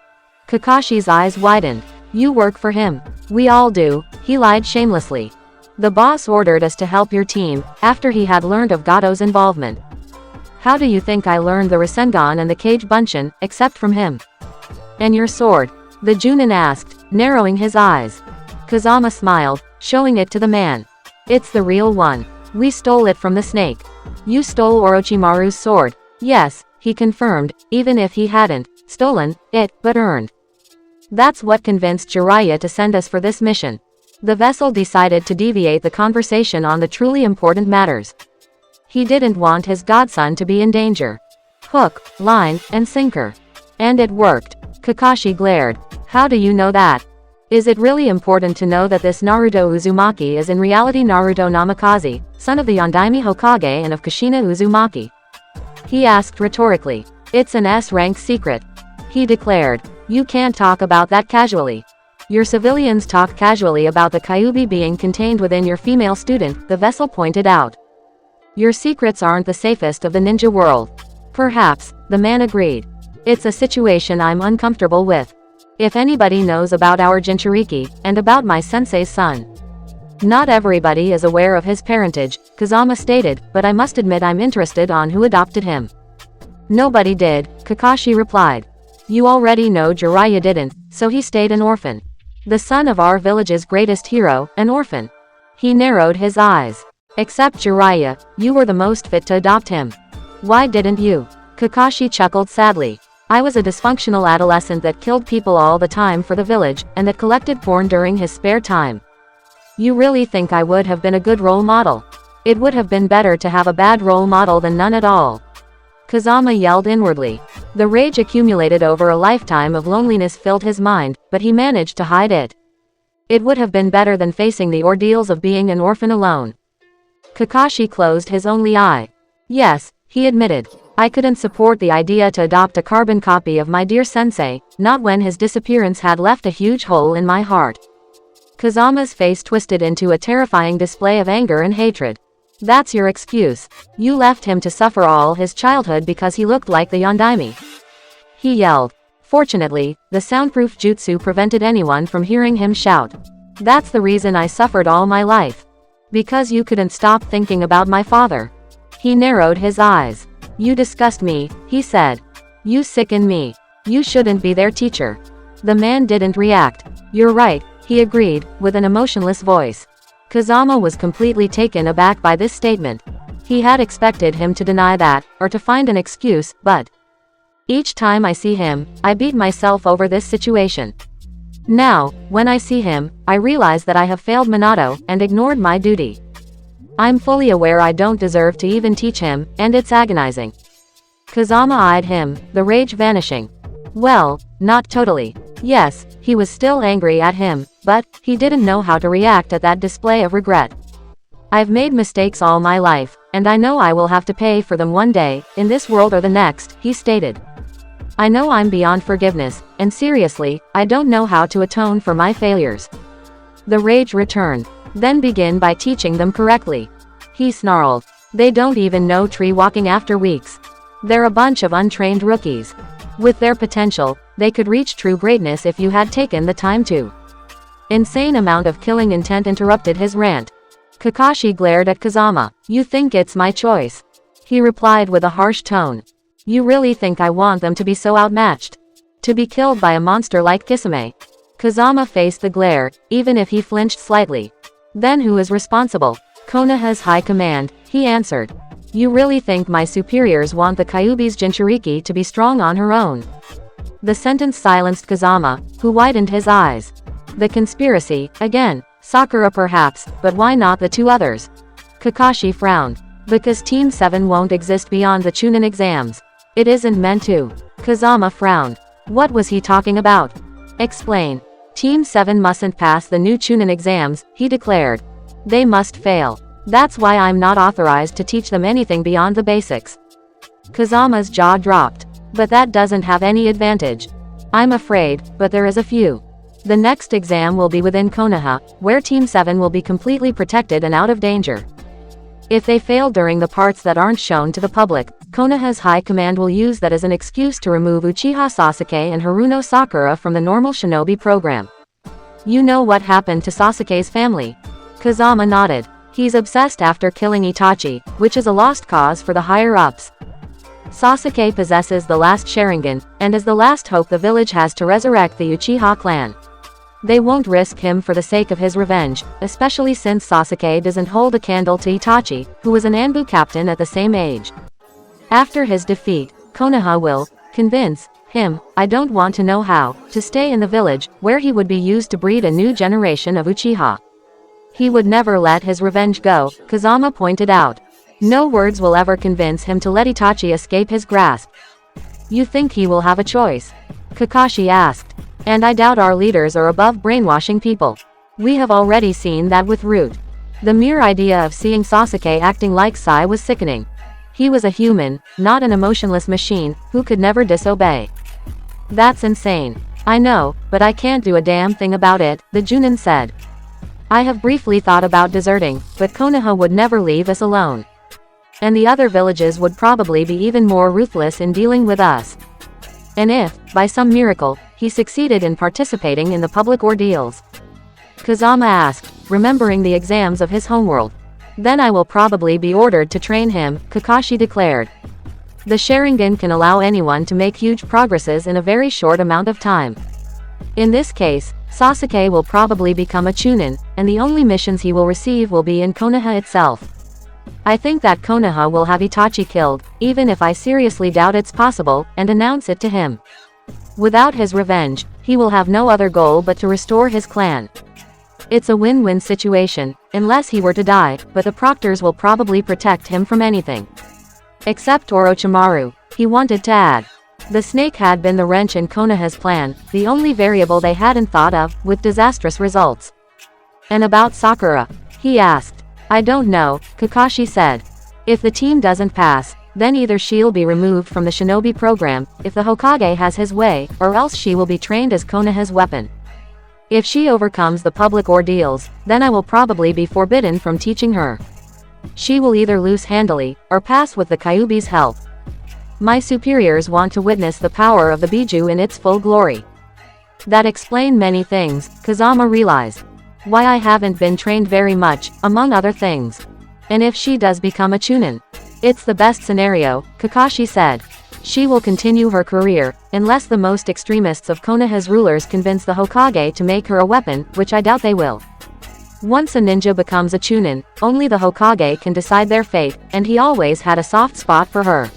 Kakashi's eyes widened. "You work for him." "We all do," he lied shamelessly. "The boss ordered us to help your team, after he had learned of Gato's involvement." "How do you think I learned the Rasengan and the Kage Bunshin, except from him?" "And your sword?" the Junin asked, narrowing his eyes. Kazama smiled, showing it to the man. "It's the real one. We stole it from the snake." "You stole Orochimaru's sword?" "Yes," he confirmed, even if he hadn't stolen it, but earned. "That's what convinced Jiraiya to send us for this mission." The vessel decided to deviate the conversation on the truly important matters. He didn't want his godson to be in danger. Hook, line, and sinker. And it worked. Kakashi glared. "How do you know that? Is it really important to know that this Naruto Uzumaki is in reality Naruto Namikaze, son of the Yondaime Hokage and of Kushina Uzumaki?" he asked rhetorically. "It's an S-rank secret," he declared. "You can't talk about that casually. Your civilians talk casually about the Kyuubi being contained within your female student," the vessel pointed out. "Your secrets aren't the safest of the ninja world." "Perhaps," the man agreed. "It's a situation I'm uncomfortable with. If anybody knows about our Jinchuriki, and about my sensei's son." "Not everybody is aware of his parentage," Kazama stated, "but I must admit I'm interested on who adopted him." "Nobody did," Kakashi replied. "You already know Jiraiya didn't, so he stayed an orphan. The son of our village's greatest hero, an orphan." He narrowed his eyes. "Except Jiraiya, you were the most fit to adopt him. Why didn't you?" Kakashi chuckled sadly. "I was a dysfunctional adolescent that killed people all the time for the village, and that collected porn during his spare time. You really think I would have been a good role model? It would have been better to have a bad role model than none at all." Kazama yelled inwardly. The rage accumulated over a lifetime of loneliness filled his mind, but he managed to hide it. It would have been better than facing the ordeals of being an orphan alone. Kakashi closed his only eye. "Yes," he admitted. "I couldn't support the idea to adopt a carbon copy of my dear sensei, not when his disappearance had left a huge hole in my heart." Kazama's face twisted into a terrifying display of anger and hatred. "That's your excuse. You left him to suffer all his childhood because he looked like the Yondaime," he yelled. Fortunately, the soundproof jutsu prevented anyone from hearing him shout. "That's the reason I suffered all my life. Because you couldn't stop thinking about my father." He narrowed his eyes. "You disgust me," he said. "You sicken me. You shouldn't be their teacher." The man didn't react. "You're right," he agreed, with an emotionless voice. Kazama was completely taken aback by this statement. He had expected him to deny that, or to find an excuse, but each time I see him, I beat myself over this situation. Now, when I see him, I realize that I have failed Minato, and ignored my duty. I'm fully aware I don't deserve to even teach him, and it's agonizing." Kazama eyed him, the rage vanishing. Well, not totally. Yes, he was still angry at him, but he didn't know how to react at that display of regret. "I've made mistakes all my life, and I know I will have to pay for them one day, in this world or the next," he stated. "I know I'm beyond forgiveness, and seriously, I don't know how to atone for my failures." The rage returned. "Then begin by teaching them correctly," he snarled. "They don't even know tree walking after weeks. They're a bunch of untrained rookies. With their potential, they could reach true greatness if you had taken the time to. Insane amount of killing intent interrupted his rant. Kakashi glared at Kazama. You think it's my choice? He replied with a harsh tone. You really think I want them to be so outmatched? To be killed by a monster like Kisame? Kazama faced the glare, even if he flinched slightly. Then who is responsible? Konoha's high command, he answered. You really think my superiors want the Kyuubi's Jinchuriki to be strong on her own? The sentence silenced Kazama, who widened his eyes. The conspiracy, again. Sakura perhaps, but why not the two others? Kakashi frowned. Because Team 7 won't exist beyond the Chunin exams. It isn't meant to. Kazama frowned. What was he talking about? Explain. Team 7 mustn't pass the new Chunin exams, he declared. They must fail. That's why I'm not authorized to teach them anything beyond the basics. Kazama's jaw dropped. But that doesn't have any advantage. I'm afraid, but there is a few. The next exam will be within Konoha, where Team 7 will be completely protected and out of danger. If they fail during the parts that aren't shown to the public, Konoha's high command will use that as an excuse to remove Uchiha Sasuke and Haruno Sakura from the normal shinobi program. You know what happened to Sasuke's family? Kazama nodded. He's obsessed after killing Itachi, which is a lost cause for the higher-ups. Sasuke possesses the last Sharingan, and is the last hope the village has to resurrect the Uchiha clan. They won't risk him for the sake of his revenge, especially since Sasuke doesn't hold a candle to Itachi, who was an Anbu captain at the same age. After his defeat, Konoha will convince him, I don't want to know how, to stay in the village, where he would be used to breed a new generation of Uchiha. He would never let his revenge go, Kazama pointed out. No words will ever convince him to let Itachi escape his grasp. You think he will have a choice? Kakashi asked. And I doubt our leaders are above brainwashing people. We have already seen that with Root. The mere idea of seeing Sasuke acting like Sai was sickening. He was a human, not an emotionless machine, who could never disobey. That's insane. I know, but I can't do a damn thing about it, the Junin said. I have briefly thought about deserting, but Konoha would never leave us alone. And the other villages would probably be even more ruthless in dealing with us. And if, by some miracle, he succeeded in participating in the public ordeals? Kazama asked, remembering the exams of his homeworld. Then I will probably be ordered to train him, Kakashi declared. The Sharingan can allow anyone to make huge progresses in a very short amount of time. In this case, Sasuke will probably become a Chunin, and the only missions he will receive will be in Konoha itself. I think that Konoha will have Itachi killed, even if I seriously doubt it's possible, and announce it to him. Without his revenge, he will have no other goal but to restore his clan. It's a win-win situation, unless he were to die, but the proctors will probably protect him from anything. Except Orochimaru, he wanted to add. The snake had been the wrench in Konoha's plan, the only variable they hadn't thought of, with disastrous results. And about Sakura? He asked. I don't know, Kakashi said. If the team doesn't pass, then either she'll be removed from the shinobi program, if the Hokage has his way, or else she will be trained as Konoha's weapon. If she overcomes the public ordeals, then I will probably be forbidden from teaching her. She will either lose handily, or pass with the Kyuubi's help. My superiors want to witness the power of the Biju in its full glory. That explained many things, Kazama realized. Why I haven't been trained very much, among other things. And if she does become a Chunin? It's the best scenario, Kakashi said. She will continue her career, unless the most extremists of Konoha's rulers convince the Hokage to make her a weapon, which I doubt they will. Once a ninja becomes a Chunin, only the Hokage can decide their fate, and he always had a soft spot for her.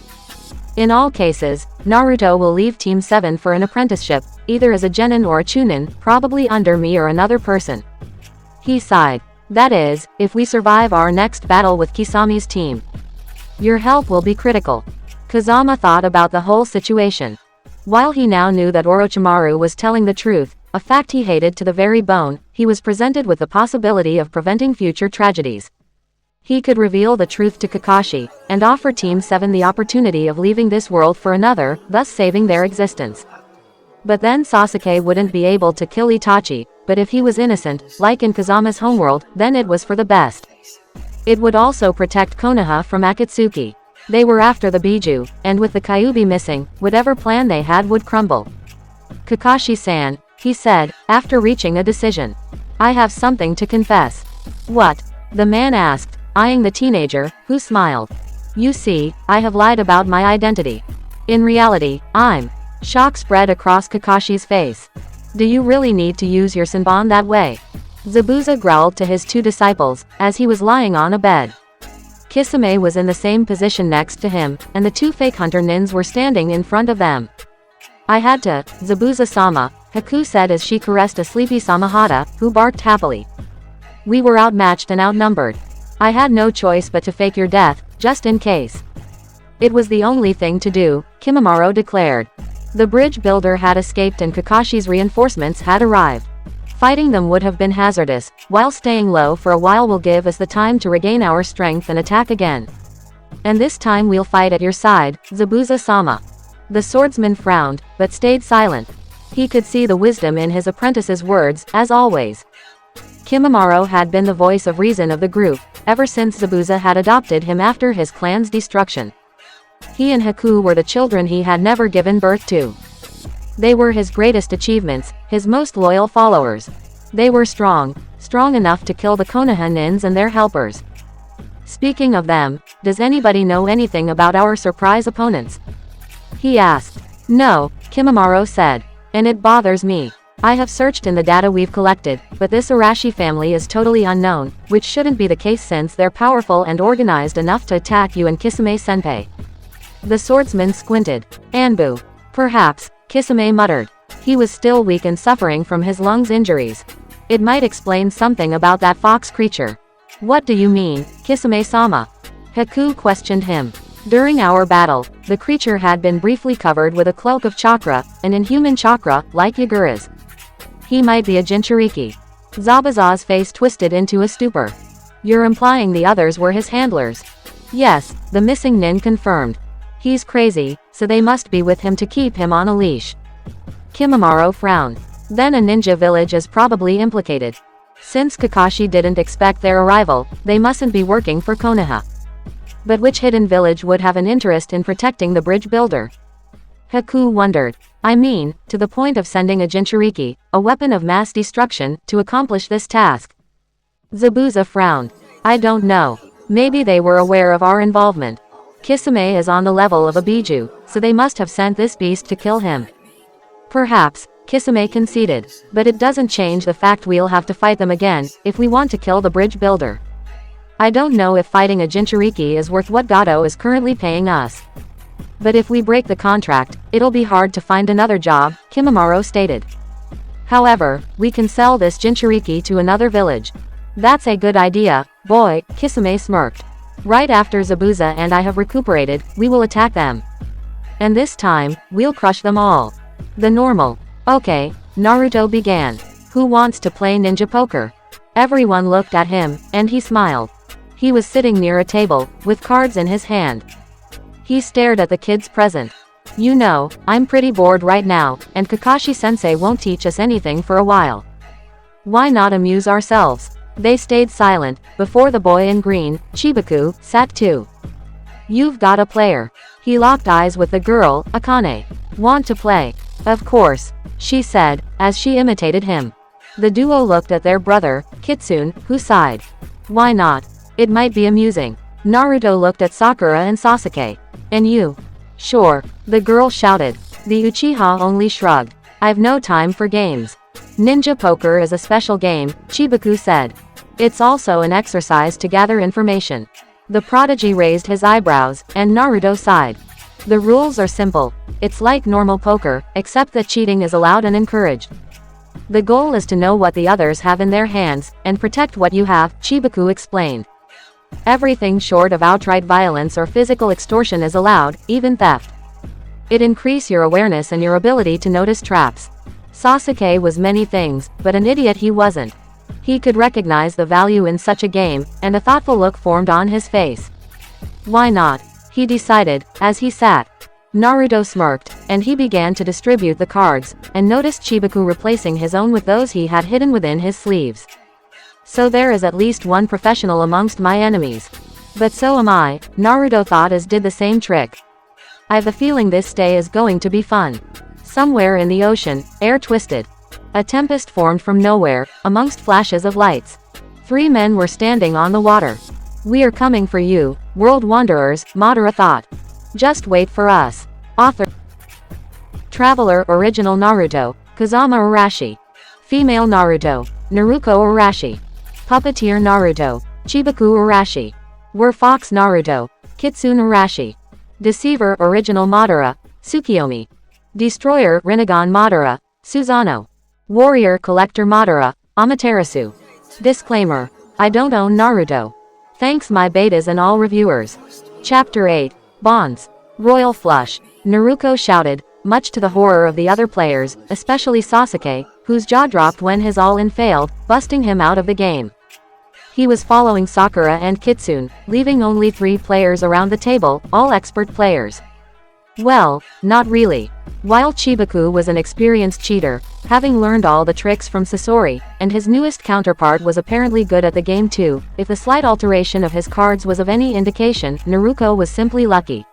In all cases, Naruto will leave Team 7 for an apprenticeship, either as a genin or a Chunin, probably under me or another person. He sighed. That is, if we survive our next battle with Kisami's team. Your help will be critical. Kazama thought about the whole situation. While he now knew that Orochimaru was telling the truth, a fact he hated to the very bone, he was presented with the possibility of preventing future tragedies. He could reveal the truth to Kakashi, and offer Team 7 the opportunity of leaving this world for another, thus saving their existence. But then Sasuke wouldn't be able to kill Itachi, but if he was innocent, like in Kazama's homeworld, then it was for the best. It would also protect Konoha from Akatsuki. They were after the Biju, and with the Kyuubi missing, whatever plan they had would crumble. Kakashi-san, he said, after reaching a decision. I have something to confess. What? The man asked, eyeing the teenager, who smiled. You see, I have lied about my identity. In reality, I'm. Shock spread across Kakashi's face. Do you really need to use your Senbon that way? Zabuza growled to his two disciples, as he was lying on a bed. Kisame was in the same position next to him, and the two fake hunter nins were standing in front of them. I had to, Zabuza-sama, Haku said as she caressed a sleepy Samahata, who barked happily. We were outmatched and outnumbered. I had no choice but to fake your death, just in case. It was the only thing to do, Kimimaro declared. The bridge builder had escaped and Kakashi's reinforcements had arrived. Fighting them would have been hazardous, while staying low for a while will give us the time to regain our strength and attack again. And this time we'll fight at your side, Zabuza-sama. The swordsman frowned, but stayed silent. He could see the wisdom in his apprentice's words, as always. Kimimaro had been the voice of reason of the group, ever since Zabuza had adopted him after his clan's destruction. He and Haku were the children he had never given birth to. They were his greatest achievements, his most loyal followers. They were strong enough to kill the Konoha nins and their helpers. Speaking of them, does anybody know anything about our surprise opponents? He asked. No, Kimimaro said. And it bothers me. I have searched in the data we've collected, but this Arashi family is totally unknown, which shouldn't be the case since they're powerful and organized enough to attack you and Kisame-senpai. The swordsman squinted. Anbu. Perhaps, Kisame muttered. He was still weak and suffering from his lungs injuries. It might explain something about that fox creature. What do you mean, Kisame-sama? Haku questioned him. During our battle, the creature had been briefly covered with a cloak of chakra, an inhuman chakra, like Yagura's. He might be a Jinchuriki. Zabuza's face twisted into a stupor. You're implying the others were his handlers? Yes, the missing nin confirmed. He's crazy, so they must be with him to keep him on a leash. Kimimaro frowned. Then a ninja village is probably implicated. Since Kakashi didn't expect their arrival, they mustn't be working for Konoha. But which hidden village would have an interest in protecting the bridge builder? Haku wondered. I mean, to the point of sending a Jinchuriki, a weapon of mass destruction, to accomplish this task. Zabuza frowned. I don't know. Maybe they were aware of our involvement. Kisame is on the level of a Biju, so they must have sent this beast to kill him. Perhaps, Kisame conceded, but it doesn't change the fact we'll have to fight them again, if we want to kill the bridge builder. I don't know if fighting a Jinchuriki is worth what Gato is currently paying us. But if we break the contract, it'll be hard to find another job, Kimimaro stated. However, we can sell this Jinchuriki to another village. That's a good idea, boy, Kisame smirked. Right after Zabuza and I have recuperated, we will attack them. And this time, we'll crush them all. The normal. Okay, Naruto began. Who wants to play ninja poker? Everyone looked at him, and he smiled. He was sitting near a table, with cards in his hand. He stared at the kids present. You know, I'm pretty bored right now, and Kakashi-sensei won't teach us anything for a while. Why not amuse ourselves? They stayed silent. Before the boy in green, Chibaku, sat too. You've got a player. He locked eyes with the girl, Akane. Want to play? Of course, she said, as she imitated him. The duo looked at their brother, Kitsune, who sighed. Why not? It might be amusing. Naruto looked at Sakura and Sasuke. And you? Sure, the girl shouted. The Uchiha only shrugged. I've no time for games. Ninja poker is a special game, Chibaku said. It's also an exercise to gather information. The prodigy raised his eyebrows, and Naruto sighed. The rules are simple. It's like normal poker, except that cheating is allowed and encouraged. The goal is to know what the others have in their hands, and protect what you have, Chibaku explained. Everything short of outright violence or physical extortion is allowed, even theft. It increases your awareness and your ability to notice traps. Sasuke was many things, but an idiot he wasn't. He could recognize the value in such a game, and a thoughtful look formed on his face. Why not? He decided, as he sat. Naruto smirked, and he began to distribute the cards, and noticed Chibaku replacing his own with those he had hidden within his sleeves. So there is at least one professional amongst my enemies. But so am I, Naruto thought as did the same trick. I've the feeling this day is going to be fun. Somewhere in the ocean, air twisted. A tempest formed from nowhere, amongst flashes of lights. 3 men were standing on the water. We are coming for you, world wanderers, Madara thought. Just wait for us. Author. Traveler original Naruto, Kazama Arashi. Female Naruto, Naruko Arashi. Puppeteer Naruto, Chibaku Arashi. Were Fox Naruto, Kitsune Arashi. Deceiver original Madara, Tsukiyomi. Destroyer Rinnegan Madara, Susanoo. Warrior Collector Madara, Amaterasu. Disclaimer. I don't own Naruto. Thanks my betas and all reviewers. Chapter 8. Bonds. Royal Flush. Naruto shouted, much to the horror of the other players, especially Sasuke, whose jaw dropped when his all-in failed, busting him out of the game. He was following Sakura and Kitsune, leaving only 3 players around the table, all expert players. Well, not really. While Chibaku was an experienced cheater, having learned all the tricks from Sasori, and his newest counterpart was apparently good at the game too, if the slight alteration of his cards was of any indication, Naruto was simply lucky.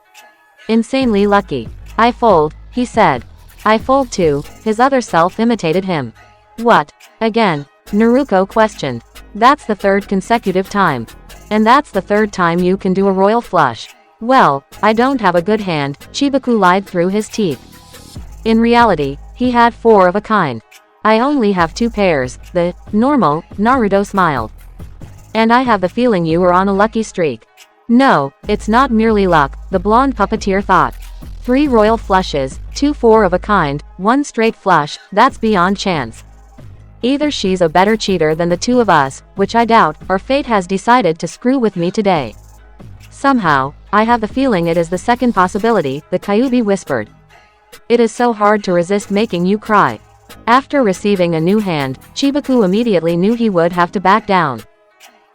Insanely lucky. I fold, he said. I fold too, his other self imitated him. What? Again? Naruto questioned. That's the 3rd consecutive time. And that's the 3rd time you can do a royal flush. Well, I don't have a good hand, Chibaku lied through his teeth. In reality, he had 4 of a kind. I only have 2 pairs, the normal, Naruto smiled. And I have the feeling you were on a lucky streak. No, it's not merely luck, the blonde puppeteer thought. 3 royal flushes, 2 4 of a kind, 1 straight flush, that's beyond chance. Either she's a better cheater than the 2 of us, which I doubt, or fate has decided to screw with me today. Somehow, I have the feeling it is the second possibility, the Kyuubi whispered. It is so hard to resist making you cry. After receiving a new hand, Chibaku immediately knew he would have to back down.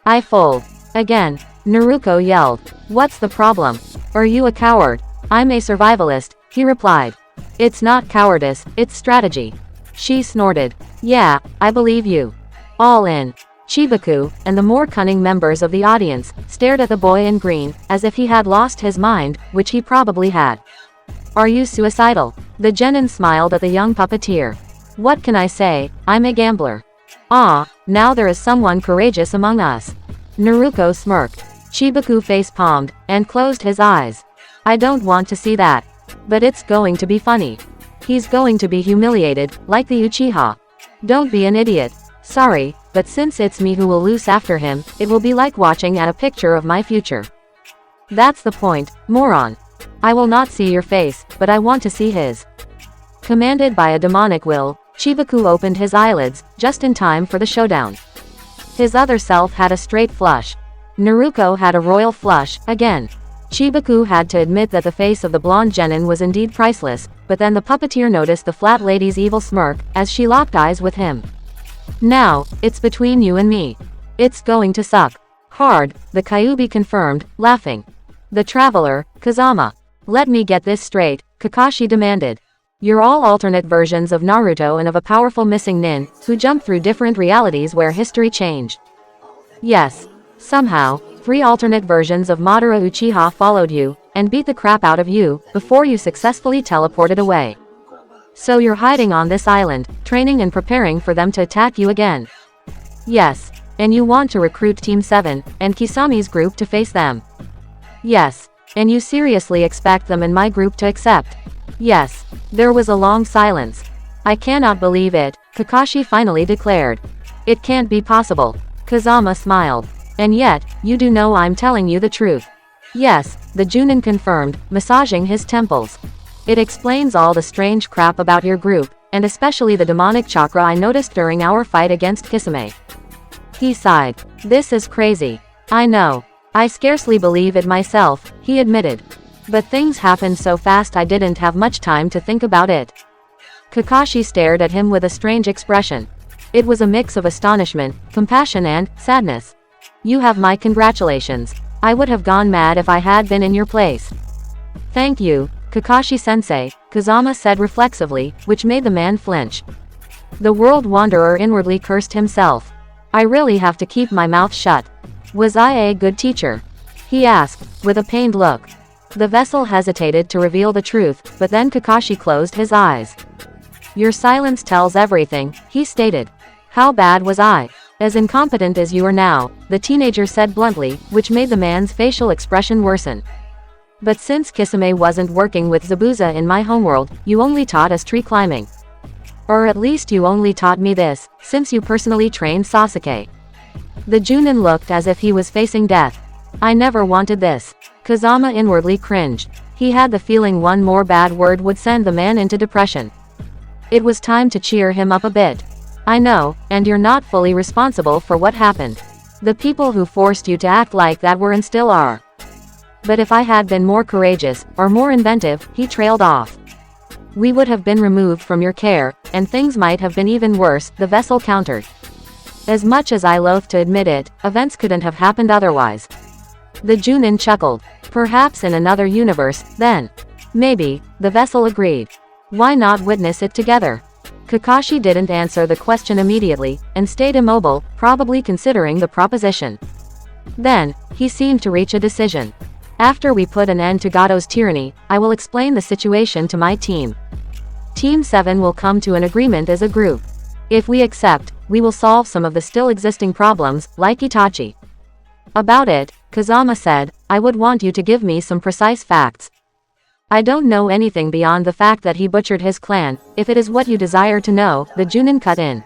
I fold. Again, Naruto yelled. What's the problem? Are you a coward? I'm a survivalist, he replied. It's not cowardice, it's strategy. She snorted. Yeah, I believe you. All in. Chibaku, and the more cunning members of the audience, stared at the boy in green, as if he had lost his mind, which he probably had. Are you suicidal? The genin smiled at the young puppeteer. What can I say, I'm a gambler. Ah, now there is someone courageous among us. Naruto smirked. Chibaku face-palmed, and closed his eyes. I don't want to see that. But it's going to be funny. He's going to be humiliated, like the Uchiha. Don't be an idiot. Sorry, but since it's me who will lose after him, it will be like watching at a picture of my future. That's the point, moron. I will not see your face, but I want to see his. Commanded by a demonic will, Chibaku opened his eyelids, just in time for the showdown. His other self had a straight flush. Naruto had a royal flush, again. Chibaku had to admit that the face of the blonde genin was indeed priceless, but then the puppeteer noticed the flat lady's evil smirk, as she locked eyes with him. Now, it's between you and me. It's going to suck. Hard, the Kyuubi confirmed, laughing. The traveler, Kazama. Let me get this straight, Kakashi demanded. You're all alternate versions of Naruto and of a powerful missing nin, who jumped through different realities where history changed. Yes. Somehow, 3 alternate versions of Madara Uchiha followed you, and beat the crap out of you, before you successfully teleported away. So you're hiding on this island, training and preparing for them to attack you again. Yes. And you want to recruit Team 7, and Kisami's group to face them. Yes. And you seriously expect them and my group to accept. Yes. There was a long silence. I cannot believe it, Kakashi finally declared. It can't be possible. Kazama smiled. And yet, you do know I'm telling you the truth. Yes, the Junin confirmed, massaging his temples. It explains all the strange crap about your group, and especially the demonic chakra I noticed during our fight against Kisame. He sighed. This is crazy. I know. I scarcely believe it myself, he admitted. But things happened so fast I didn't have much time to think about it. Kakashi stared at him with a strange expression. It was a mix of astonishment, compassion and sadness. You have my congratulations. I would have gone mad if I had been in your place. Thank you, Kakashi-sensei, Kazama said reflexively, which made the man flinch. The world wanderer inwardly cursed himself. I really have to keep my mouth shut. Was I a good teacher? he asked, with a pained look. The vessel hesitated to reveal the truth, but then Kakashi closed his eyes. Your silence tells everything, he stated. How bad was I? As incompetent as you are now, the teenager said bluntly, which made the man's facial expression worsen. But since Kisame wasn't working with Zabuza in my homeworld, you only taught us tree climbing. Or at least you only taught me this, since you personally trained Sasuke. The Junin looked as if he was facing death. I never wanted this. Kazama inwardly cringed. He had the feeling one more bad word would send the man into depression. It was time to cheer him up a bit. I know, and you're not fully responsible for what happened. The people who forced you to act like that were and still are. But if I had been more courageous, or more inventive, he trailed off. We would have been removed from your care, and things might have been even worse, the vessel countered. As much as I loathe to admit it, events couldn't have happened otherwise. The Junin chuckled. Perhaps in another universe, then. Maybe, the vessel agreed. Why not witness it together? Kakashi didn't answer the question immediately, and stayed immobile, probably considering the proposition. Then, he seemed to reach a decision. After we put an end to Gato's tyranny, I will explain the situation to my team. Team 7 will come to an agreement as a group. If we accept, we will solve some of the still existing problems, like Itachi. About it, Kazama said, I would want you to give me some precise facts. I don't know anything beyond the fact that he butchered his clan. If it is what you desire to know, the Junin cut in.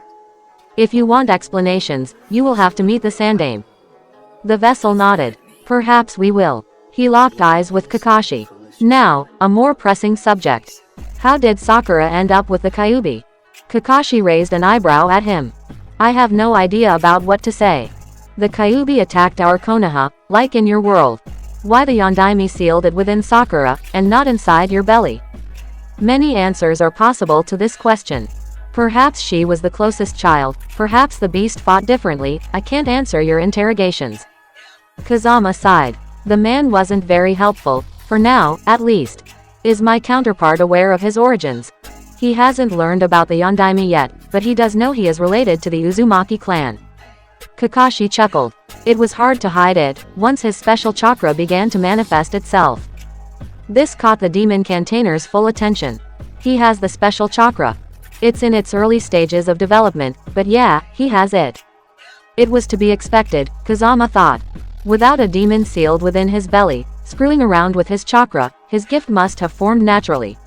If you want explanations, you will have to meet the Sandaime. The vessel nodded. Perhaps we will. He locked eyes with Kakashi. Now, a more pressing subject. How did Sakura end up with the Kyuubi? Kakashi raised an eyebrow at him. I have no idea about what to say. The Kyuubi attacked our Konoha, like in your world. Why the Yondaime sealed it within Sakura, and not inside your belly? Many answers are possible to this question. Perhaps she was the closest child, perhaps the beast fought differently, I can't answer your interrogations. Kazama sighed. The man wasn't very helpful, for now, at least. Is my counterpart aware of his origins? He hasn't learned about the Yondaime yet, but he does know he is related to the Uzumaki clan. Kakashi chuckled. It was hard to hide it, once his special chakra began to manifest itself. This caught the demon Cantainer's full attention. He has the special chakra. It's in its early stages of development, but yeah, he has it. It was to be expected, Kazama thought. Without a demon sealed within his belly, screwing around with his chakra, his gift must have formed naturally.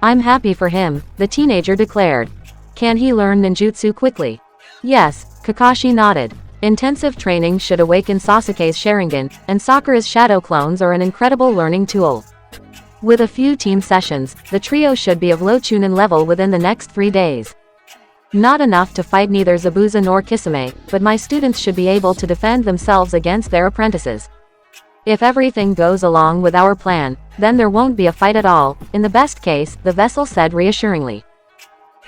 I'm happy for him, the teenager declared. Can he learn ninjutsu quickly? Yes, Kakashi nodded. Intensive training should awaken Sasuke's Sharingan, and Sakura's shadow clones are an incredible learning tool. With a few team sessions, the trio should be of low Chunin level within the next 3 days. Not enough to fight neither Zabuza nor Kisame, but my students should be able to defend themselves against their apprentices. If everything goes along with our plan, then there won't be a fight at all, in the best case, the vessel said reassuringly.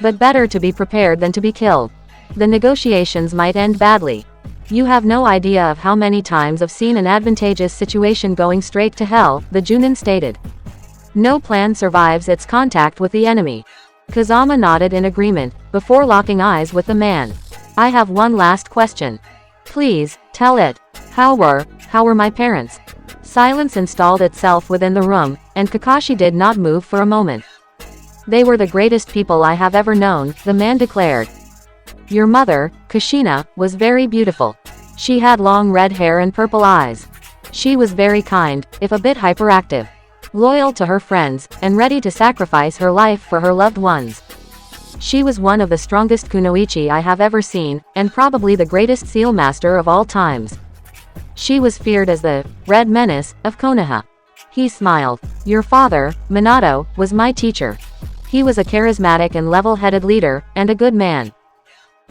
But better to be prepared than to be killed. The negotiations might end badly. You have no idea of how many times I've seen an advantageous situation going straight to hell, the Junin stated. No plan survives its contact with the enemy. Kazama nodded in agreement, before locking eyes with the man. I have one last question. Please, tell it. How were my parents? Silence installed itself within the room, and Kakashi did not move for a moment. They were the greatest people I have ever known, the man declared. Your mother, Kushina, was very beautiful. She had long red hair and purple eyes. She was very kind, if a bit hyperactive. Loyal to her friends, and ready to sacrifice her life for her loved ones. She was one of the strongest kunoichi I have ever seen, and probably the greatest seal master of all times. She was feared as the Red Menace of Konoha. He smiled. Your father, Minato, was my teacher. He was a charismatic and level-headed leader, and a good man.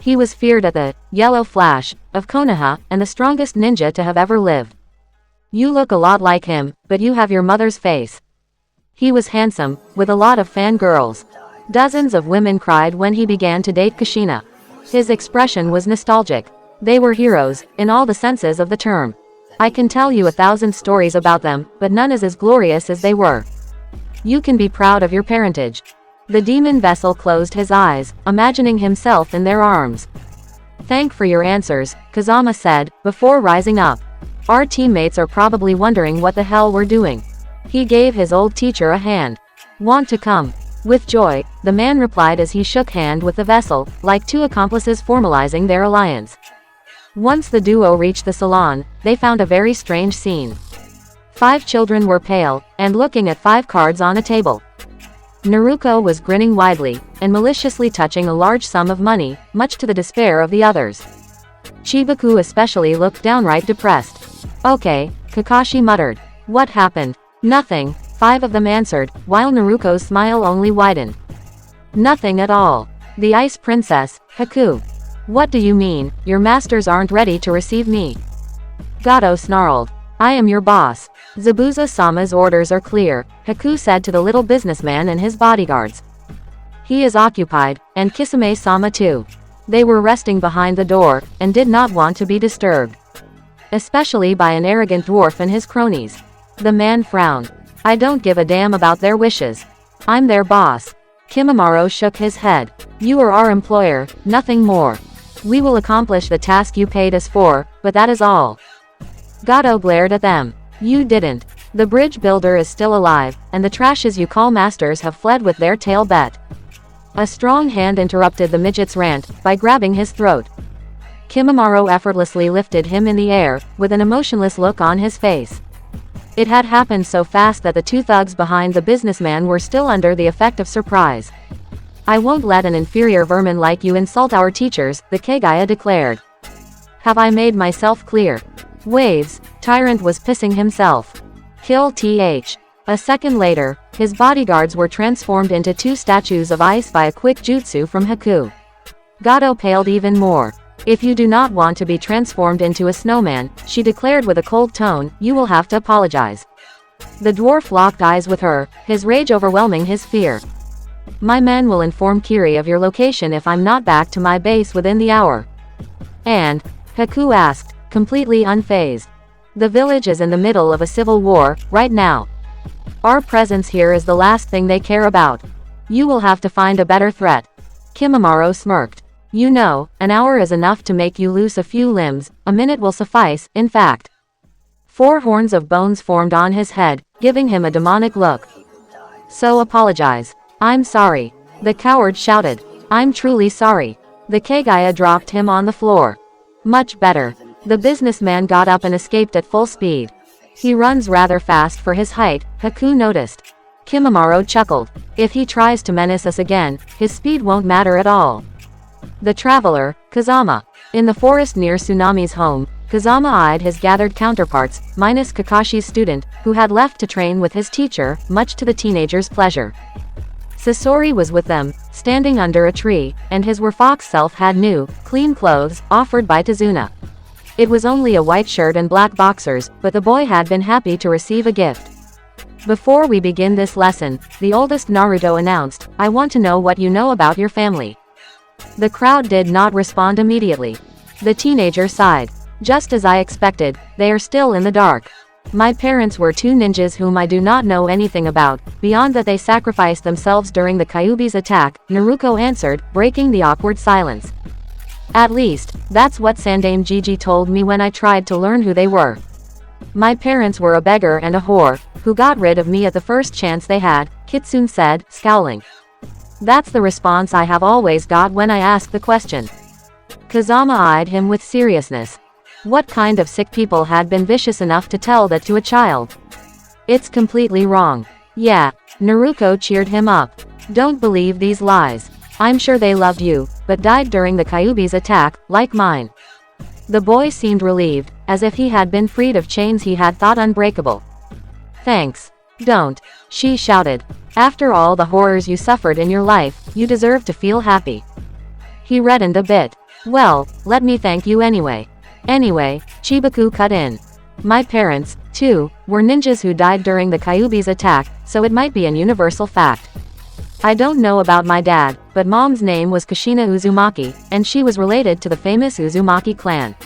He was feared at the Yellow Flash of Konoha, and the strongest ninja to have ever lived. You look a lot like him, but you have your mother's face. He was handsome, with a lot of fangirls. Dozens of women cried when he began to date Kushina. His expression was nostalgic. They were heroes, in all the senses of the term. I can tell you 1,000 stories about them, but none is as glorious as they were. You can be proud of your parentage. The demon vessel closed his eyes, imagining himself in their arms. Thank for your answers, Kazama said, before rising up. Our teammates are probably wondering what the hell we're doing. He gave his old teacher a hand. Want to come? With joy, the man replied as he shook hand with the vessel, like two accomplices formalizing their alliance. Once the duo reached the salon, they found a very strange scene. 5 children were pale, and looking at 5 cards on a table. Naruto was grinning widely, and maliciously touching a large sum of money, much to the despair of the others. Chibaku especially looked downright depressed. Okay, Kakashi muttered. What happened? Nothing, 5 of them answered, while Naruto's smile only widened. Nothing at all. The Ice Princess, Haku. What do you mean, your masters aren't ready to receive me? Gato snarled. I am your boss. Zabuza-sama's orders are clear, Haku said to the little businessman and his bodyguards. He is occupied, and Kisame-sama too. They were resting behind the door, and did not want to be disturbed. Especially by an arrogant dwarf and his cronies. The man frowned. I don't give a damn about their wishes. I'm their boss. Kimimaro shook his head. You are our employer, nothing more. We will accomplish the task you paid us for, but that is all. Gato glared at them. You didn't. The bridge builder is still alive, and the trashes you call masters have fled with their tail bet. A strong hand interrupted the midget's rant, by grabbing his throat. Kimimaro effortlessly lifted him in the air, with an emotionless look on his face. It had happened so fast that the 2 thugs behind the businessman were still under the effect of surprise. I won't let an inferior vermin like you insult our teachers, the Kagaya declared. Have I made myself clear? Waves, Tyrant was pissing himself. Kill th. A second later, his bodyguards were transformed into 2 statues of ice by a quick jutsu from Haku. Gato paled even more. If you do not want to be transformed into a snowman, she declared with a cold tone, you will have to apologize. The dwarf locked eyes with her, his rage overwhelming his fear. My men will inform Kiri of your location if I'm not back to my base within the hour. And? Haku asked, completely unfazed. The village is in the middle of a civil war, right now. Our presence here is the last thing they care about. You will have to find a better threat. Kimimaro smirked. You know, an hour is enough to make you lose a few limbs, a minute will suffice, in fact. 4 horns of bones formed on his head, giving him a demonic look. So apologize. I'm sorry. The coward shouted. I'm truly sorry. The Kagaya dropped him on the floor. Much better. The businessman got up and escaped at full speed. He runs rather fast for his height, Haku noticed. Kimimaro chuckled. If he tries to menace us again, his speed won't matter at all. The traveler, Kazama. In the forest near Tsunami's home, Kazama eyed his gathered counterparts, minus Kakashi's student, who had left to train with his teacher, much to the teenager's pleasure. Sasori was with them, standing under a tree, and his werfox self had new, clean clothes, offered by Tazuna. It was only a white shirt and black boxers, but the boy had been happy to receive a gift. Before we begin this lesson, the oldest Naruto announced, I want to know what you know about your family. The crowd did not respond immediately. The teenager sighed. Just as I expected, they are still in the dark. My parents were 2 ninjas whom I do not know anything about, beyond that they sacrificed themselves during the Kyuubi's attack, Naruto answered, breaking the awkward silence. At least, that's what Sandaime Gigi told me when I tried to learn who they were. My parents were a beggar and a whore, who got rid of me at the first chance they had, Kitsune said, scowling. That's the response I have always got when I ask the question. Kazama eyed him with seriousness. What kind of sick people had been vicious enough to tell that to a child? It's completely wrong. Yeah, Naruto cheered him up. Don't believe these lies. I'm sure they loved you, but died during the Kyuubi's attack, like mine. The boy seemed relieved, as if he had been freed of chains he had thought unbreakable. Thanks. Don't. She shouted. After all the horrors you suffered in your life, you deserve to feel happy. He reddened a bit. Well, let me thank you anyway. Anyway, Chibaku cut in. My parents, too, were ninjas who died during the Kyuubi's attack, so it might be an universal fact. I don't know about my dad, but mom's name was Kushina Uzumaki, and she was related to the famous Uzumaki clan.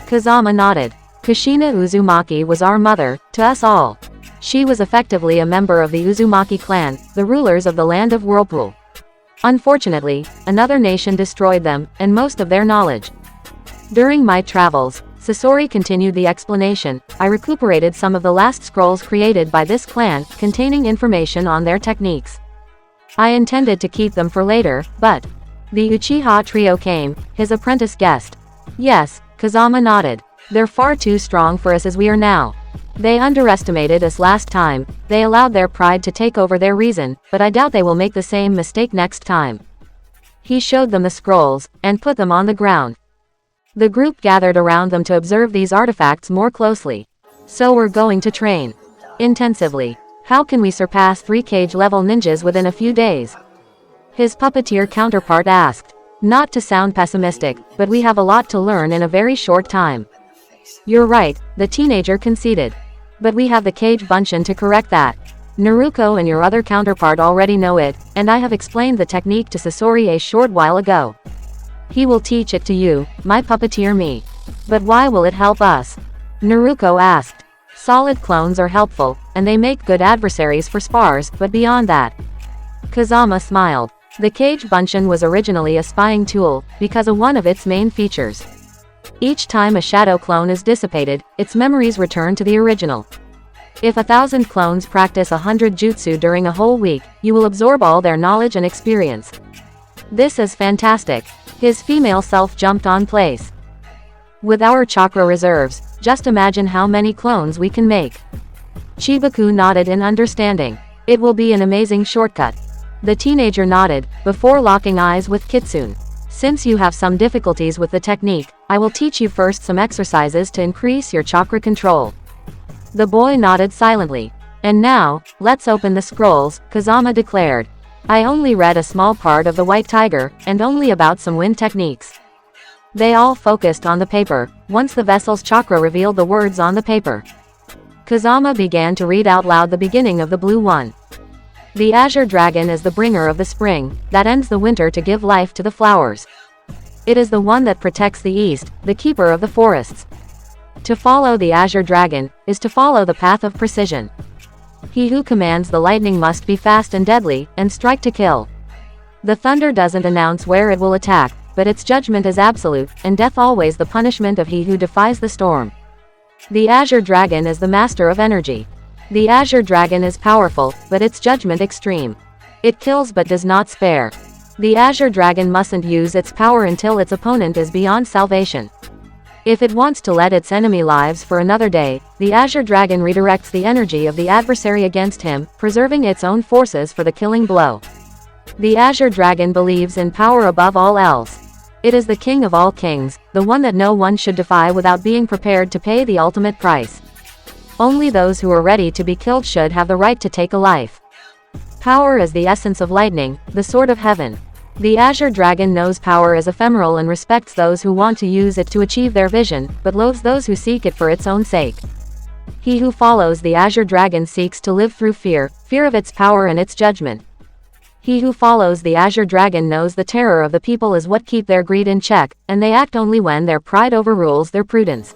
Kazama nodded. Kushina Uzumaki was our mother, to us all. She was effectively a member of the Uzumaki clan, the rulers of the land of Whirlpool. Unfortunately, another nation destroyed them, and most of their knowledge. During my travels, Sasori continued the explanation. I recuperated some of the last scrolls created by this clan, containing information on their techniques. I intended to keep them for later, but the Uchiha trio came, his apprentice guessed. Yes, Kazama nodded. They're far too strong for us as we are now. They underestimated us last time, they allowed their pride to take over their reason, but I doubt they will make the same mistake next time. He showed them the scrolls, and put them on the ground. The group gathered around them to observe these artifacts more closely. So we're going to train intensively. How can we surpass 3 cage level ninjas within a few days? His puppeteer counterpart asked. Not to sound pessimistic, but we have a lot to learn in a very short time. You're right, the teenager conceded. But we have the cage bunshin to correct that. Naruto and your other counterpart already know it, and I have explained the technique to Sasori a short while ago. He will teach it to you, my puppeteer me. But why will it help us? Naruto asked. Solid clones are helpful, and they make good adversaries for spars, but beyond that. Kazama smiled. The cage bunshin was originally a spying tool, because of one of its main features. Each time a shadow clone is dissipated, its memories return to the original. If 1,000 clones practice 100 jutsu during a whole week, you will absorb all their knowledge and experience. This is fantastic. His female self jumped on place. With our chakra reserves, just imagine how many clones we can make. Chibaku nodded in understanding. It will be an amazing shortcut. The teenager nodded, before locking eyes with Kitsune. Since you have some difficulties with the technique, I will teach you first some exercises to increase your chakra control. The boy nodded silently. And now, let's open the scrolls, Kazama declared. I only read a small part of the White Tiger, and only about some wind techniques. They all focused on the paper, once the vessel's chakra revealed the words on the paper. Kazama began to read out loud the beginning of the blue one. The azure dragon is the bringer of the spring, that ends the winter to give life to the flowers. It is the one that protects the east, the keeper of the forests. To follow the azure dragon, is to follow the path of precision. He who commands the lightning must be fast and deadly, and strike to kill. The thunder doesn't announce where it will attack, but its judgment is absolute, and death always the punishment of he who defies the storm. The azure dragon is the master of energy. The azure dragon is powerful, but its judgment extreme. It kills but does not spare. The azure dragon mustn't use its power until its opponent is beyond salvation. If it wants to let its enemy lives for another day, the azure dragon redirects the energy of the adversary against him, preserving its own forces for the killing blow. The azure dragon believes in power above all else. It is the king of all kings, the one that no one should defy without being prepared to pay the ultimate price. Only those who are ready to be killed should have the right to take a life. Power is the essence of lightning, the sword of heaven. The azure dragon knows power is ephemeral and respects those who want to use it to achieve their vision, but loathes those who seek it for its own sake. He who follows the azure dragon seeks to live through fear, fear of its power and its judgment. He who follows the azure dragon knows the terror of the people is what keep their greed in check, and they act only when their pride overrules their prudence.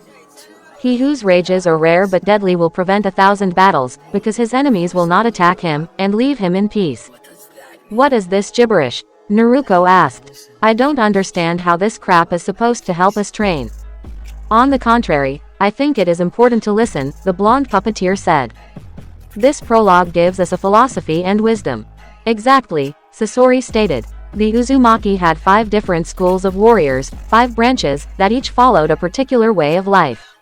He whose rages are rare but deadly will prevent 1,000 battles, because his enemies will not attack him, and leave him in peace. What is this gibberish? Naruto asked. I don't understand how this crap is supposed to help us train. On the contrary, I think it is important to listen, the blonde puppeteer said. This prologue gives us a philosophy and wisdom. Exactly, Sasori stated. The Uzumaki had 5 different schools of warriors, 5 branches, that each followed a particular way of life.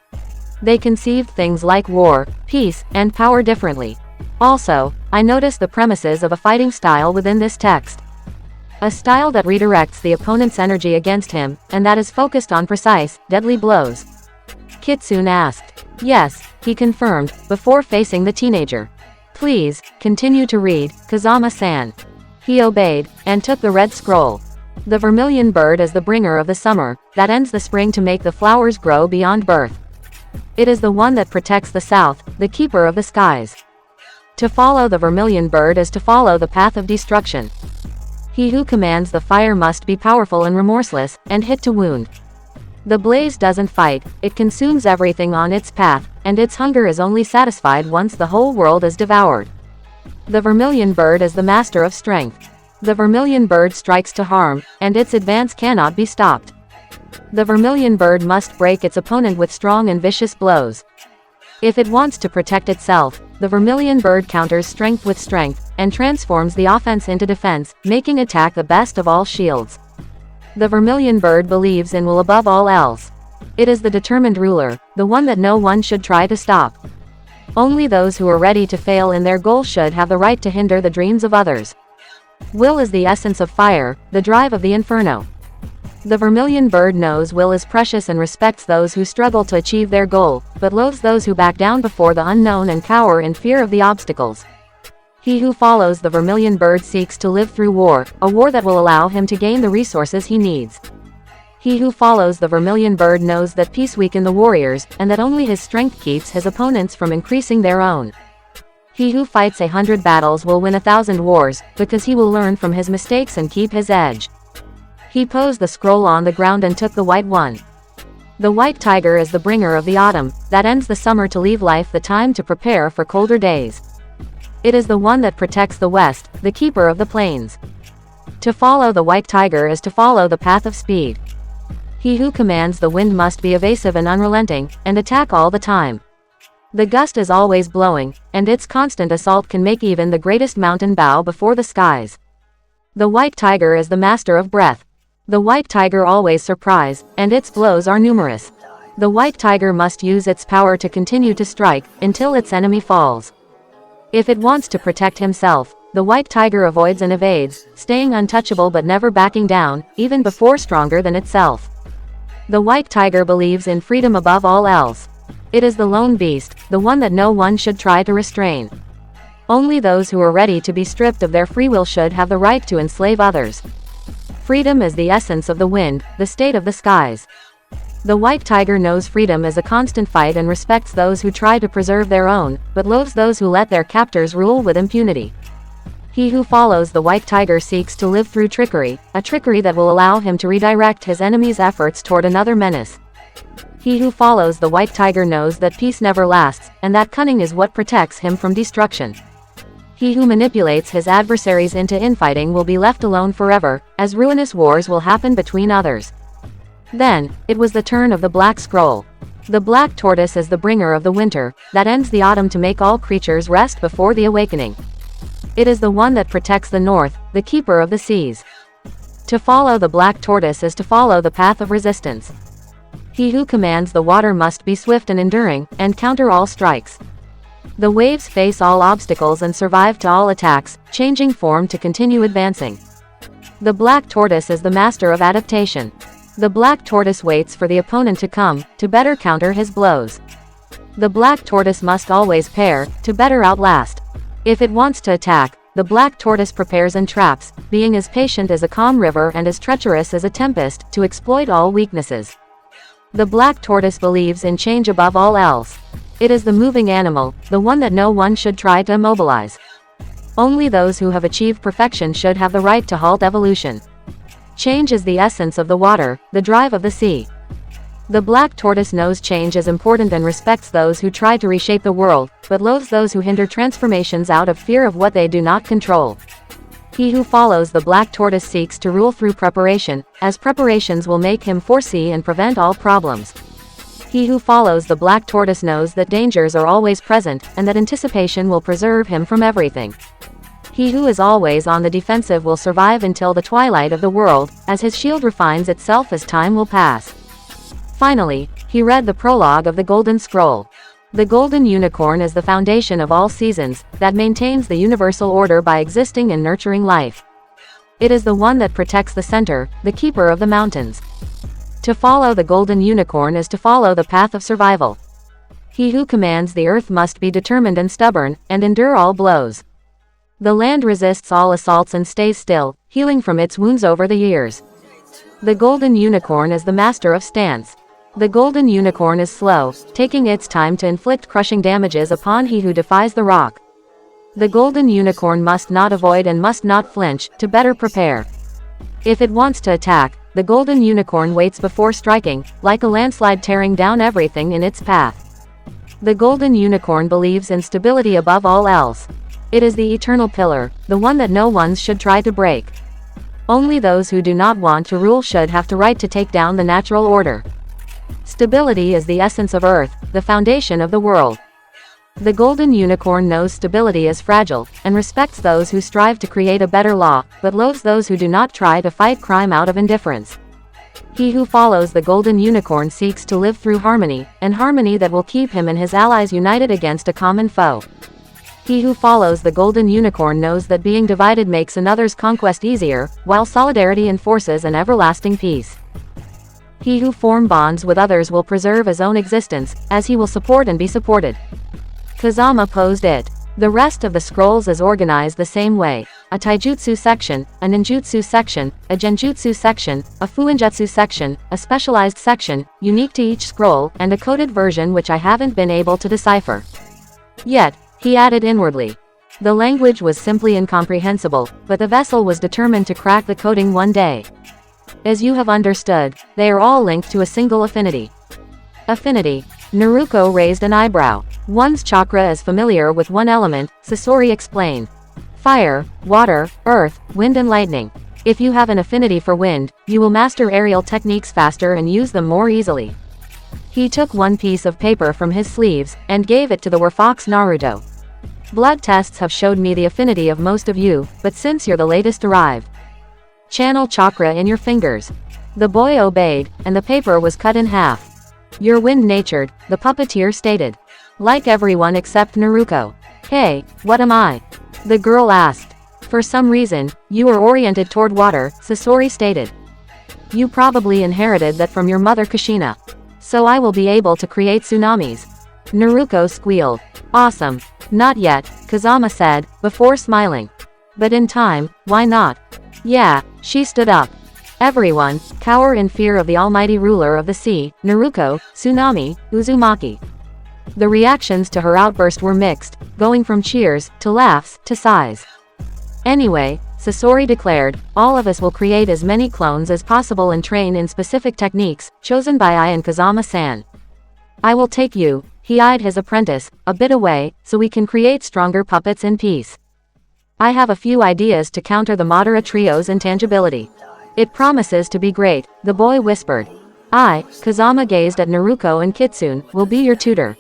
They conceived things like war, peace, and power differently. Also, I noticed the premises of a fighting style within this text. A style that redirects the opponent's energy against him, and that is focused on precise, deadly blows. Kitsune asked. Yes, he confirmed, before facing the teenager. Please, continue to read, Kazama-san. He obeyed, and took the red scroll. The vermilion bird is the bringer of the summer, that ends the spring to make the flowers grow beyond birth. It is the one that protects the south, the keeper of the skies. To follow the vermilion bird is to follow the path of destruction. He who commands the fire must be powerful and remorseless, and hit to wound. The blaze doesn't fight, it consumes everything on its path, and its hunger is only satisfied once the whole world is devoured. The vermilion bird is the master of strength. The vermilion bird strikes to harm, and its advance cannot be stopped. The vermilion bird must break its opponent with strong and vicious blows. If it wants to protect itself, the vermilion bird counters strength with strength, and transforms the offense into defense, making attack the best of all shields. The vermilion bird believes in will above all else. It is the determined ruler, the one that no one should try to stop. Only those who are ready to fail in their goal should have the right to hinder the dreams of others. Will is the essence of fire, the drive of the inferno. The vermilion bird knows will is precious and respects those who struggle to achieve their goal, but loathes those who back down before the unknown and cower in fear of the obstacles. He who follows the vermilion bird seeks to live through war, a war that will allow him to gain the resources he needs. He who follows the vermilion bird knows that peace weakens the warriors, and that only his strength keeps his opponents from increasing their own. He who fights 100 battles will win 1,000 wars, because he will learn from his mistakes and keep his edge. He posed the scroll on the ground and took the white one. The white tiger is the bringer of the autumn, that ends the summer to leave life the time to prepare for colder days. It is the one that protects the west, the keeper of the plains. To follow the white tiger is to follow the path of speed. He who commands the wind must be evasive and unrelenting, and attack all the time. The gust is always blowing, and its constant assault can make even the greatest mountain bow before the skies. The white tiger is the master of breath. The white tiger always surprise, and its blows are numerous. The white tiger must use its power to continue to strike, until its enemy falls. If it wants to protect himself, the white tiger avoids and evades, staying untouchable but never backing down, even before stronger than itself. The white tiger believes in freedom above all else. It is the lone beast, the one that no one should try to restrain. Only those who are ready to be stripped of their free will should have the right to enslave others. Freedom is the essence of the wind, the state of the skies. The white tiger knows freedom is a constant fight and respects those who try to preserve their own, but loathes those who let their captors rule with impunity. He who follows the white tiger seeks to live through trickery, a trickery that will allow him to redirect his enemy's efforts toward another menace. He who follows the white tiger knows that peace never lasts, and that cunning is what protects him from destruction. He who manipulates his adversaries into infighting will be left alone forever, as ruinous wars will happen between others. Then, it was the turn of the black scroll. The black tortoise is the bringer of the winter, that ends the autumn to make all creatures rest before the awakening. It is the one that protects the north, the keeper of the seas. To follow the black tortoise is to follow the path of resistance. He who commands the water must be swift and enduring, and counter all strikes. The waves face all obstacles and survive to all attacks, changing form to continue advancing. The black tortoise is the master of adaptation. The black tortoise waits for the opponent to come, to better counter his blows. The black tortoise must always pair, to better outlast. If it wants to attack, the black tortoise prepares and traps, being as patient as a calm river and as treacherous as a tempest, to exploit all weaknesses. The black tortoise believes in change above all else. It is the moving animal, the one that no one should try to immobilize. Only those who have achieved perfection should have the right to halt evolution. Change is the essence of the water, the drive of the sea. The black tortoise knows change is important and respects those who try to reshape the world, but loathes those who hinder transformations out of fear of what they do not control. He who follows the black tortoise seeks to rule through preparation, as preparations will make him foresee and prevent all problems. He who follows the black tortoise knows that dangers are always present, and that anticipation will preserve him from everything. He who is always on the defensive will survive until the twilight of the world, as his shield refines itself as time will pass. Finally, he read the prologue of the Golden Scroll. The golden unicorn is the foundation of all seasons, that maintains the universal order by existing and nurturing life. It is the one that protects the center, the keeper of the mountains. To follow the golden unicorn is to follow the path of survival. He who commands the earth must be determined and stubborn, and endure all blows. The land resists all assaults and stays still, healing from its wounds over the years. The golden unicorn is the master of stance. The golden unicorn is slow, taking its time to inflict crushing damages upon he who defies the rock. The golden unicorn must not avoid and must not flinch, to better prepare. If it wants to attack, the golden unicorn waits before striking, like a landslide tearing down everything in its path. The golden unicorn believes in stability above all else. It is the eternal pillar, the one that no one should try to break. Only those who do not want to rule should have the right to take down the natural order. Stability is the essence of Earth, the foundation of the world. The golden unicorn knows stability is fragile, and respects those who strive to create a better law, but loathes those who do not try to fight crime out of indifference. He who follows the golden unicorn seeks to live through harmony, and harmony that will keep him and his allies united against a common foe. He who follows the golden unicorn knows that being divided makes another's conquest easier, while solidarity enforces an everlasting peace. He who forms bonds with others will preserve his own existence, as he will support and be supported. Kazama posed it. The rest of the scrolls is organized the same way. A taijutsu section, a ninjutsu section, a genjutsu section, a fuinjutsu section, a specialized section, unique to each scroll, and a coded version which I haven't been able to decipher yet, he added inwardly. The language was simply incomprehensible, but the vessel was determined to crack the coding one day. As you have understood, they are all linked to a single affinity. Affinity. Naruto raised an eyebrow. One's chakra is familiar with one element, Sasori explained. Fire, water, earth, wind and lightning. If you have an affinity for wind, you will master aerial techniques faster and use them more easily. He took one piece of paper from his sleeves, and gave it to the werfox Naruto. Blood tests have showed me the affinity of most of you, but since you're the latest arrived, channel chakra in your fingers. The boy obeyed, and the paper was cut in half. You're wind-natured, the puppeteer stated. Like everyone except Naruto. Hey, what am I? The girl asked. For some reason, you are oriented toward water, Sasori stated. You probably inherited that from your mother Kushina. So I will be able to create tsunamis. Naruto squealed. Awesome. Not yet, Kazama said, before smiling. But in time, why not? Yeah, she stood up. Everyone, cower in fear of the almighty ruler of the sea, Naruto, Tsunami, Uzumaki. The reactions to her outburst were mixed, going from cheers, to laughs, to sighs. Anyway, Sasori declared, all of us will create as many clones as possible and train in specific techniques, chosen by I and Kazama-san. I will take you, he eyed his apprentice, a bit away, so we can create stronger puppets in peace. I have a few ideas to counter the Madara trio's intangibility. It promises to be great, the boy whispered. I, Kazama gazed at Naruto and Kitsune, will be your tutor.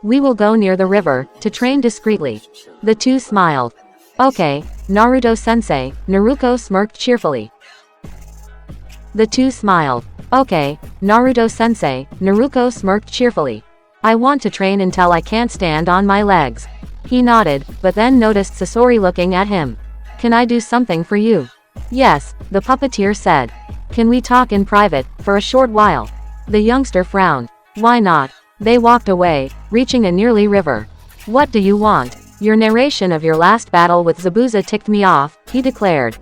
We will go near the river, to train discreetly. The two smiled. Okay, Naruto-sensei, Naruto smirked cheerfully. The two smiled. Okay, Naruto-sensei, Naruto smirked cheerfully. I want to train until I can't stand on my legs. He nodded, but then noticed Sasori looking at him. Can I do something for you? Yes, the puppeteer said. Can we talk in private, for a short while? The youngster frowned. Why not? They walked away, reaching a nearly river. What do you want? Your narration of your last battle with Zabuza ticked me off, he declared.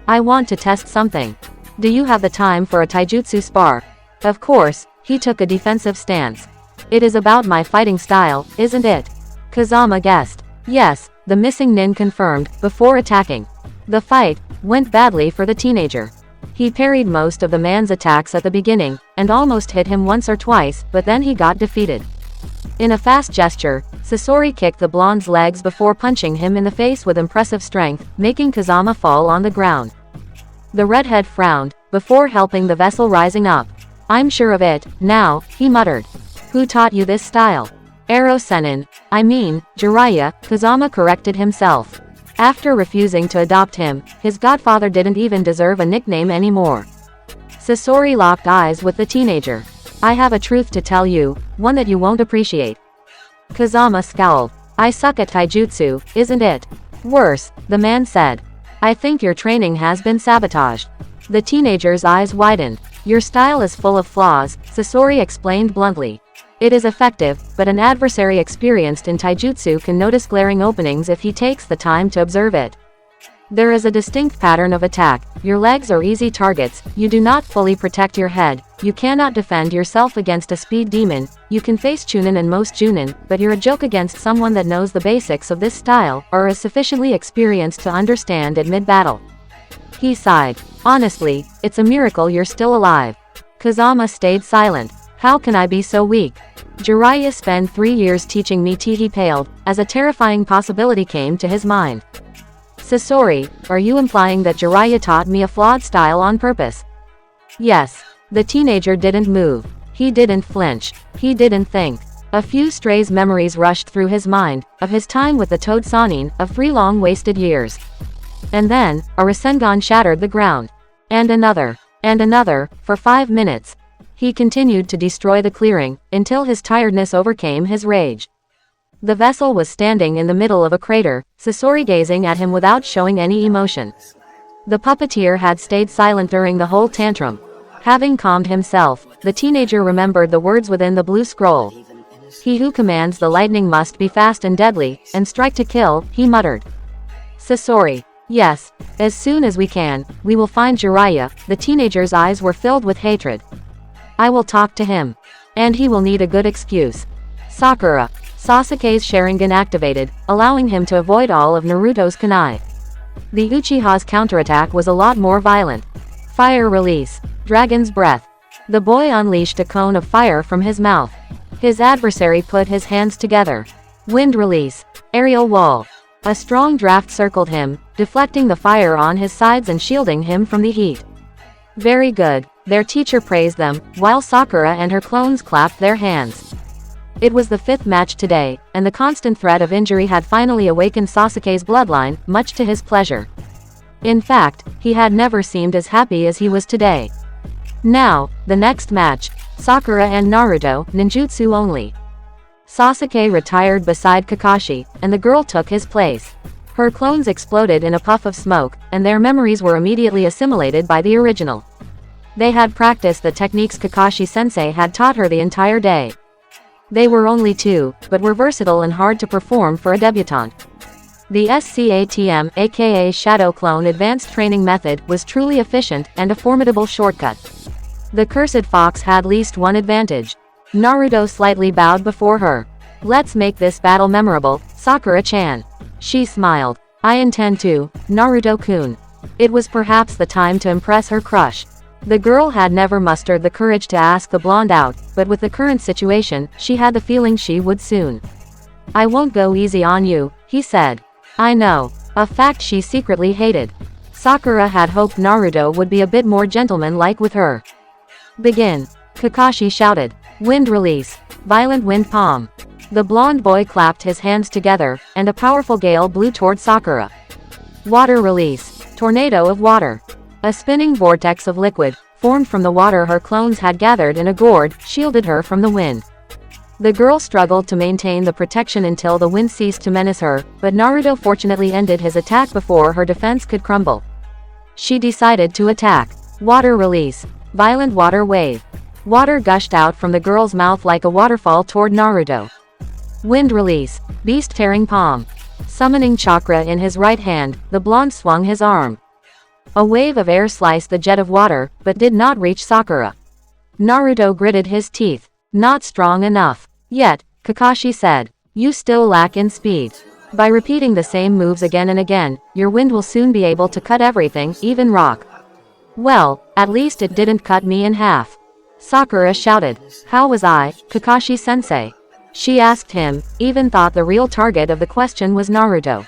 I want to test something. Do you have the time for a taijutsu spar? Of course, he took a defensive stance. It is about my fighting style, isn't it? Kazama guessed. Yes, the missing nin confirmed, before attacking. The fight went badly for the teenager. He parried most of the man's attacks at the beginning, and almost hit him once or twice, but then he got defeated. In a fast gesture, Sasori kicked the blonde's legs before punching him in the face with impressive strength, making Kazama fall on the ground. The redhead frowned, before helping the vessel rising up. I'm sure of it, now, he muttered. Who taught you this style? Ero Sennin. I mean, Jiraiya, Kazama corrected himself. After refusing to adopt him, his godfather didn't even deserve a nickname anymore. Sasori locked eyes with the teenager. I have a truth to tell you, one that you won't appreciate. Kazama scowled. I suck at taijutsu, isn't it? Worse, the man said. I think your training has been sabotaged. The teenager's eyes widened. Your style is full of flaws, Sasori explained bluntly. It is effective, but an adversary experienced in taijutsu can notice glaring openings if he takes the time to observe it. There is a distinct pattern of attack. Your legs are easy targets, you do not fully protect your head, you cannot defend yourself against a speed demon, you can face Chunin and most Junin, but you're a joke against someone that knows the basics of this style, or is sufficiently experienced to understand it mid-battle. He sighed. Honestly, it's a miracle you're still alive. Kazama stayed silent. How can I be so weak? Jiraiya spent 3 years teaching me, he paled, as a terrifying possibility came to his mind. Sasori, are you implying that Jiraiya taught me a flawed style on purpose? Yes. The teenager didn't move. He didn't flinch. He didn't think. A few stray memories rushed through his mind, of his time with the Toad Sannin, of 3 long wasted years. And then, a Rasengan shattered the ground. And another, for 5 minutes. He continued to destroy the clearing, until his tiredness overcame his rage. The vessel was standing in the middle of a crater, Sasori gazing at him without showing any emotion. The puppeteer had stayed silent during the whole tantrum. Having calmed himself, the teenager remembered the words within the blue scroll. He who commands the lightning must be fast and deadly, and strike to kill, he muttered. Sasori. Yes, as soon as we can, we will find Jiraiya. The teenager's eyes were filled with hatred. I will talk to him. And he will need a good excuse. Sakura. Sasuke's Sharingan activated, allowing him to avoid all of Naruto's kunai. The Uchiha's counterattack was a lot more violent. Fire release. Dragon's breath. The boy unleashed a cone of fire from his mouth. His adversary put his hands together. Wind release. Aerial wall. A strong draft circled him, deflecting the fire on his sides and shielding him from the heat. Very good. Their teacher praised them, while Sakura and her clones clapped their hands. It was the 5th match today, and the constant threat of injury had finally awakened Sasuke's bloodline, much to his pleasure. In fact, he had never seemed as happy as he was today. Now, the next match, Sakura and Naruto, ninjutsu only. Sasuke retired beside Kakashi, and the girl took his place. Her clones exploded in a puff of smoke, and their memories were immediately assimilated by the original. They had practiced the techniques Kakashi-sensei had taught her the entire day. They were only 2, but were versatile and hard to perform for a debutante. The SCATM, aka Shadow Clone Advanced Training Method, was truly efficient and a formidable shortcut. The cursed fox had least one advantage. Naruto slightly bowed before her. Let's make this battle memorable, Sakura-chan. She smiled. I intend to, Naruto-kun. It was perhaps the time to impress her crush. The girl had never mustered the courage to ask the blonde out, but with the current situation, she had the feeling she would soon. I won't go easy on you, he said. I know. A fact she secretly hated. Sakura had hoped Naruto would be a bit more gentleman-like with her. Begin. Kakashi shouted. Wind release. Violent wind palm. The blonde boy clapped his hands together, and a powerful gale blew toward Sakura. Water release. Tornado of water. A spinning vortex of liquid, formed from the water her clones had gathered in a gourd, shielded her from the wind. The girl struggled to maintain the protection until the wind ceased to menace her, but Naruto fortunately ended his attack before her defense could crumble. She decided to attack. Water release. Violent water wave. Water gushed out from the girl's mouth like a waterfall toward Naruto. Wind release. Beast-tearing palm. Summoning chakra in his right hand, the blonde swung his arm. A wave of air sliced the jet of water, but did not reach Sakura. Naruto gritted his teeth. Not strong enough. Yet, Kakashi said. You still lack in speed. By repeating the same moves again and again, your wind will soon be able to cut everything, even rock. Well, at least it didn't cut me in half. Sakura shouted. How was I, Kakashi-sensei? She asked him, even thought the real target of the question was Naruto.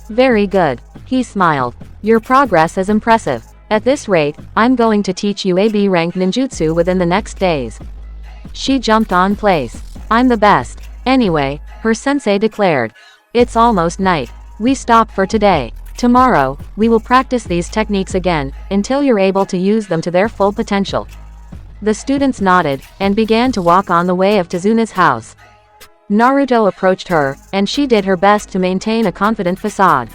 Very good. He smiled. Your progress is impressive. At this rate, I'm going to teach you AB-ranked ninjutsu within the next days. She jumped on place. I'm the best. Anyway, her sensei declared. It's almost night. We stop for today. Tomorrow, we will practice these techniques again, until you're able to use them to their full potential. The students nodded, and began to walk on the way of Tezuna's house. Naruto approached her, and she did her best to maintain a confident facade.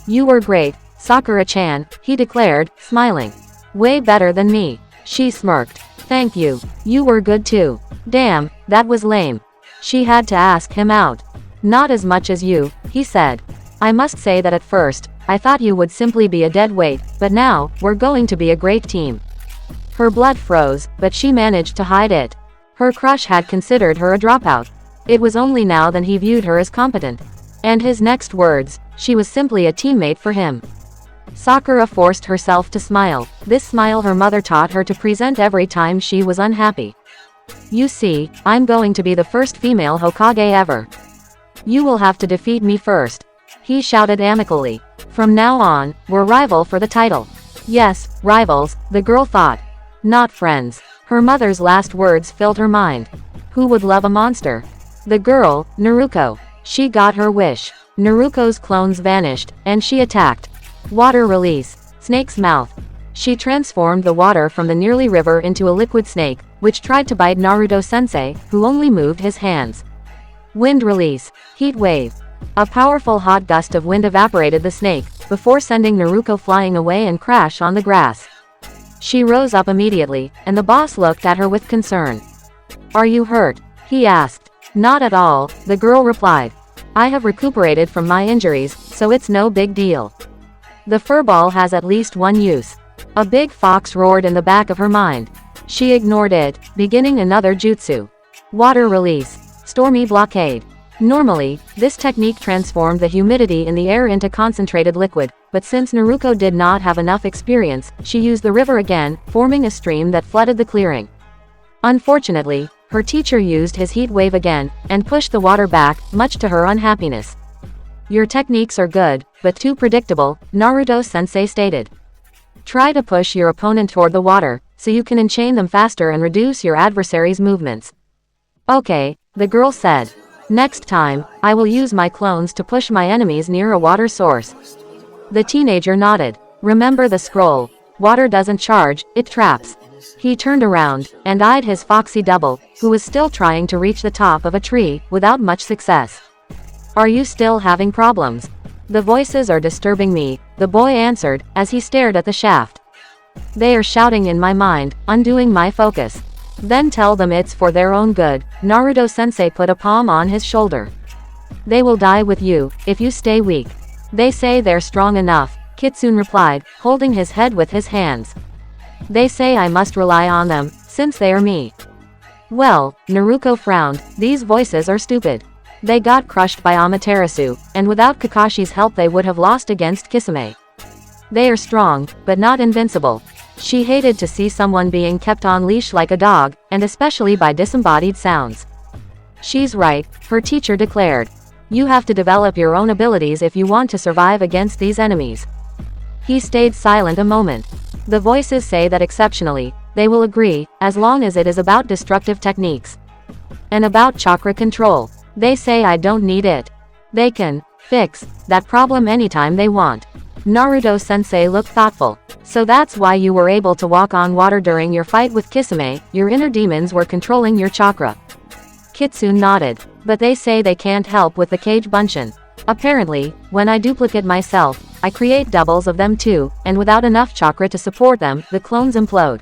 You were great, Sakura-chan, he declared, smiling. Way better than me. She smirked. Thank you. You were good too. Damn, that was lame. She had to ask him out. Not as much as you, he said. I must say that at first, I thought you would simply be a dead weight, but now, we're going to be a great team. Her blood froze, but she managed to hide it. Her crush had considered her a dropout. It was only now that he viewed her as competent. And his next words, she was simply a teammate for him. Sakura forced herself to smile, this smile her mother taught her to present every time she was unhappy. You see, I'm going to be the first female Hokage ever. You will have to defeat me first. He shouted amicably. From now on, we're rival for the title. Yes, rivals, the girl thought. Not friends. Her mother's last words filled her mind. Who would love a monster? The girl, Naruto. She got her wish. Naruto's clones vanished, and she attacked. Water release. Snake's mouth. She transformed the water from the nearly river into a liquid snake, which tried to bite Naruto-sensei, who only moved his hands. Wind release. Heat wave. A powerful hot gust of wind evaporated the snake, before sending Naruto flying away and crash on the grass. She rose up immediately, and the boss looked at her with concern. Are you hurt? He asked. Not at all, the girl replied. I have recuperated from my injuries, so it's no big deal. The furball has at least one use. A big fox roared in the back of her mind. She ignored it, beginning another jutsu. Water release. Stormy blockade. Normally, this technique transformed the humidity in the air into concentrated liquid, but since Naruto did not have enough experience, she used the river again, forming a stream that flooded the clearing. Unfortunately, her teacher used his heat wave again, and pushed the water back, much to her unhappiness. Your techniques are good, but too predictable, Naruto-sensei stated. Try to push your opponent toward the water, so you can enchain them faster and reduce your adversary's movements. Okay, the girl said. Next time, I will use my clones to push my enemies near a water source. The teenager nodded. Remember the scroll. Water doesn't charge, it traps. He turned around, and eyed his foxy double, who was still trying to reach the top of a tree, without much success. Are you still having problems? The voices are disturbing me, the boy answered, as he stared at the shaft. They are shouting in my mind, undoing my focus. Then tell them it's for their own good. Naruto-sensei put a palm on his shoulder. They will die with you, if you stay weak. They say they're strong enough, Kitsune replied, holding his head with his hands. They say I must rely on them, since they are me. Well, Naruto frowned, these voices are stupid. They got crushed by Amaterasu, and without Kakashi's help they would have lost against Kisame. They are strong, but not invincible. She hated to see someone being kept on leash like a dog, and especially by disembodied sounds. She's right, her teacher declared. You have to develop your own abilities if you want to survive against these enemies. He stayed silent a moment. The voices say that exceptionally, they will agree, as long as it is about destructive techniques. And about chakra control. They say I don't need it. They can fix that problem anytime they want. Naruto-sensei looked thoughtful. So that's why you were able to walk on water during your fight with Kisame, your inner demons were controlling your chakra. Kitsune nodded. But they say they can't help with the Kage Bunshin. Apparently, when I duplicate myself, I create doubles of them too, and without enough chakra to support them, the clones implode.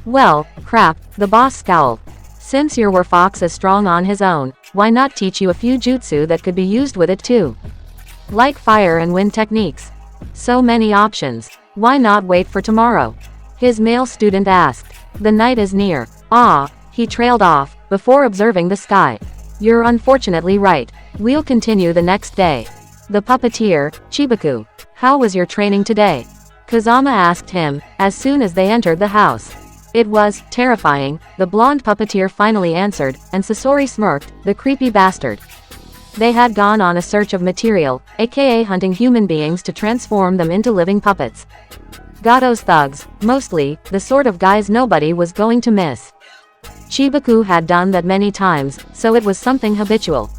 Well, crap, the boss scowled. Since your War Fox is strong on his own, why not teach you a few jutsu that could be used with it too? Like fire and wind techniques. So many options. Why not wait for tomorrow? His male student asked. The night is near. Ah, he trailed off, before observing the sky. You're unfortunately right. We'll continue the next day. The puppeteer, Chibaku. How was your training today? Kazama asked him, as soon as they entered the house. It was terrifying, the blonde puppeteer finally answered, and Sasori smirked, the creepy bastard. They had gone on a search of material, aka hunting human beings to transform them into living puppets. Gato's thugs, mostly, the sort of guys nobody was going to miss. Chibaku had done that many times, so it was something habitual.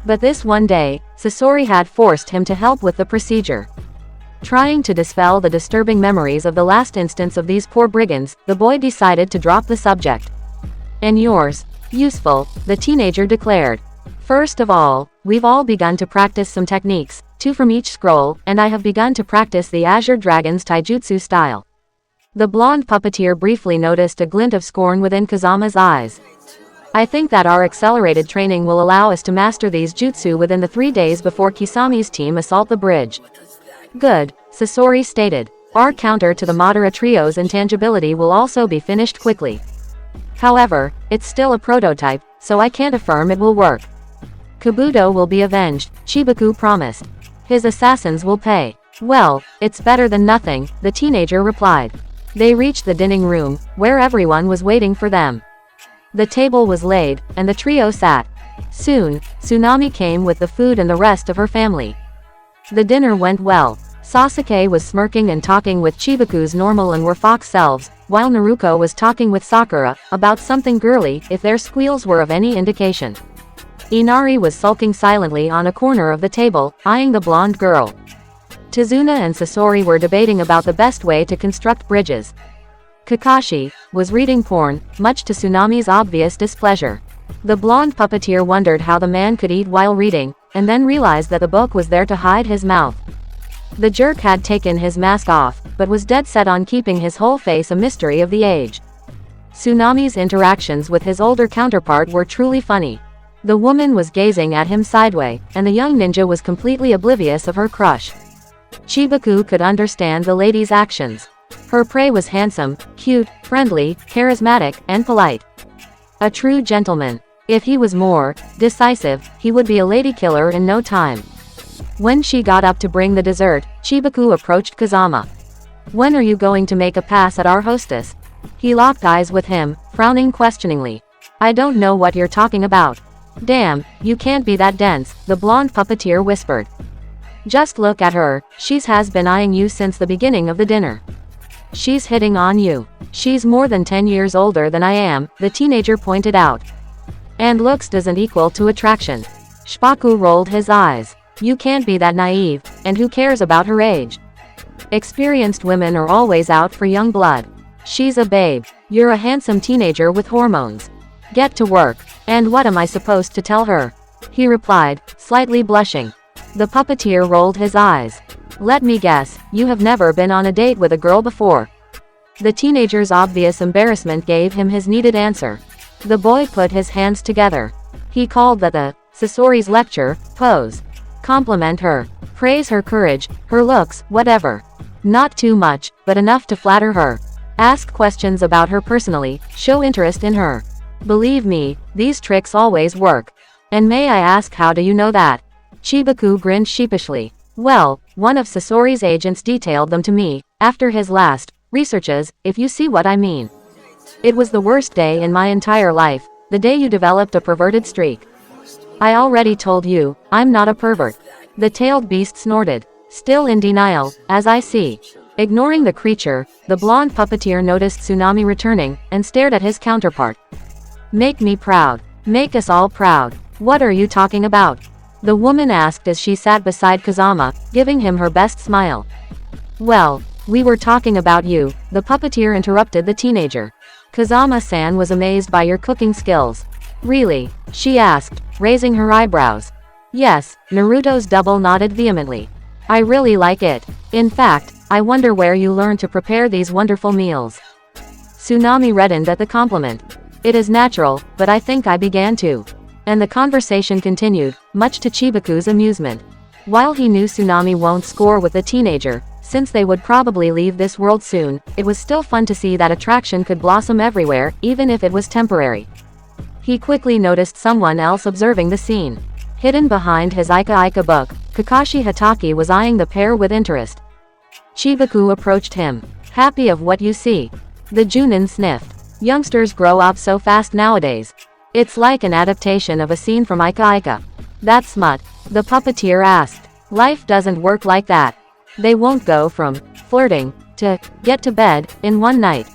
But this one day, Sasori had forced him to help with the procedure. Trying to dispel the disturbing memories of the last instance of these poor brigands, the boy decided to drop the subject. And yours? Useful, the teenager declared. First of all, we've all begun to practice some techniques, 2 from each scroll, and I have begun to practice the Azure Dragon's taijutsu style. The blonde puppeteer briefly noticed a glint of scorn within Kazama's eyes. I think that our accelerated training will allow us to master these jutsu within the 3 days before Kisami's team assault the bridge. Good, Sasori stated. Our counter to the Madara trio's intangibility will also be finished quickly. However, it's still a prototype, so I can't affirm it will work. Kabuto will be avenged, Chibaku promised. His assassins will pay. Well, it's better than nothing, the teenager replied. They reached the dining room, where everyone was waiting for them. The table was laid, and the trio sat. Soon, Tsunami came with the food and the rest of her family. The dinner went well. Sasuke was smirking and talking with Chibaku's normal and were fox selves, while Naruto was talking with Sakura, about something girly, if their squeals were of any indication. Inari was sulking silently on a corner of the table, eyeing the blonde girl. Tazuna and Sasori were debating about the best way to construct bridges. Kakashi was reading porn, much to Tsunami's obvious displeasure. The blonde puppeteer wondered how the man could eat while reading, and then realized that the book was there to hide his mouth. The jerk had taken his mask off, but was dead set on keeping his whole face a mystery of the age. Tsunami's interactions with his older counterpart were truly funny. The woman was gazing at him sideways, and the young ninja was completely oblivious of her crush. Chibaku could understand the lady's actions. Her prey was handsome, cute, friendly, charismatic, and polite. A true gentleman. If he was more decisive, he would be a lady killer in no time. When she got up to bring the dessert, Chibaku approached Kazama. "When are you going to make a pass at our hostess?" He locked eyes with him, frowning questioningly. "I don't know what you're talking about." "Damn, you can't be that dense," the blonde puppeteer whispered. "Just look at her, she's has been eyeing you since the beginning of the dinner. She's hitting on you. She's more than 10 years older than I am," the teenager pointed out. "And looks doesn't equal to attraction." Shpaku rolled his eyes. "You can't be that naive, and who cares about her age? Experienced women are always out for young blood. She's a babe. You're a handsome teenager with hormones. Get to work." "And what am I supposed to tell her?" he replied, slightly blushing. The puppeteer rolled his eyes. "Let me guess, you have never been on a date with a girl before." The teenager's obvious embarrassment gave him his needed answer. The boy put his hands together. He called that the Sasori's lecture pose. Compliment her. Praise her courage, her looks, whatever. Not too much, but enough to flatter her. Ask questions about her personally, show interest in her. Believe me, these tricks always work. "And may I ask, how do you know that?" Chibaku grinned sheepishly. "Well, one of Sasori's agents detailed them to me, after his last researches, if you see what I mean. It was the worst day in my entire life, the day you developed a perverted streak." "I already told you, I'm not a pervert." The tailed beast snorted. Still in denial, as I see. Ignoring the creature, the blonde puppeteer noticed Tsunami returning, and stared at his counterpart. "Make me proud. Make us all proud. What are you talking about?" the woman asked as she sat beside Kazama, giving him her best smile. "Well, we were talking about you," the puppeteer interrupted the teenager. "Kazama-san was amazed by your cooking skills." "Really?" she asked, raising her eyebrows. "Yes," Naruto's double nodded vehemently. "I really like it. In fact, I wonder where you learned to prepare these wonderful meals." Tsunami reddened at the compliment. "It is natural, but I think I began to." And the conversation continued, much to Chibaku's amusement. While he knew Tsunami won't score with the teenager, since they would probably leave this world soon, it was still fun to see that attraction could blossom everywhere, even if it was temporary. He quickly noticed someone else observing the scene. Hidden behind his Ika Ika book, Kakashi Hatake was eyeing the pair with interest. Chibaku approached him. "Happy of what you see?" The Junin sniffed. "Youngsters grow up so fast nowadays. It's like an adaptation of a scene from Ika Ika." "That smut?" the puppeteer asked. "Life doesn't work like that. They won't go from flirting to get to bed in one night.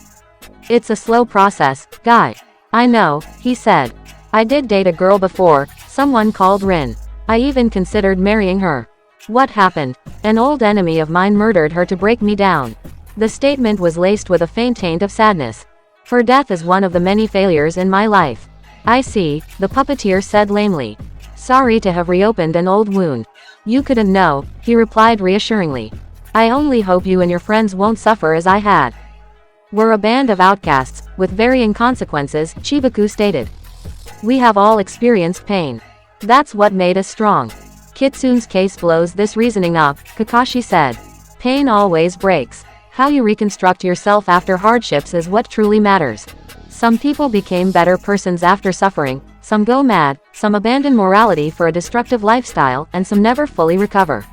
It's a slow process, guy." "I know," he said. "I did date a girl before, someone called Rin. I even considered marrying her. What happened? An old enemy of mine murdered her to break me down." The statement was laced with a faint taint of sadness. "Her death is one of the many failures in my life." "I see," the puppeteer said lamely. "Sorry to have reopened an old wound." "You couldn't know," he replied reassuringly. "I only hope you and your friends won't suffer as I had." "We're a band of outcasts, with varying consequences," Chibaku stated. "We have all experienced pain. That's what made us strong." "Kitsune's case blows this reasoning up," Kakashi said. "Pain always breaks. How you reconstruct yourself after hardships is what truly matters. Some people became better persons after suffering, some go mad, some abandon morality for a destructive lifestyle, and some never fully recover.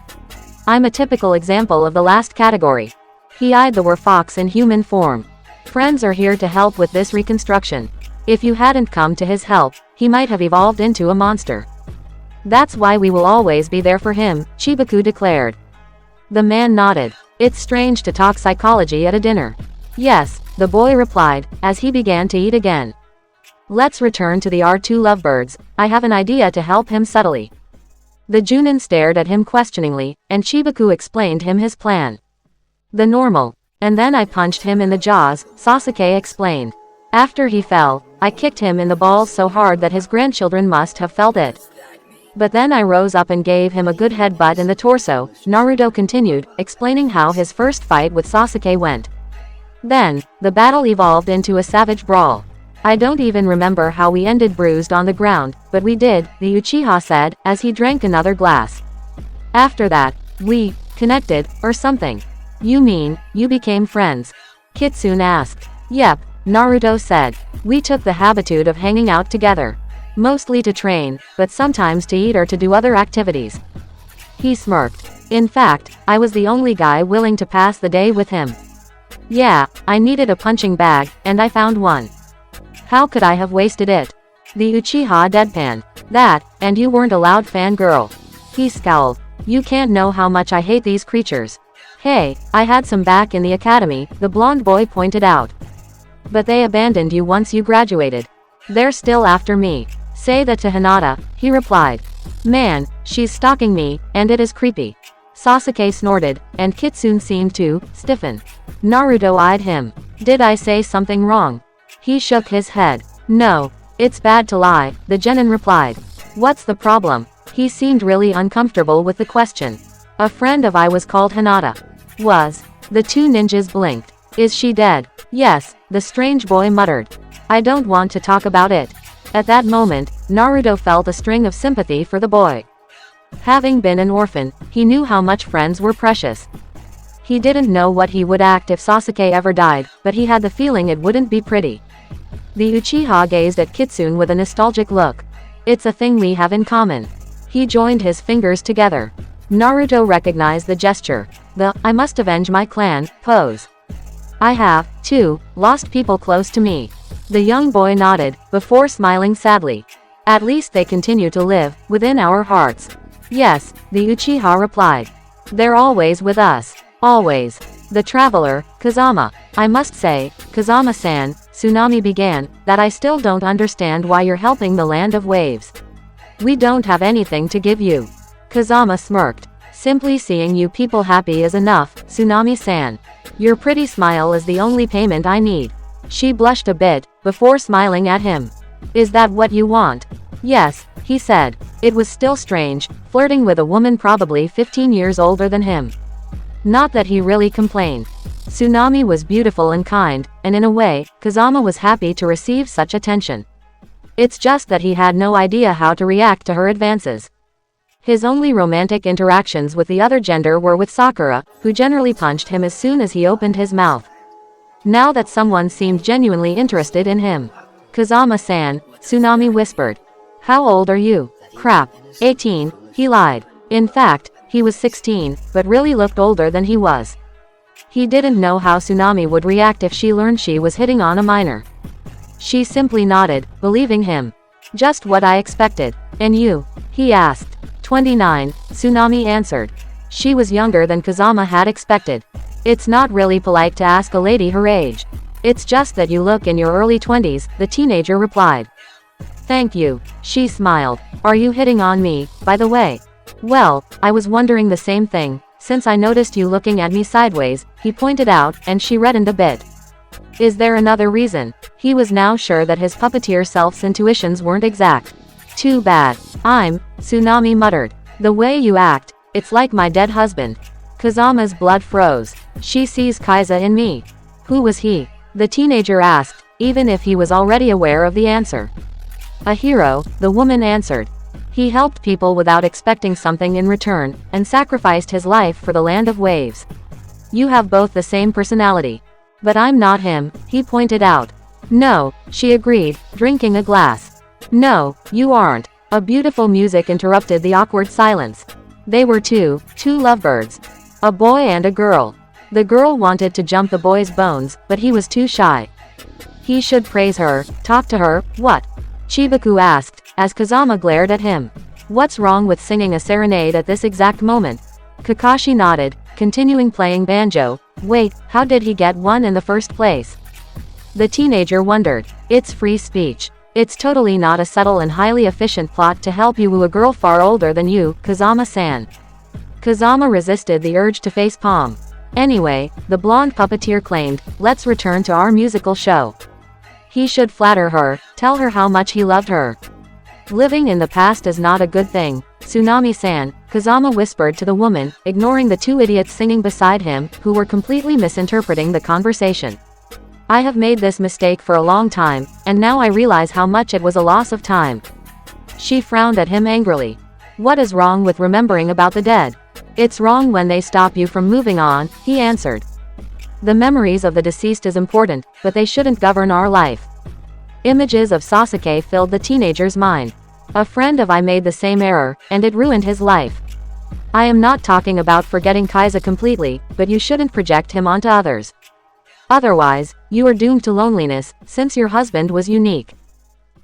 I'm a typical example of the last category." He eyed the werfox in human form. "Friends are here to help with this reconstruction. If you hadn't come to his help, he might have evolved into a monster." That's why we will always be there for him, Chibaku declared. The man nodded. It's strange to talk psychology at a dinner. Yes, the boy replied, as he began to eat again. Let's return to the R2 lovebirds, I have an idea to help him subtly. The Junin stared at him questioningly, and Chibaku explained him his plan. The normal. And then I punched him in the jaws, Sasuke explained. After he fell, I kicked him in the balls so hard that his grandchildren must have felt it. But then I rose up and gave him a good headbutt in the torso, Naruto continued, explaining how his first fight with Sasuke went. Then, the battle evolved into a savage brawl. I don't even remember how we ended bruised on the ground, but we did, the Uchiha said, as he drank another glass. After that, we connected, or something. You mean, you became friends? Kitsune asked. Yep, Naruto said. We took the habitude of hanging out together. Mostly to train, but sometimes to eat or to do other activities. He smirked. In fact, I was the only guy willing to pass the day with him. Yeah, I needed a punching bag, and I found one. How could I have wasted it? The Uchiha deadpanned. That, and you weren't allowed fangirl. He scowled. You can't know how much I hate these creatures. Hey, I had some back in the academy, the blonde boy pointed out. But they abandoned you once you graduated. They're still after me. Say that to Hinata, he replied. Man, she's stalking me, and it is creepy. Sasuke snorted, and Kitsune seemed to stiffen. Naruto eyed him. Did I say something wrong? He shook his head. No, it's bad to lie, the genin replied. What's the problem? He seemed really uncomfortable with the question. A friend of I was called Hinata. Was. The two ninjas blinked. Is she dead? Yes, the strange boy muttered. I don't want to talk about it. At that moment, Naruto felt a string of sympathy for the boy. Having been an orphan, he knew how much friends were precious. He didn't know what he would act if Sasuke ever died, but he had the feeling it wouldn't be pretty. The Uchiha gazed at Kitsune with a nostalgic look. It's a thing we have in common. He joined his fingers together. Naruto recognized the gesture. The I must avenge my clan pose. I have, too, lost people close to me. The young boy nodded, before smiling sadly. At least they continue to live, within our hearts. Yes, the Uchiha replied. They're always with us. Always. The traveler, Kazama. I must say, Kazama-san, Tsunami began, that I still don't understand why you're helping the land of waves. We don't have anything to give you. Kazama smirked. Simply seeing you people happy is enough, Tsunami-san. Your pretty smile is the only payment I need. She blushed a bit, before smiling at him. Is that what you want? Yes, he said. It was still strange, flirting with a woman probably 15 years older than him. Not that he really complained. Tsunami was beautiful and kind, and in a way, Kazama was happy to receive such attention. It's just that he had no idea how to react to her advances. His only romantic interactions with the other gender were with Sakura, who generally punched him as soon as he opened his mouth. Now that someone seemed genuinely interested in him. Kazama-san, Tsunami whispered. How old are you? Crap. 18, he lied. In fact, he was 16, but really looked older than he was. He didn't know how Tsunami would react if she learned she was hitting on a minor. She simply nodded, believing him. Just what I expected. And you? He asked. 29, Tsunami answered. She was younger than Kazama had expected. It's not really polite to ask a lady her age. It's just that you look in your early 20s, the teenager replied. Thank you, she smiled. Are you hitting on me, by the way? Well, I was wondering the same thing, since I noticed you looking at me sideways, he pointed out, and she reddened a bit. Is there another reason? He was now sure that his puppeteer self's intuitions weren't exact. Too bad. Tsunami muttered. The way you act, it's like my dead husband. Kazama's blood froze. She sees Kaiza in me. Who was he? The teenager asked, even if he was already aware of the answer. A hero, the woman answered. He helped people without expecting something in return, and sacrificed his life for the land of waves. You have both the same personality. But I'm not him, he pointed out. No, she agreed, drinking a glass. No, you aren't. A beautiful music interrupted the awkward silence. They were two lovebirds. A boy and a girl. The girl wanted to jump the boy's bones, but he was too shy. He should praise her, talk to her, what? Chibaku asked, as Kazama glared at him. What's wrong with singing a serenade at this exact moment? Kakashi nodded, continuing playing banjo. Wait, how did he get one in the first place? The teenager wondered. It's free speech. It's totally not a subtle and highly efficient plot to help you woo a girl far older than you, Kazama-san. Kazama resisted the urge to face palm. Anyway, the blonde puppeteer claimed, let's return to our musical show. He should flatter her, tell her how much he loved her. Living in the past is not a good thing, Tsunami-san, Kazama whispered to the woman, ignoring the two idiots singing beside him, who were completely misinterpreting the conversation. I have made this mistake for a long time, and now I realize how much it was a loss of time. She frowned at him angrily. What is wrong with remembering about the dead? It's wrong when they stop you from moving on, he answered. The memories of the deceased is important, but they shouldn't govern our life. Images of Sasuke filled the teenager's mind. A friend of I made the same error, and it ruined his life. I am not talking about forgetting Kaiza completely, but you shouldn't project him onto others. Otherwise, you are doomed to loneliness, since your husband was unique.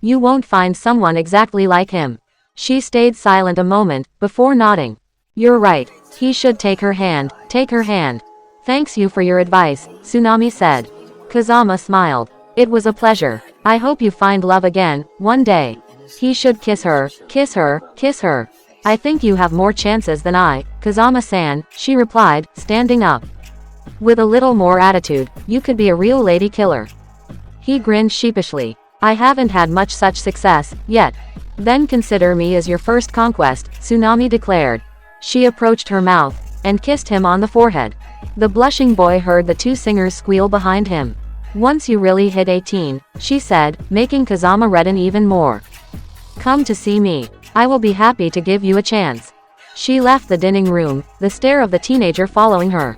You won't find someone exactly like him. She stayed silent a moment, before nodding. You're right, he should take her hand, take her hand. Thanks you for your advice, Tsunami said. Kazama smiled. It was a pleasure. I hope you find love again, one day. He should kiss her, kiss her, kiss her. I think you have more chances than I, Kazama-san, she replied, standing up. With a little more attitude, you could be a real lady killer. He grinned sheepishly. I haven't had much such success, yet. Then consider me as your first conquest, Tsunami declared. She approached her mouth, and kissed him on the forehead. The blushing boy heard the two singers squeal behind him. Once you really hit 18, she said, making Kazama redden even more. Come to see me. I will be happy to give you a chance. She left the dining room, the stare of the teenager following her.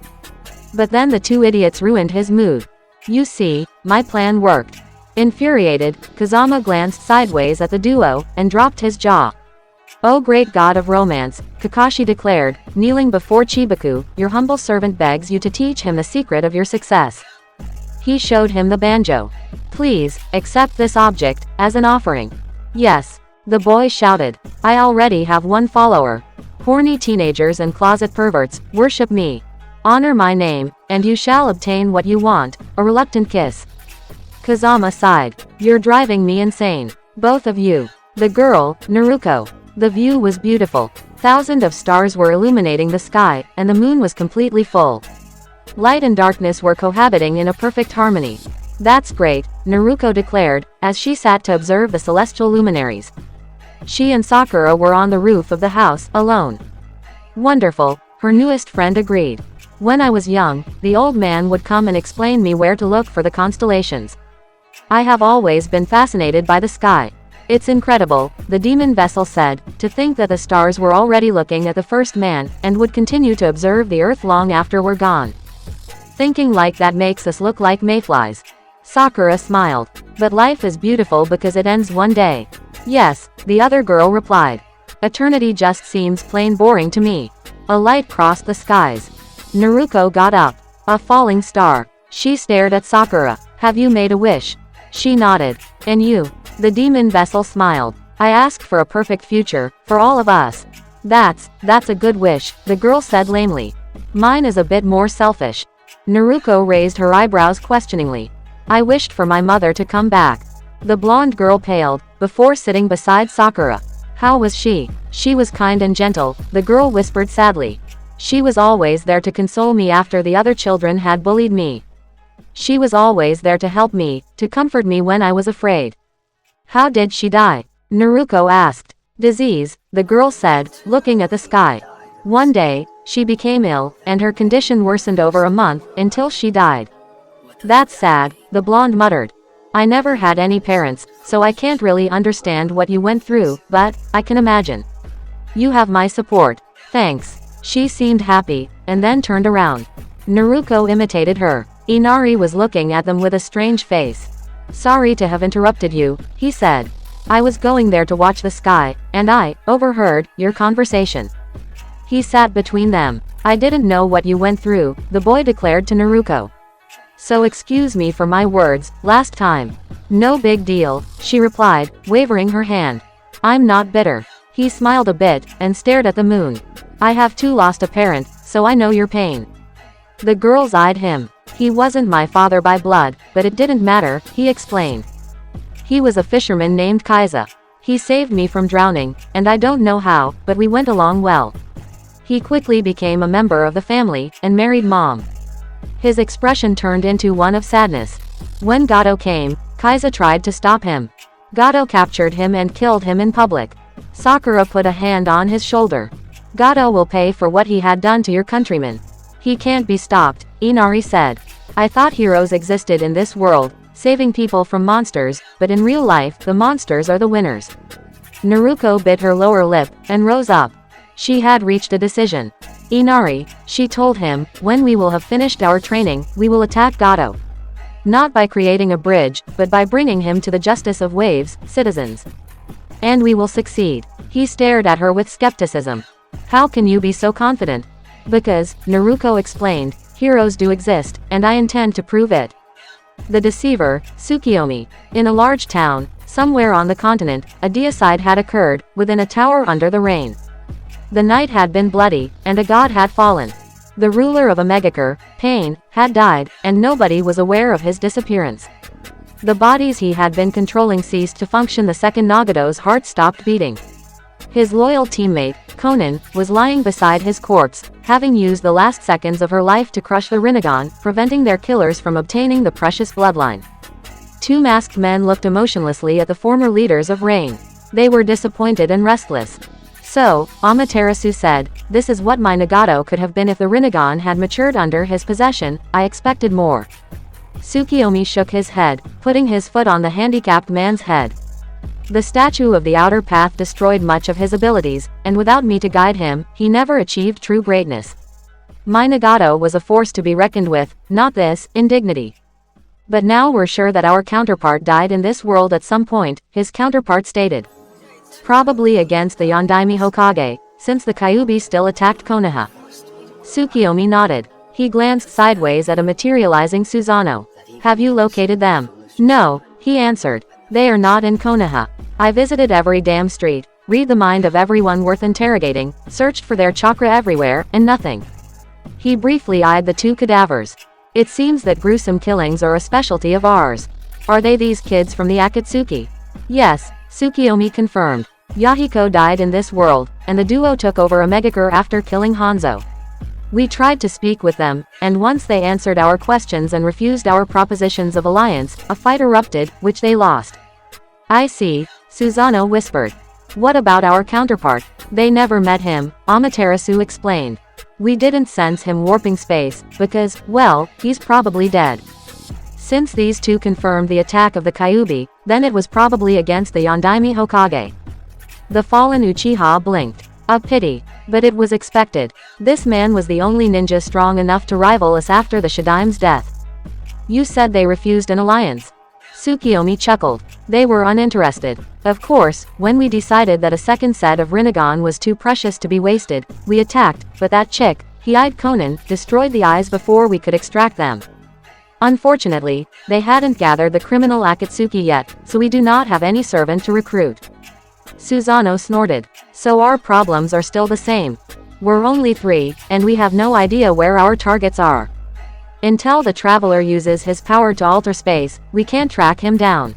But then the two idiots ruined his mood. You see, my plan worked. Infuriated, Kazama glanced sideways at the duo, and dropped his jaw. Oh great god of romance, Kakashi declared, kneeling before Chibaku, your humble servant begs you to teach him the secret of your success. He showed him the banjo. Please, accept this object, as an offering. Yes. The boy shouted. I already have one follower. Horny teenagers and closet perverts, worship me. Honor my name, and you shall obtain what you want, a reluctant kiss. Kazama sighed. You're driving me insane. Both of you. The girl, Naruto. The view was beautiful. Thousands of stars were illuminating the sky, and the moon was completely full. Light and darkness were cohabiting in a perfect harmony. That's great, Naruto declared, as she sat to observe the celestial luminaries. She and Sakura were on the roof of the house, alone. Wonderful, her newest friend agreed. When I was young, the old man would come and explain me where to look for the constellations. I have always been fascinated by the sky. It's incredible, the demon vessel said, to think that the stars were already looking at the first man, and would continue to observe the earth long after we're gone. Thinking like that makes us look like mayflies. Sakura smiled. But life is beautiful because it ends one day. Yes, the other girl replied. Eternity just seems plain boring to me. A light crossed the skies. Naruto got up. A falling star. She stared at Sakura. Have you made a wish? She nodded. And you? The demon vessel smiled. I asked for a perfect future, for all of us. That's a good wish, the girl said lamely. Mine is a bit more selfish. Naruto raised her eyebrows questioningly. I wished for my mother to come back. The blonde girl paled, before sitting beside Sakura. How was she? She was kind and gentle, the girl whispered sadly. She was always there to console me after the other children had bullied me. She was always there to help me, to comfort me when I was afraid. How did she die? Naruto asked. Disease, the girl said, looking at the sky. One day, she became ill, and her condition worsened over a month, until she died. That's sad, the blonde muttered. I never had any parents, so I can't really understand what you went through, but I can imagine. You have my support. Thanks. She seemed happy, and then turned around. Naruto imitated her. Inari was looking at them with a strange face. Sorry to have interrupted you, he said. I was going there to watch the sky, and I overheard your conversation. He sat between them. I didn't know what you went through, the boy declared to Naruto. So excuse me for my words, last time. No big deal, she replied, wavering her hand. I'm not bitter. He smiled a bit, and stared at the moon. I have too lost a parent, so I know your pain. The girls eyed him. He wasn't my father by blood, but it didn't matter, he explained. He was a fisherman named Kaiza. He saved me from drowning, and I don't know how, but we went along well. He quickly became a member of the family, and married Mom. His expression turned into one of sadness. When Gato came, Kaiza tried to stop him. Gato captured him and killed him in public. Sakura put a hand on his shoulder. Gato will pay for what he had done to your countrymen. He can't be stopped, Inari said. I thought heroes existed in this world, saving people from monsters, but in real life, the monsters are the winners. Naruto bit her lower lip, and rose up. She had reached a decision. Inari, she told him, when we will have finished our training, we will attack Gato. Not by creating a bridge, but by bringing him to the justice of waves, citizens. And we will succeed. He stared at her with skepticism. How can you be so confident? Because, Naruto explained, heroes do exist, and I intend to prove it. The deceiver, Tsukiyomi. In a large town, somewhere on the continent, a deicide had occurred, within a tower under the rain. The night had been bloody, and a god had fallen. The ruler of a megacure, Pain, had died, and nobody was aware of his disappearance. The bodies he had been controlling ceased to function the second Nagato's heart stopped beating. His loyal teammate, Konan, was lying beside his corpse, having used the last seconds of her life to crush the Rinnegan, preventing their killers from obtaining the precious bloodline. Two masked men looked emotionlessly at the former leaders of Rain. They were disappointed and restless. So, Amaterasu said, this is what my Nagato could have been if the Rinnegan had matured under his possession, I expected more. Tsukiyomi shook his head, putting his foot on the handicapped man's head. The statue of the outer path destroyed much of his abilities, and without me to guide him, he never achieved true greatness. My Nagato was a force to be reckoned with, not this, indignity. But now we're sure that our counterpart died in this world at some point, his counterpart stated. Probably against the Yondaime Hokage, since the Kyuubi still attacked Konoha. Tsukiyomi nodded. He glanced sideways at a materializing Susanoo. Have you located them? No, he answered. They are not in Konoha. I visited every damn street, read the mind of everyone worth interrogating, searched for their chakra everywhere, and nothing. He briefly eyed the two cadavers. It seems that gruesome killings are a specialty of ours. Are they these kids from the Akatsuki? Yes, Tsukiyomi confirmed. Yahiko died in this world, and the duo took over a megacure after killing Hanzo. We tried to speak with them, and once they answered our questions and refused our propositions of alliance, a fight erupted, which they lost. I see, Susanoo whispered. What about our counterpart? They never met him, Amaterasu explained. We didn't sense him warping space, because, well, he's probably dead. Since these two confirmed the attack of the Kyuubi, then it was probably against the Yondaime Hokage. The fallen Uchiha blinked. A pity. But it was expected. This man was the only ninja strong enough to rival us after the Shadaime's death. You said they refused an alliance. Tsukiyomi chuckled. They were uninterested. Of course, when we decided that a second set of Rinnegan was too precious to be wasted, we attacked, but that chick, he eyed Konan, destroyed the eyes before we could extract them. Unfortunately, they hadn't gathered the criminal Akatsuki yet, so we do not have any servant to recruit. Susanoo snorted. So our problems are still the same. We're only 3, and we have no idea where our targets are. Until the traveler uses his power to alter space, we can't track him down.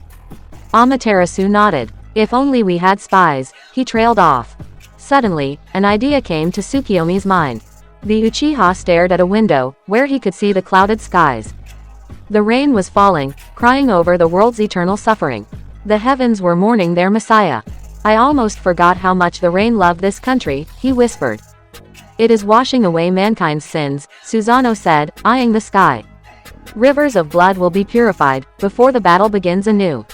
Amaterasu nodded. If only we had spies, he trailed off. Suddenly, an idea came to Tsukiyomi's mind. The Uchiha stared at a window, where he could see the clouded skies. The rain was falling, crying over the world's eternal suffering. The heavens were mourning their messiah. I almost forgot how much the rain loved this country, he whispered. It is washing away mankind's sins, Susanoo said, eyeing the sky. Rivers of blood will be purified, before the battle begins anew.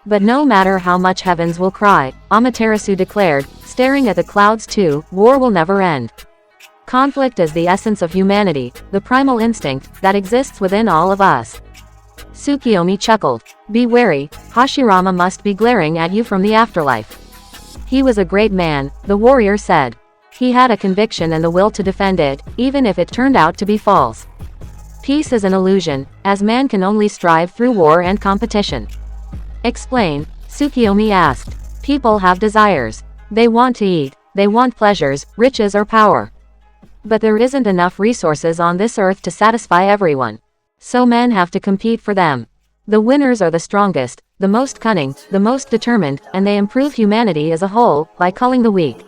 But no matter how much heavens will cry, Amaterasu declared, staring at the clouds too, war will never end. Conflict is the essence of humanity, the primal instinct, that exists within all of us. Tsukiyomi chuckled. Be wary, Hashirama must be glaring at you from the afterlife. He was a great man, the warrior said. He had a conviction and the will to defend it, even if it turned out to be false. Peace is an illusion, as man can only strive through war and competition. Explain, Tsukiyomi asked. People have desires. They want to eat, they want pleasures, riches or power. But there isn't enough resources on this earth to satisfy everyone. So men have to compete for them. The winners are the strongest, the most cunning, the most determined, and they improve humanity as a whole, by culling the weak.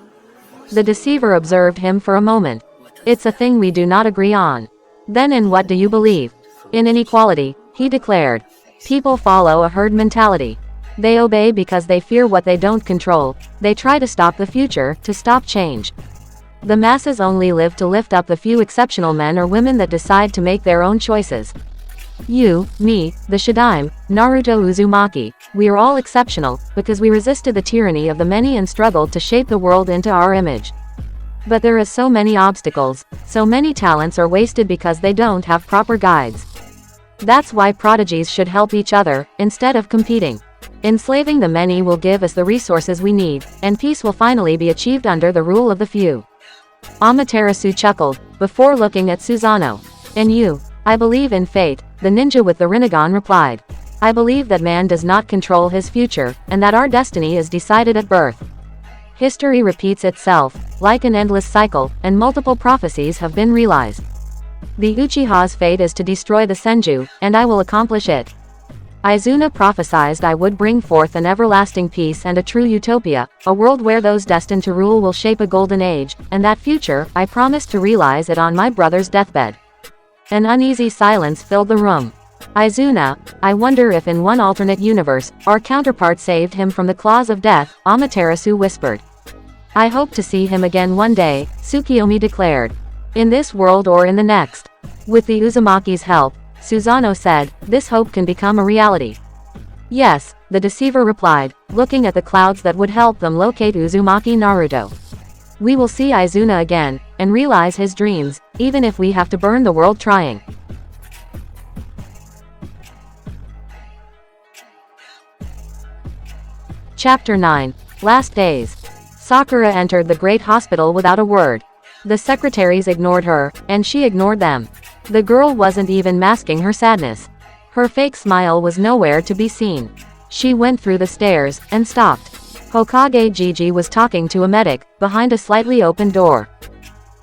The deceiver observed him for a moment. It's a thing we do not agree on. Then in what do you believe? In inequality, he declared. People follow a herd mentality. They obey because they fear what they don't control. They try to stop the future, to stop change. The masses only live to lift up the few exceptional men or women that decide to make their own choices. You, me, the Shadaime, Naruto Uzumaki, we are all exceptional, because we resisted the tyranny of the many and struggled to shape the world into our image. But there is so many obstacles, so many talents are wasted because they don't have proper guides. That's why prodigies should help each other, instead of competing. Enslaving the many will give us the resources we need, and peace will finally be achieved under the rule of the few. Amaterasu chuckled, before looking at Susanoo. And you? I believe in fate, the ninja with the Rinnegan replied. I believe that man does not control his future, and that our destiny is decided at birth. History repeats itself, like an endless cycle, and multiple prophecies have been realized. The Uchiha's fate is to destroy the Senju, and I will accomplish it. Izuna prophesied I would bring forth an everlasting peace and a true utopia, a world where those destined to rule will shape a golden age, and that future, I promised to realize it on my brother's deathbed. An uneasy silence filled the room. Izuna, I wonder if in one alternate universe, our counterpart saved him from the claws of death, Amaterasu whispered. I hope to see him again one day, Tsukiyomi declared. In this world or in the next. With the Uzumaki's help, Susanoo said, this hope can become a reality. Yes, the deceiver replied, looking at the clouds that would help them locate Uzumaki Naruto. We will see Izuna again, and realize his dreams, even if we have to burn the world trying. Chapter 9. Last Days. Sakura entered the great hospital without a word. The secretaries ignored her, and she ignored them. The girl wasn't even masking her sadness. Her fake smile was nowhere to be seen. She went through the stairs, and stopped. Hokage Gigi was talking to a medic, behind a slightly open door.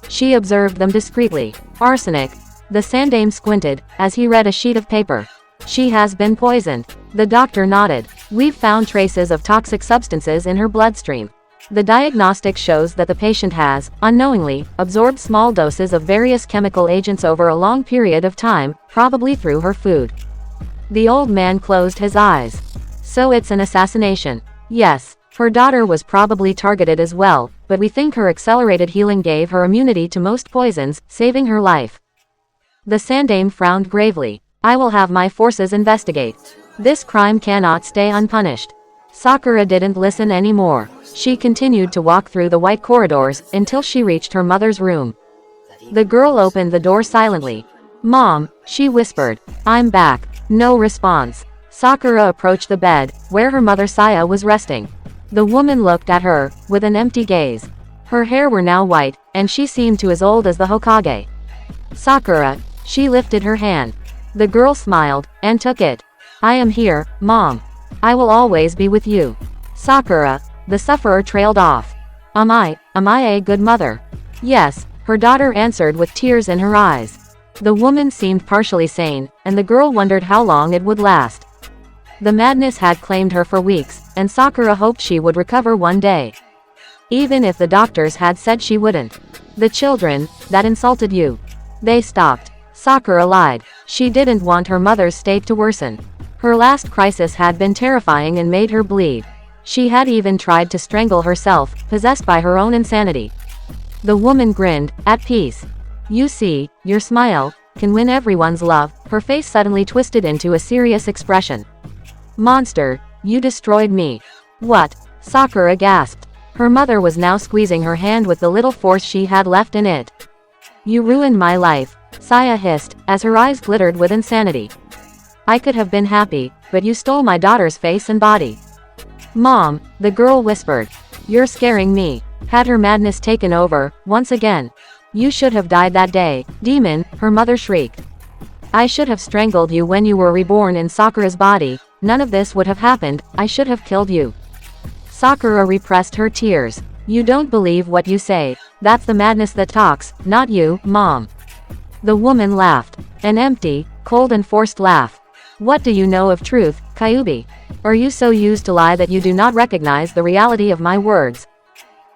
She observed them discreetly. Arsenic. The Sandaime squinted, as he read a sheet of paper. She has been poisoned. The doctor nodded. We've found traces of toxic substances in her bloodstream. The diagnostic shows that the patient has, unknowingly, absorbed small doses of various chemical agents over a long period of time, probably through her food. The old man closed his eyes. So it's an assassination. Yes, her daughter was probably targeted as well, but we think her accelerated healing gave her immunity to most poisons, saving her life. The Sandaime frowned gravely. I will have my forces investigate. This crime cannot stay unpunished. Sakura didn't listen anymore. She continued to walk through the white corridors, until she reached her mother's room. The girl opened the door silently. Mom, she whispered. I'm back. No response. Sakura approached the bed, where her mother Saya was resting. The woman looked at her, with an empty gaze. Her hair were now white, and she seemed to as old as the Hokage. Sakura, she lifted her hand. The girl smiled, and took it. I am here, Mom. I will always be with you. Sakura, the sufferer trailed off. Am I a good mother? Yes, her daughter answered with tears in her eyes. The woman seemed partially sane, and the girl wondered how long it would last. The madness had claimed her for weeks, and Sakura hoped she would recover one day. Even if the doctors had said she wouldn't. The children, that insulted you. They stopped. Sakura lied. She didn't want her mother's state to worsen. Her last crisis had been terrifying and made her bleed. She had even tried to strangle herself, possessed by her own insanity. The woman grinned, at peace. You see, your smile can win everyone's love. Her face suddenly twisted into a serious expression. Monster, you destroyed me. What? Sakura gasped. Her mother was now squeezing her hand with the little force she had left in it. You ruined my life, Saya hissed, as her eyes glittered with insanity. I could have been happy, but you stole my daughter's face and body. Mom, the girl whispered. You're scaring me. Had her madness taken over, once again. You should have died that day, demon, her mother shrieked. I should have strangled you when you were reborn in Sakura's body. None of this would have happened. I should have killed you. Sakura repressed her tears. You don't believe what you say. That's the madness that talks, not you, Mom. The woman laughed. An empty, cold and forced laugh. What do you know of truth, Kyubi? Are you so used to lie that you do not recognize the reality of my words?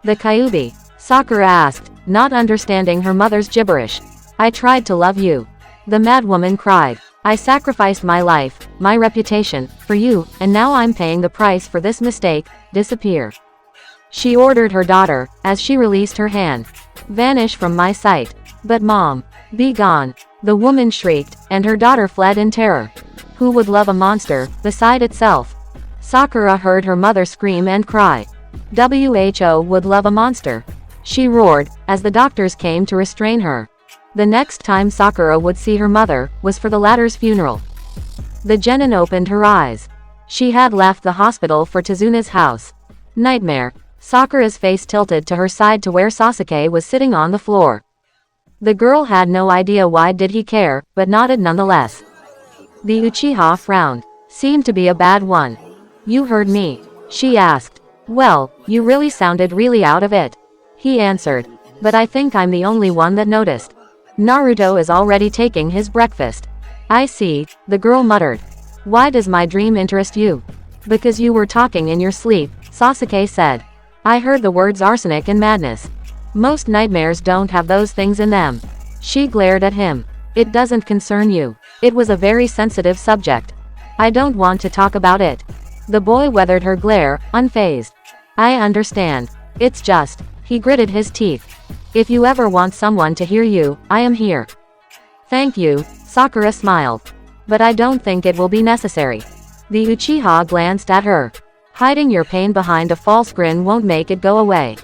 The Kyubi, Sakura asked, not understanding her mother's gibberish. I tried to love you. The madwoman cried. I sacrificed my life, my reputation, for you, and now I'm paying the price for this mistake. Disappear. She ordered her daughter, as she released her hand. Vanish from my sight. But Mom, be gone. The woman shrieked, and her daughter fled in terror. Who would love a monster, beside itself? Sakura heard her mother scream and cry. WHO would love a monster. She roared, as the doctors came to restrain her. The next time Sakura would see her mother, was for the latter's funeral. The genin opened her eyes. She had left the hospital for Tezuna's house. Nightmare. Sakura's face tilted to her side to where Sasuke was sitting on the floor. The girl had no idea why did he care, but nodded nonetheless. The Uchiha frowned. Seemed to be a bad one. You heard me? She asked. Well, you really sounded really out of it. He answered. But I think I'm the only one that noticed. Naruto is already taking his breakfast. I see, the girl muttered. Why does my dream interest you? Because you were talking in your sleep, Sasuke said. I heard the words arsenic and madness. Most nightmares don't have those things in them. She glared at him. It doesn't concern you. It was a very sensitive subject. I don't want to talk about it. The boy weathered her glare, unfazed. I understand. It's just, he gritted his teeth. If you ever want someone to hear you, I am here. Thank you, Sakura smiled. But I don't think it will be necessary. The Uchiha glanced at her. Hiding your pain behind a false grin won't make it go away.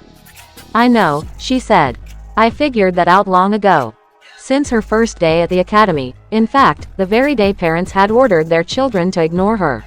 I know, she said. I figured that out long ago. Since her first day at the academy, in fact, the very day parents had ordered their children to ignore her.